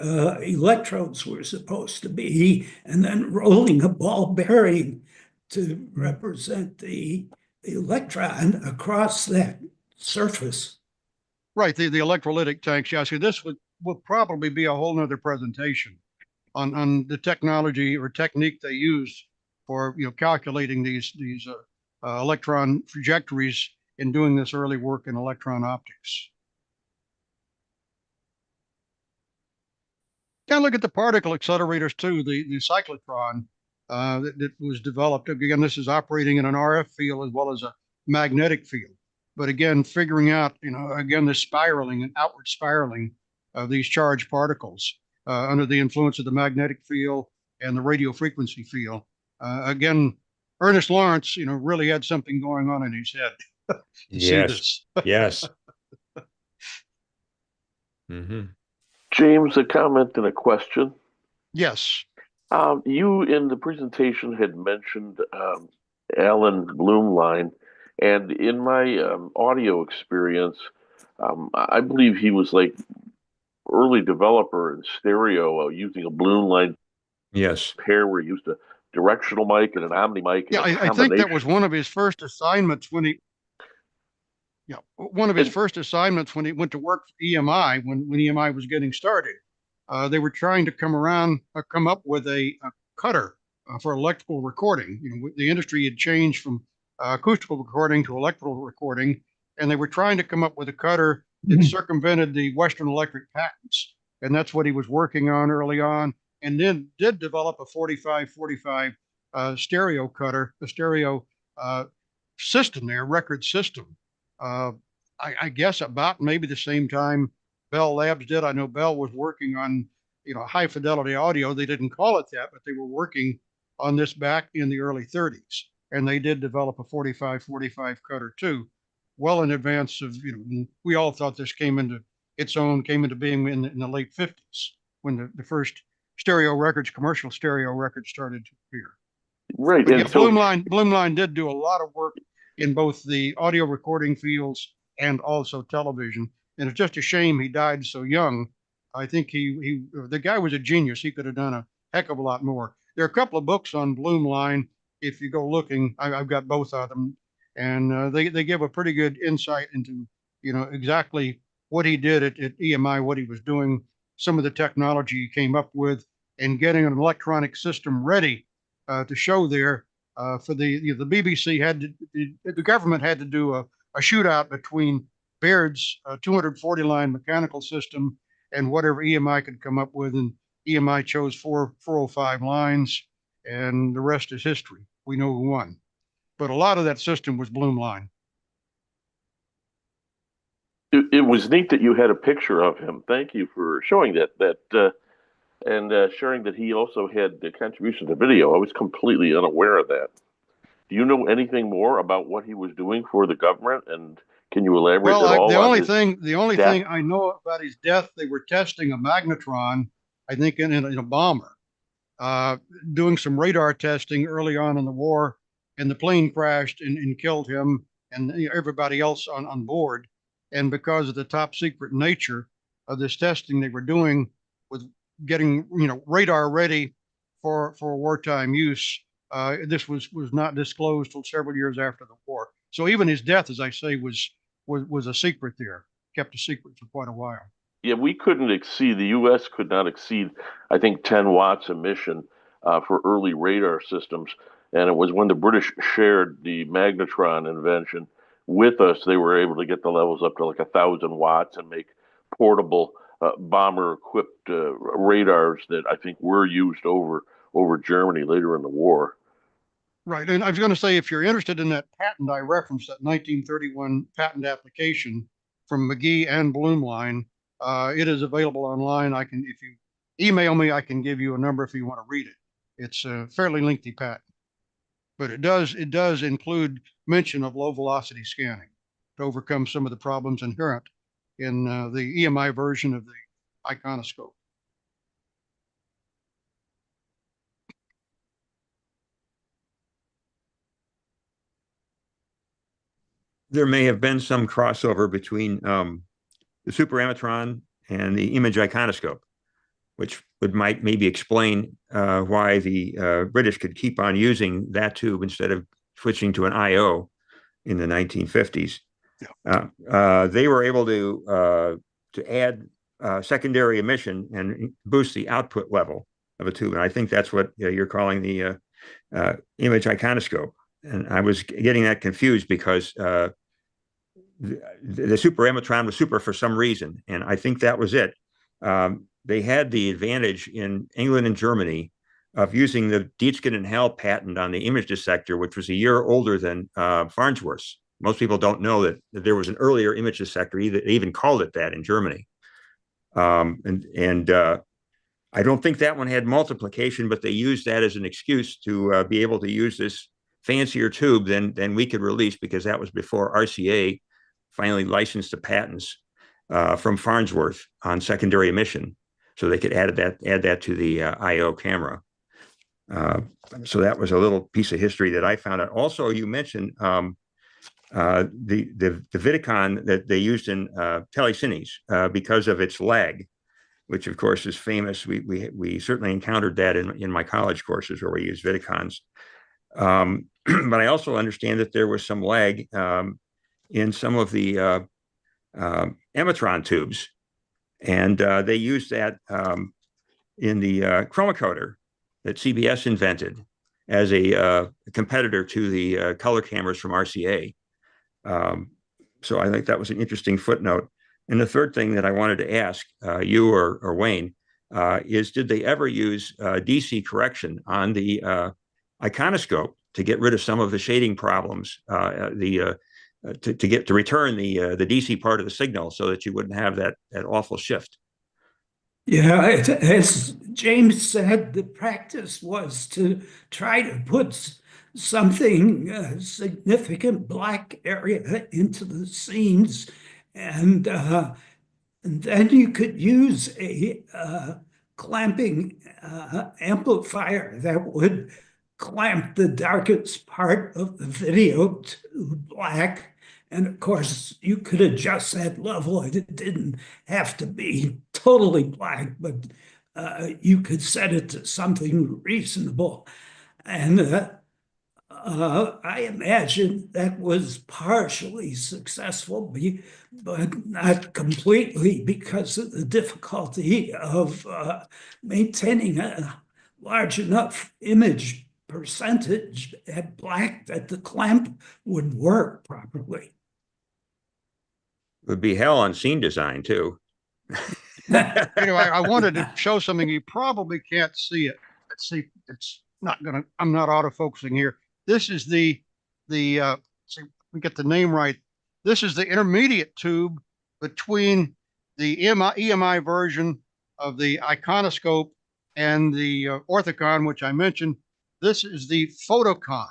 electrodes were supposed to be, and then rolling a ball bearing to represent the electron across that surface. Right, the electrolytic tanks. Yeah, so this would probably be a whole nother presentation on the technology or technique they use for calculating these electron trajectories and doing this early work in electron optics. Now look at the particle accelerators too, the cyclotron that was developed. Again, this is operating in an RF field as well as a magnetic field. But again, figuring out, again, the spiraling and outward spiraling of these charged particles under the influence of the magnetic field and the radio frequency field. Again, Ernest Lawrence, really had something going on in his head to see this. Yes. James, a comment and a question. Yes. You in the presentation had mentioned Alan Blumlein, and in my audio experience, I believe he was like early developer in stereo using a Blumlein pair where he used a directional mic and an omni mic. Yeah, I think that was one of his first assignments when he went to work for EMI when EMI was getting started. They were trying to come up with a cutter for electrical recording. The industry had changed from acoustical recording to electrical recording, and they were trying to come up with a cutter that circumvented the Western Electric patents. And that's what he was working on early on, and then did develop a 4545 stereo cutter, a stereo system there, record system. I guess about maybe the same time Bell Labs did. I know Bell was working on, high fidelity audio. They didn't call it that, but they were working on this back in the early 30s. And they did develop a 4545 cutter too, well in advance of, we all thought this came into being in the late 50s when the first commercial stereo records started to appear. Right. But yeah, Blumlein did do a lot of work in both the audio recording fields and also television. And it's just a shame he died so young. I think the guy was a genius. He could have done a heck of a lot more. There are a couple of books on Blumlein. If you go looking, I've got both of them, and they give a pretty good insight into, exactly what he did at EMI, what he was doing, some of the technology he came up with, and getting an electronic system ready to show there for the BBC the government had to do a shootout between Baird's 240 line mechanical system and whatever EMI could come up with, and EMI chose 405 lines, and the rest is history. We know who won. But a lot of that system was Bloomline. It was neat that you had a picture of him. Thank you for showing that. And sharing that he also had the contribution to video. I was completely unaware of that. Do you know anything more about what he was doing for the government? And can you elaborate at all? The only thing I know about his death, they were testing a magnetron, I think in a bomber, doing some radar testing early on in the war, and the plane crashed and killed him and everybody else on board. And because of the top secret nature of this testing they were doing with getting radar ready for wartime use, this was not disclosed till several years after the war. So even his death, as I say, was a secret there, kept a secret for quite a while. Yeah, the U.S. could not exceed, I think, 10 watts emission for early radar systems. And it was when the British shared the magnetron invention with us, they were able to get the levels up to like 1,000 watts and make portable bomber-equipped radars that I think were used over Germany later in the war. Right, and I was going to say, if you're interested in that patent I referenced, that 1931 patent application from McGee and Bloomline, it is available online. If you email me, I can give you a number if you want to read it. It's a fairly lengthy patent, but it does include mention of low velocity scanning to overcome some of the problems inherent in the EMI version of the iconoscope. There may have been some crossover between the Super Amatron and the image iconoscope, which might maybe explain why the British could keep on using that tube instead of switching to an IO in the 1950s. They were able to add secondary emission and boost the output level of a tube, and I think that's what you're calling the image iconoscope. And I was getting that confused because the Super Amatron was super for some reason, and I think that was it. They had the advantage in England and Germany of using the Dietzken and Hell patent on the image dissector, which was a year older than Farnsworth's. Most people don't know that there was an earlier image dissector. They even called it that in Germany. I don't think that one had multiplication, but they used that as an excuse to be able to use this fancier tube than we could release, because that was before RCA finally licensed the patents from Farnsworth on secondary emission, so they could add that to the IO camera. So that was a little piece of history that I found out. Also, you mentioned the Vidicon that they used in telecines because of its lag, which of course is famous. We certainly encountered that in my college courses where we used Vidicons. But I also understand that there was some lag in some of the Emitron tubes, and they used that in the chromacoder that CBS invented as a competitor to the color cameras from RCA. So I think that was an interesting footnote. And the third thing that I wanted to ask you or Wayne is, did they ever use DC correction on the iconoscope to get rid of some of the shading problems, to return the DC part of the signal so that you wouldn't have that awful shift? Yeah, as James said, the practice was to try to put something significant black area into the scenes, and then you could use a clamping amplifier that would clamp the darkest part of the video to black. And of course, you could adjust that level. It didn't have to be totally black, but you could set it to something reasonable. And I imagine that was partially successful, but not completely, because of the difficulty of maintaining a large enough image percentage at black that the clamp would work properly. It would be hell on scene design too. Anyway, I wanted to show something. You probably can't see it. Let's see. It's I'm not autofocusing here. This is the see, we get the name right. This is the intermediate tube between the EMI version of the Iconoscope and the Orthicon, which I mentioned. This is the Photocon,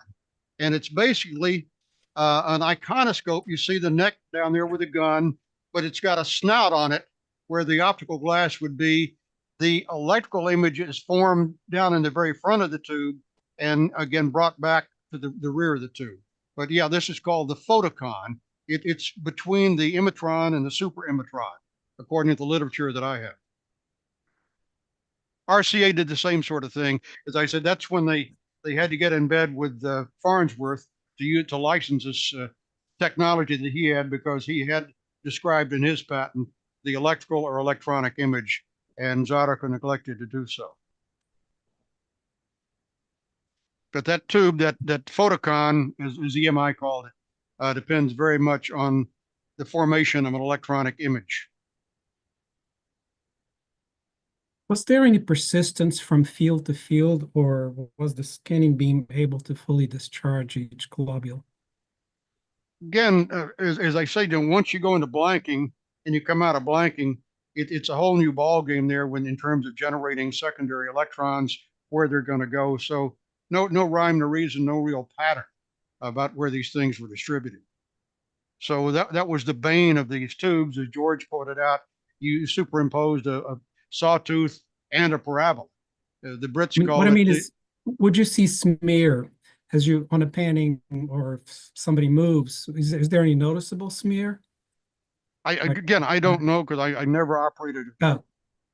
and it's basically an Iconoscope. You see the neck down there with a gun, but it's got a snout on it where the optical glass would be. The electrical image is formed down in the very front of the tube and again brought back to the rear of the tube. But yeah, this is called the Photocon. It's between the Imatron and the Super Imatron, according to the literature that I have. RCA did the same sort of thing. As I said, that's when they had to get in bed with Farnsworth to license this technology that he had, because he had described in his patent the electrical or electronic image, and Zydeco neglected to do so. But that tube, that Photocon, as EMI called it, depends very much on the formation of an electronic image. Was there any persistence from field to field, or was the scanning beam able to fully discharge each globule? Again, as I say, once you go into blanking and you come out of blanking, it's a whole new ball game there in terms of generating secondary electrons, where they're going to go. So no rhyme, no reason, no real pattern about where these things were distributed. So that was the bane of these tubes, as George pointed out. You superimposed a sawtooth and a parabola. The Brits call it. What I mean is, would you see smear as you on a panning, or if somebody moves? Is there any noticeable smear? Again, I don't know, because I never operated an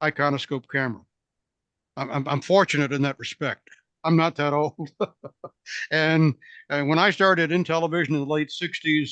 Iconoscope camera. I'm fortunate in that respect. I'm not that old. and when I started in television in the late 60s,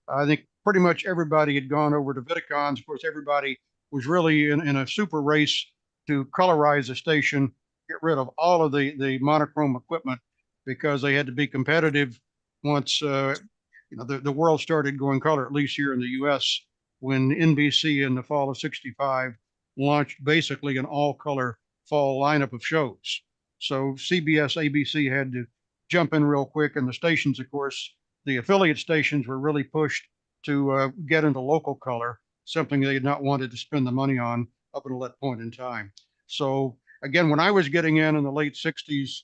I think pretty much everybody had gone over to Vidicons. Of course, everybody was really in a super race to colorize the station, get rid of all of the monochrome equipment, because they had to be competitive once the world started going color, at least here in the US, when NBC in the fall of '65 launched basically an all-color fall lineup of shows. So CBS, ABC had to jump in real quick, and the stations, of course, the affiliate stations were really pushed to get into local color, something they had not wanted to spend the money on up until that point in time. So again, when I was getting in the late 60s,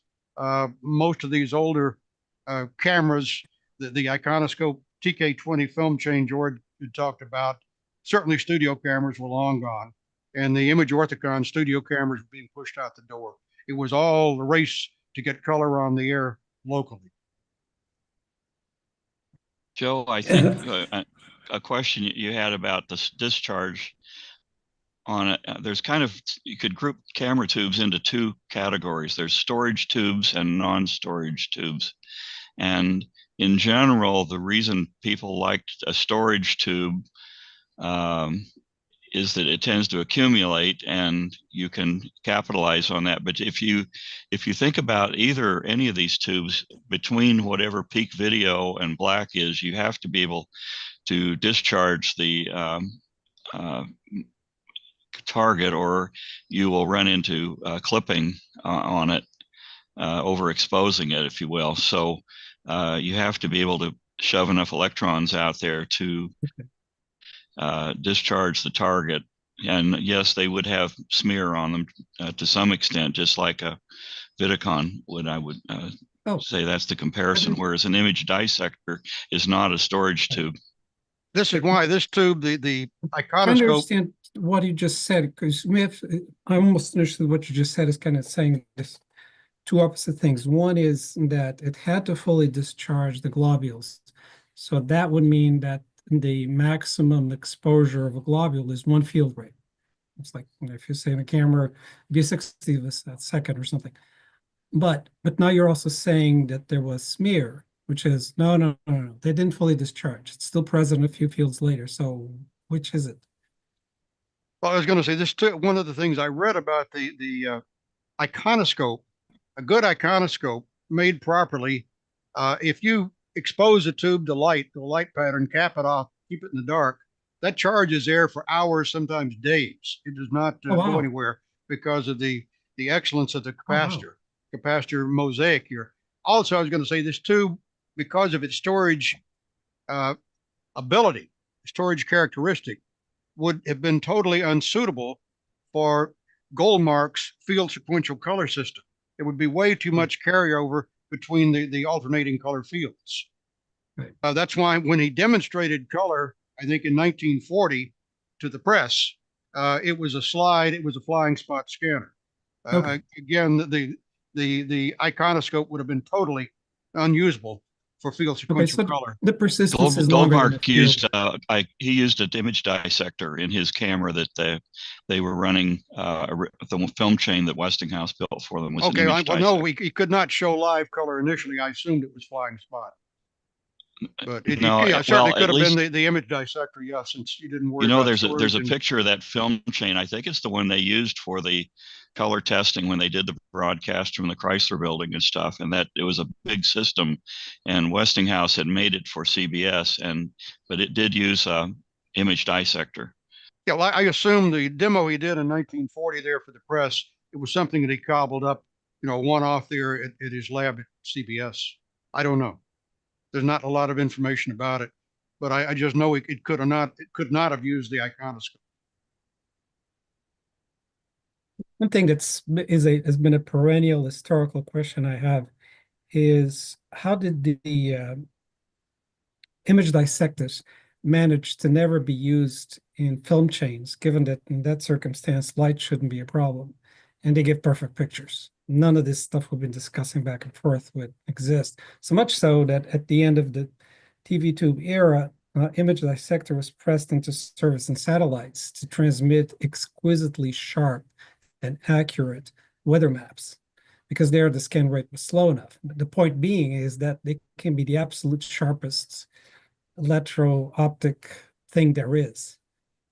most of these older cameras, the Iconoscope TK20 film chain George had talked about, certainly studio cameras were long gone, and the Image Orthicon studio cameras were being pushed out the door. It was all the race to get color on the air locally. Joe, I think a question you had about the discharge on it, there's you could group camera tubes into two categories. There's storage tubes and non-storage tubes. And in general, the reason people liked a storage tube is that it tends to accumulate and you can capitalize on that. But if you think about any of these tubes, between whatever peak video and black is, you have to be able to discharge the target, or you will run into clipping on it, overexposing it, if you will. So you have to be able to shove enough electrons out there to discharge the target. And yes, they would have smear on them to some extent, just like a Vidicon would. I would say that's the comparison, whereas an image dissector is not a storage tube. This is why this tube, the I Iconoscope. understand what you just said, because I almost understood what you just said is kind of saying this two opposite things. One is that it had to fully discharge the globules. So that would mean that the maximum exposure of a globule is one field rate. It's like, if you're saying a camera D60 a second or something. But now you're also saying that there was smear, which is no. They didn't fully discharge. It's still present a few fields later. So which is it? Well, I was going to say this too. One of the things I read about the Iconoscope, a good Iconoscope made properly, if you expose a tube to light, the light pattern, cap it off, keep it in the dark, that charge is there for hours, sometimes days. It does not go anywhere because of the excellence of the capacitor. capacitor mosaic here. Also, I was going to say this tube, because of its storage ability, storage characteristic, would have been totally unsuitable for Goldmark's field sequential color system. It would be way too much carryover between the alternating color fields. Right. That's why when he demonstrated color, I think in 1940 to the press, it was a slide, it was a flying spot scanner. Okay. Again, the iconoscope would have been totally unusable for field Okay, sequential so color. the persistence is longer than Goldmark the used field. he used an image dissector in his camera that they were running. The film chain that Westinghouse built for them was an Okay, image well, no, dissector. he could not show live color initially. I assumed it was flying spot. But it, No, yeah, certainly well, could at have least, been the image dissector, yeah, since you didn't worry you know, about there's storage a and picture of that film chain. I think it's the one they used for the color testing when they did the broadcast from the Chrysler building and stuff. And that it was a big system, and Westinghouse had made it for CBS, but it did use image dissector. yeah, well, I assume the demo he did in 1940 there for the press, it was something that he cobbled up, one off there at his lab at CBS. I don't know. There's not a lot of information about it, but I just know it could not have used the iconoscope. One thing has been a perennial historical question I have is how did the image dissectors manage to never be used in film chains, given that in that circumstance, light shouldn't be a problem, and they give perfect pictures. None of this stuff we've been discussing back and forth would exist. So much so that at the end of the TV tube era, image dissector was pressed into service in satellites to transmit exquisitely sharp and accurate weather maps, because there the scan rate was slow enough. But the point being is that they can be the absolute sharpest electro-optic thing there is.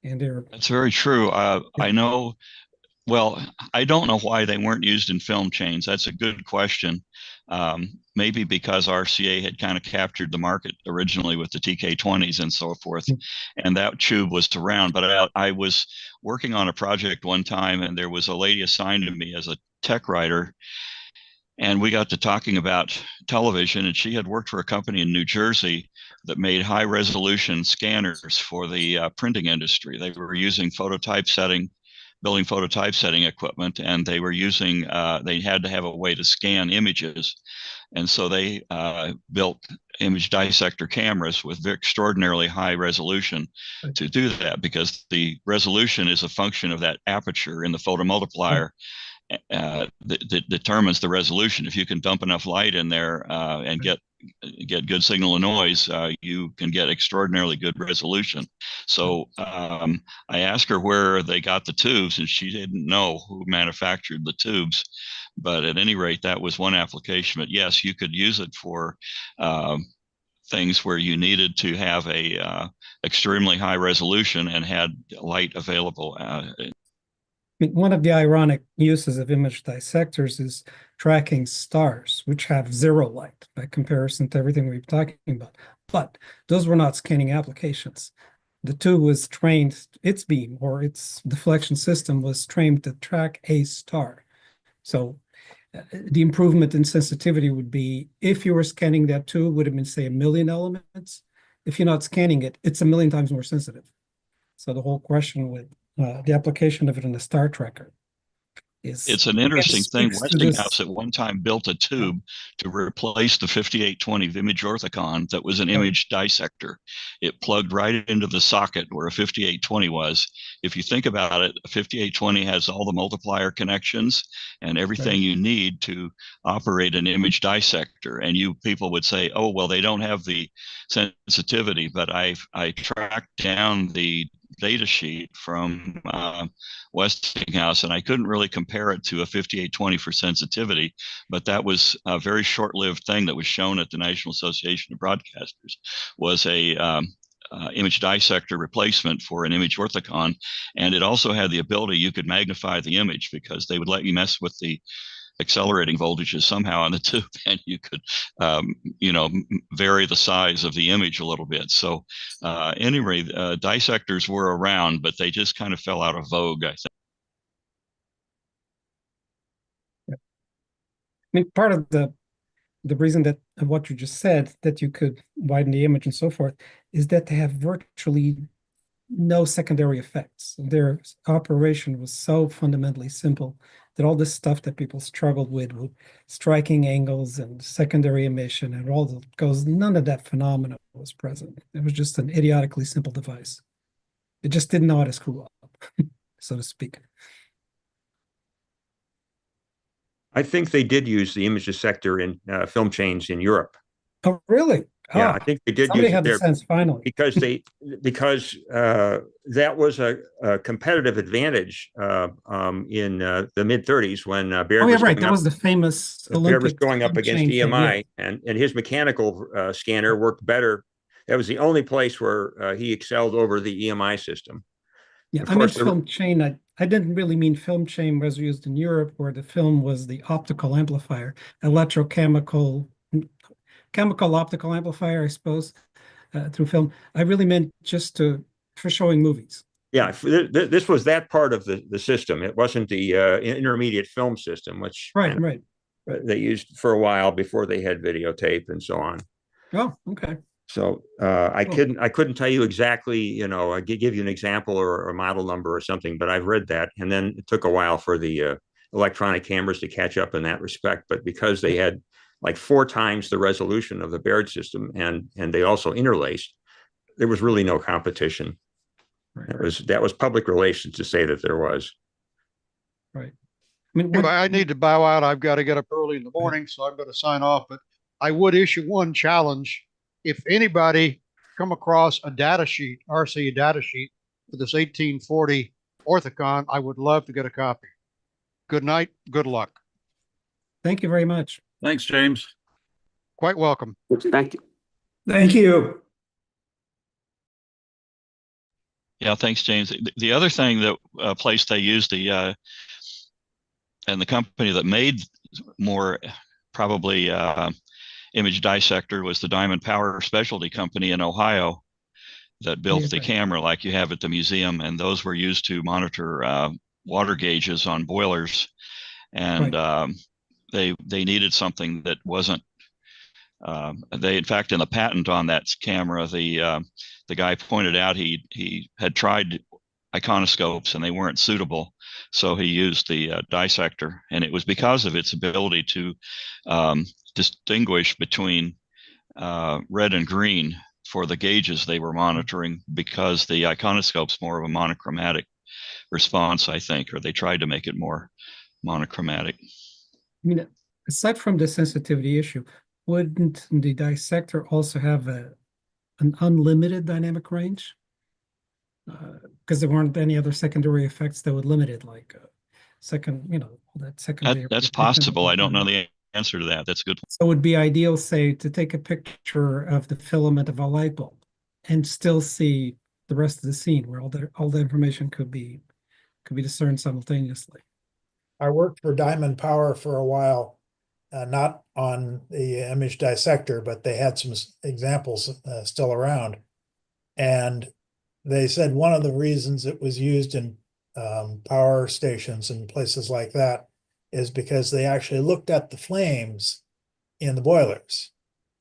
And That's very true. I know. Well, I don't know why they weren't used in film chains. That's a good question. Maybe because RCA had kind of captured the market originally with the TK20s and so forth, and that tube was around. But I was working on a project one time, and there was a lady assigned to me as a tech writer, and we got to talking about television, and she had worked for a company in New Jersey that made high resolution scanners for the printing industry. They were using building phototypesetting equipment, and they were using, they had to have a way to scan images. And so they built image dissector cameras with extraordinarily high resolution to do that, because the resolution is a function of that aperture in the photomultiplier that determines the resolution. If you can dump enough light in there and get good signal and noise, you can get extraordinarily good resolution. So I asked her where they got the tubes, and she didn't know who manufactured the tubes. But at any rate, that was one application. But yes, you could use it for things where you needed to have a extremely high resolution and had light available. I mean, one of the ironic uses of image dissectors is tracking stars, which have zero light by comparison to everything we've been talking about. But those were not scanning applications. The tube was trained, its beam or its deflection system was trained to track a star. So the improvement in sensitivity would be, if you were scanning that tube, would have been, say, 1 million elements. If you're not scanning it, it's 1 million times more sensitive. So the whole question with the application of it in the star tracker It's an interesting thing. Westinghouse at one time built a tube to replace the 5820 Image Orthicon that was an image dissector. It plugged right into the socket where a 5820 was. If you think about it, a 5820 has all the multiplier connections and everything you need to operate an image dissector. And you people would say, oh, well, they don't have the sensitivity, but I tracked down the data sheet from Westinghouse, and I couldn't really compare it to a 5820 for sensitivity, but that was a very short-lived thing that was shown at the National Association of Broadcasters, was a image dissector replacement for an image orthicon, and it also had the ability you could magnify the image, because they would let you mess with the accelerating voltages somehow on the tube, and you could vary the size of the image a little bit. So anyway, dissectors were around, but they just kind of fell out of vogue, I think. mean, part of the reason that of what you just said, that you could widen the image and so forth, is that they have virtually no secondary effects. Their operation was so fundamentally simple that all this stuff that people struggled with striking angles and secondary emission and all that goes, none of that phenomena was present. It was just an idiotically simple device. It just didn't know how to screw up, so to speak. I think they did use the image dissector in film chains in Europe. Oh, really? Yeah, Ah, I think they did somebody use it had the there sense finally. because that was a competitive advantage in the mid 30s when Baird Oh, yeah, was right. going That up. was the famous Baird was Olympic going up film against chain thing, EMI, yeah. and his mechanical scanner worked better. That was the only place where he excelled over the EMI system. Yeah, Of I meant course, film chain. I didn't really mean film chain was used in Europe, where the film was the optical amplifier, electrochemical, chemical optical amplifier, I suppose, through film. I really meant just for showing movies. Yeah, this was that part of the system. It wasn't the intermediate film system, which Right. they used for a while before they had videotape and so on. Oh, okay. So I couldn't tell you exactly, I could give you an example or a model number or something, but I've read that. And then it took a while for the electronic cameras to catch up in that respect. But because they had like 4 times the resolution of the Baird system and they also interlaced, there was really no competition. Right. That was public relations to say that there was. Right. I mean, Anyway, I need to bow out. I've got to get up early in the morning, so I'm going to sign off. But I would issue one challenge. If anybody come across a data sheet, RC data sheet for this 1840 Orthicon, I would love to get a copy. Good night. Good luck. Thank you very much. Thanks, James. Quite welcome. Thank you. Thank you. Yeah, thanks, James. The other thing that place they used and the company that made more probably image dissector was the Diamond Power Specialty Company in Ohio that built the camera like you have at the museum, and those were used to monitor water gauges on boilers, and they needed something that wasn't. In fact, in the patent on that camera, the guy pointed out he had tried iconoscopes and they weren't suitable, so he used the dissector, and it was because of its ability to distinguish between red and green for the gauges they were monitoring, because the iconoscope's more of a monochromatic response, I think, or they tried to make it more monochromatic. I mean, aside from the sensitivity issue, wouldn't the dissector also have an unlimited dynamic range? Because there weren't any other secondary effects that would limit it, like all that secondary. That's possible. I don't know the answer to that. That's a good. So it would be ideal, say, to take a picture of the filament of a light bulb and still see the rest of the scene, where all the information could be discerned simultaneously. I worked for Diamond Power for a while, not on the image dissector, but they had some examples still around. And they said one of the reasons it was used in power stations and places like that is because they actually looked at the flames in the boilers.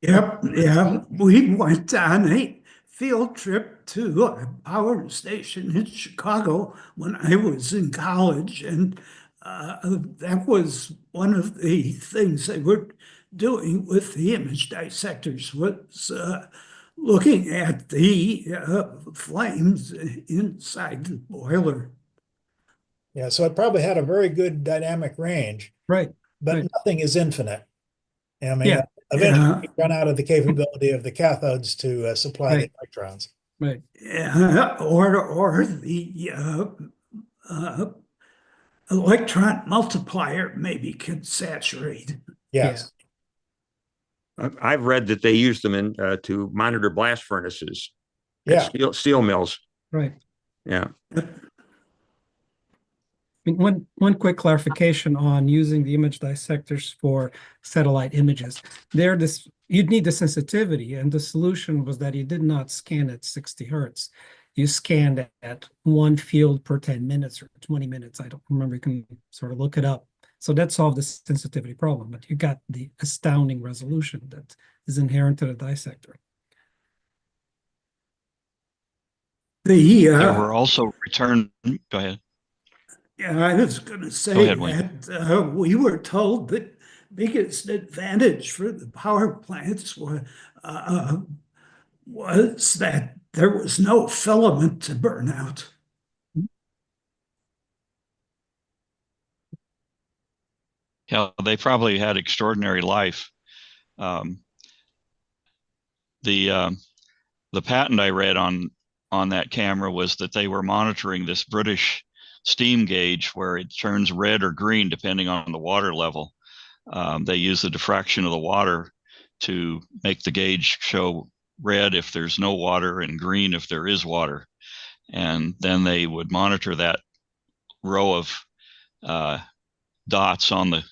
Yep, yeah. We went on a field trip to a power station in Chicago when I was in college, and that was one of the things they were doing with the image dissectors, was looking at the flames inside the boiler. Yeah, so it probably had a very good dynamic range. Right. But nothing is infinite. I mean, Yeah. eventually you run out of the capability of the cathodes to supply the electrons. Right. Yeah, or the electron multiplier maybe can saturate. Yes. I've read that they use them to monitor blast furnaces. Yeah. Steel mills. Right. Yeah. One quick clarification on using the image dissectors for satellite images. You'd need the sensitivity, and the solution was that you did not scan at 60 hertz. You scanned at one field per 10 minutes or 20 minutes. I don't remember. You can sort of look it up. So that solved the sensitivity problem, but you got the astounding resolution that is inherent to the dissector. There were also return. Go ahead. Yeah, I was going to say ahead, Wayne. that we were told that biggest advantage for the power plants was that there was no filament to burn out. Yeah, they probably had extraordinary life. The patent I read on that camera was that they were monitoring this British steam gauge where it turns red or green depending on the water level. They use the diffraction of the water to make the gauge show red if there's no water and green if there is water. And then they would monitor that row of dots on the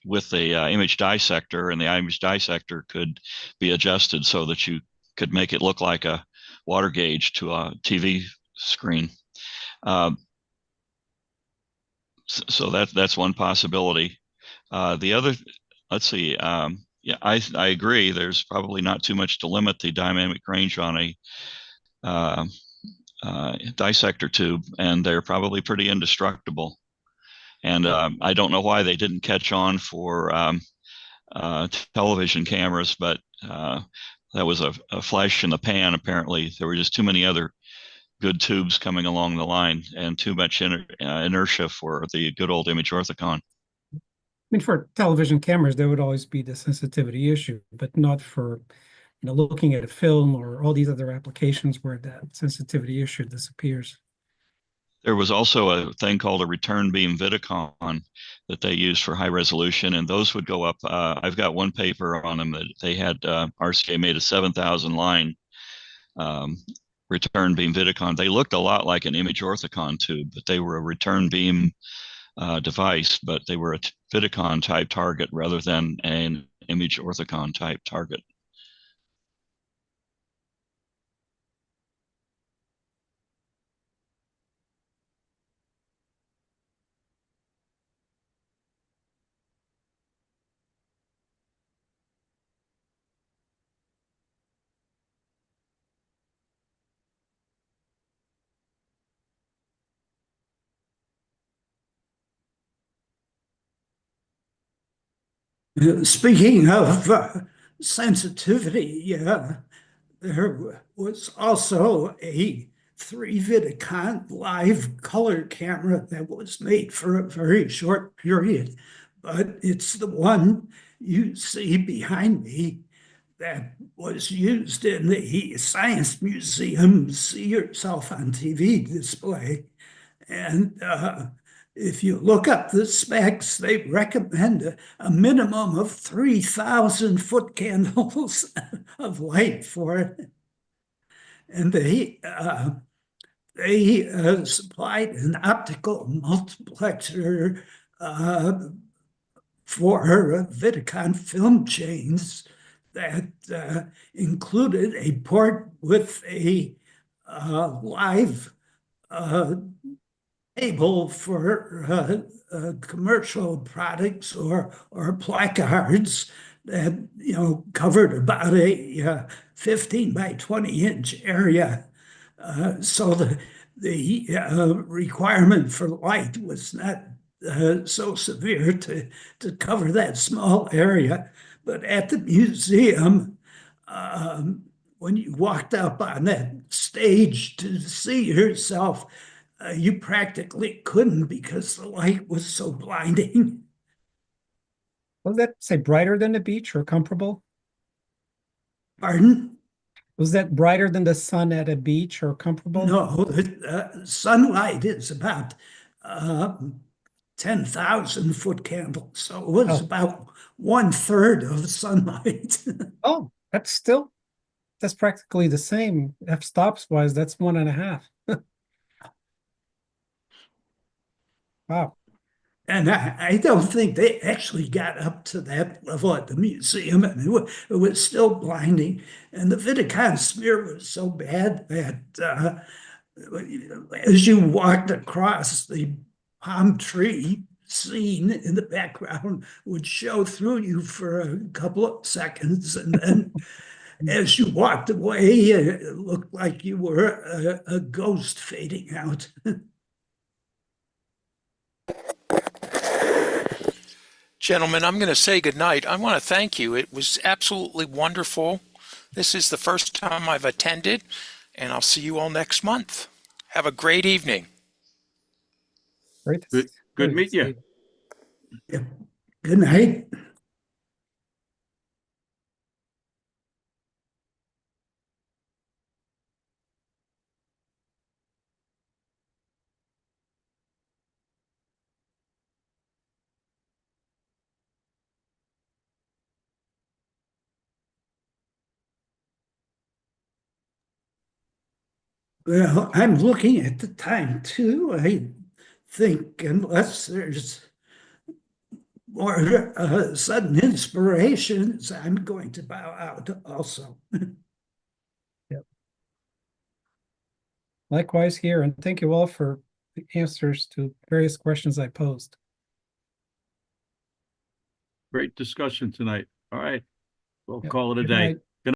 with the image dissector, and the image dissector could be adjusted so that you could make it look like a water gauge to a TV screen. So that's one possibility. The other, let's see, yeah, I agree. There's probably not too much to limit the dynamic range on a dissector tube, and they're probably pretty indestructible. And I don't know why they didn't catch on for television cameras, but that was a flash in the pan. Apparently, there were just too many other good tubes coming along the line and too much inertia for the good old image orthicon. I mean, for television cameras, there would always be the sensitivity issue, but not for, looking at a film or all these other applications where that sensitivity issue disappears. There was also a thing called a return beam Vidicon that they used for high resolution, and those would go up. I've got one paper on them that they had, RCA made a 7,000 line return beam Vidicon. They looked a lot like an image orthicon tube, but they were a return beam device, but they were a Vidicon type target rather than an image orthicon type target. Speaking of sensitivity, there was also a 3 Vidicon live color camera that was made for a very short period, but it's the one you see behind me that was used in the Science Museum See Yourself on TV display. And if you look up the specs, they recommend a minimum of 3,000 foot candles of light for it. And they supplied an optical multiplexer for Vidicon film chains that included a port with a live table for commercial products or placards that covered about a 15 by 20 inch area. So the requirement for light was not so severe to cover that small area. But at the museum, when you walked up on that stage to see yourself, you practically couldn't because the light was so blinding. Was that, say, brighter than the beach or comparable? Pardon? Was that brighter than the sun at a beach or comparable? No, sunlight is about 10,000 foot candles. So it was about 1/3 of sunlight. Oh, that's practically the same. F-stops wise, that's 1.5. Wow. And I don't think they actually got up to that level at the museum. I mean, it was still blinding. And the Vidicon smear was so bad that as you walked across the palm tree scene in the background would show through you for a couple of seconds, and then as you walked away, it looked like you were a ghost fading out. Gentlemen, I'm going to say goodnight. I want to thank you. It was absolutely wonderful. This is the first time I've attended, and I'll see you all next month. Have a great evening. Great. Good meet you. Yep. Good night. Well, I'm looking at the time too. I think unless there's more sudden inspirations, I'm going to bow out also. Likewise here, and thank you all for the answers to various questions I posed. Great discussion tonight. All right. We'll Yep. call it a Good day. night.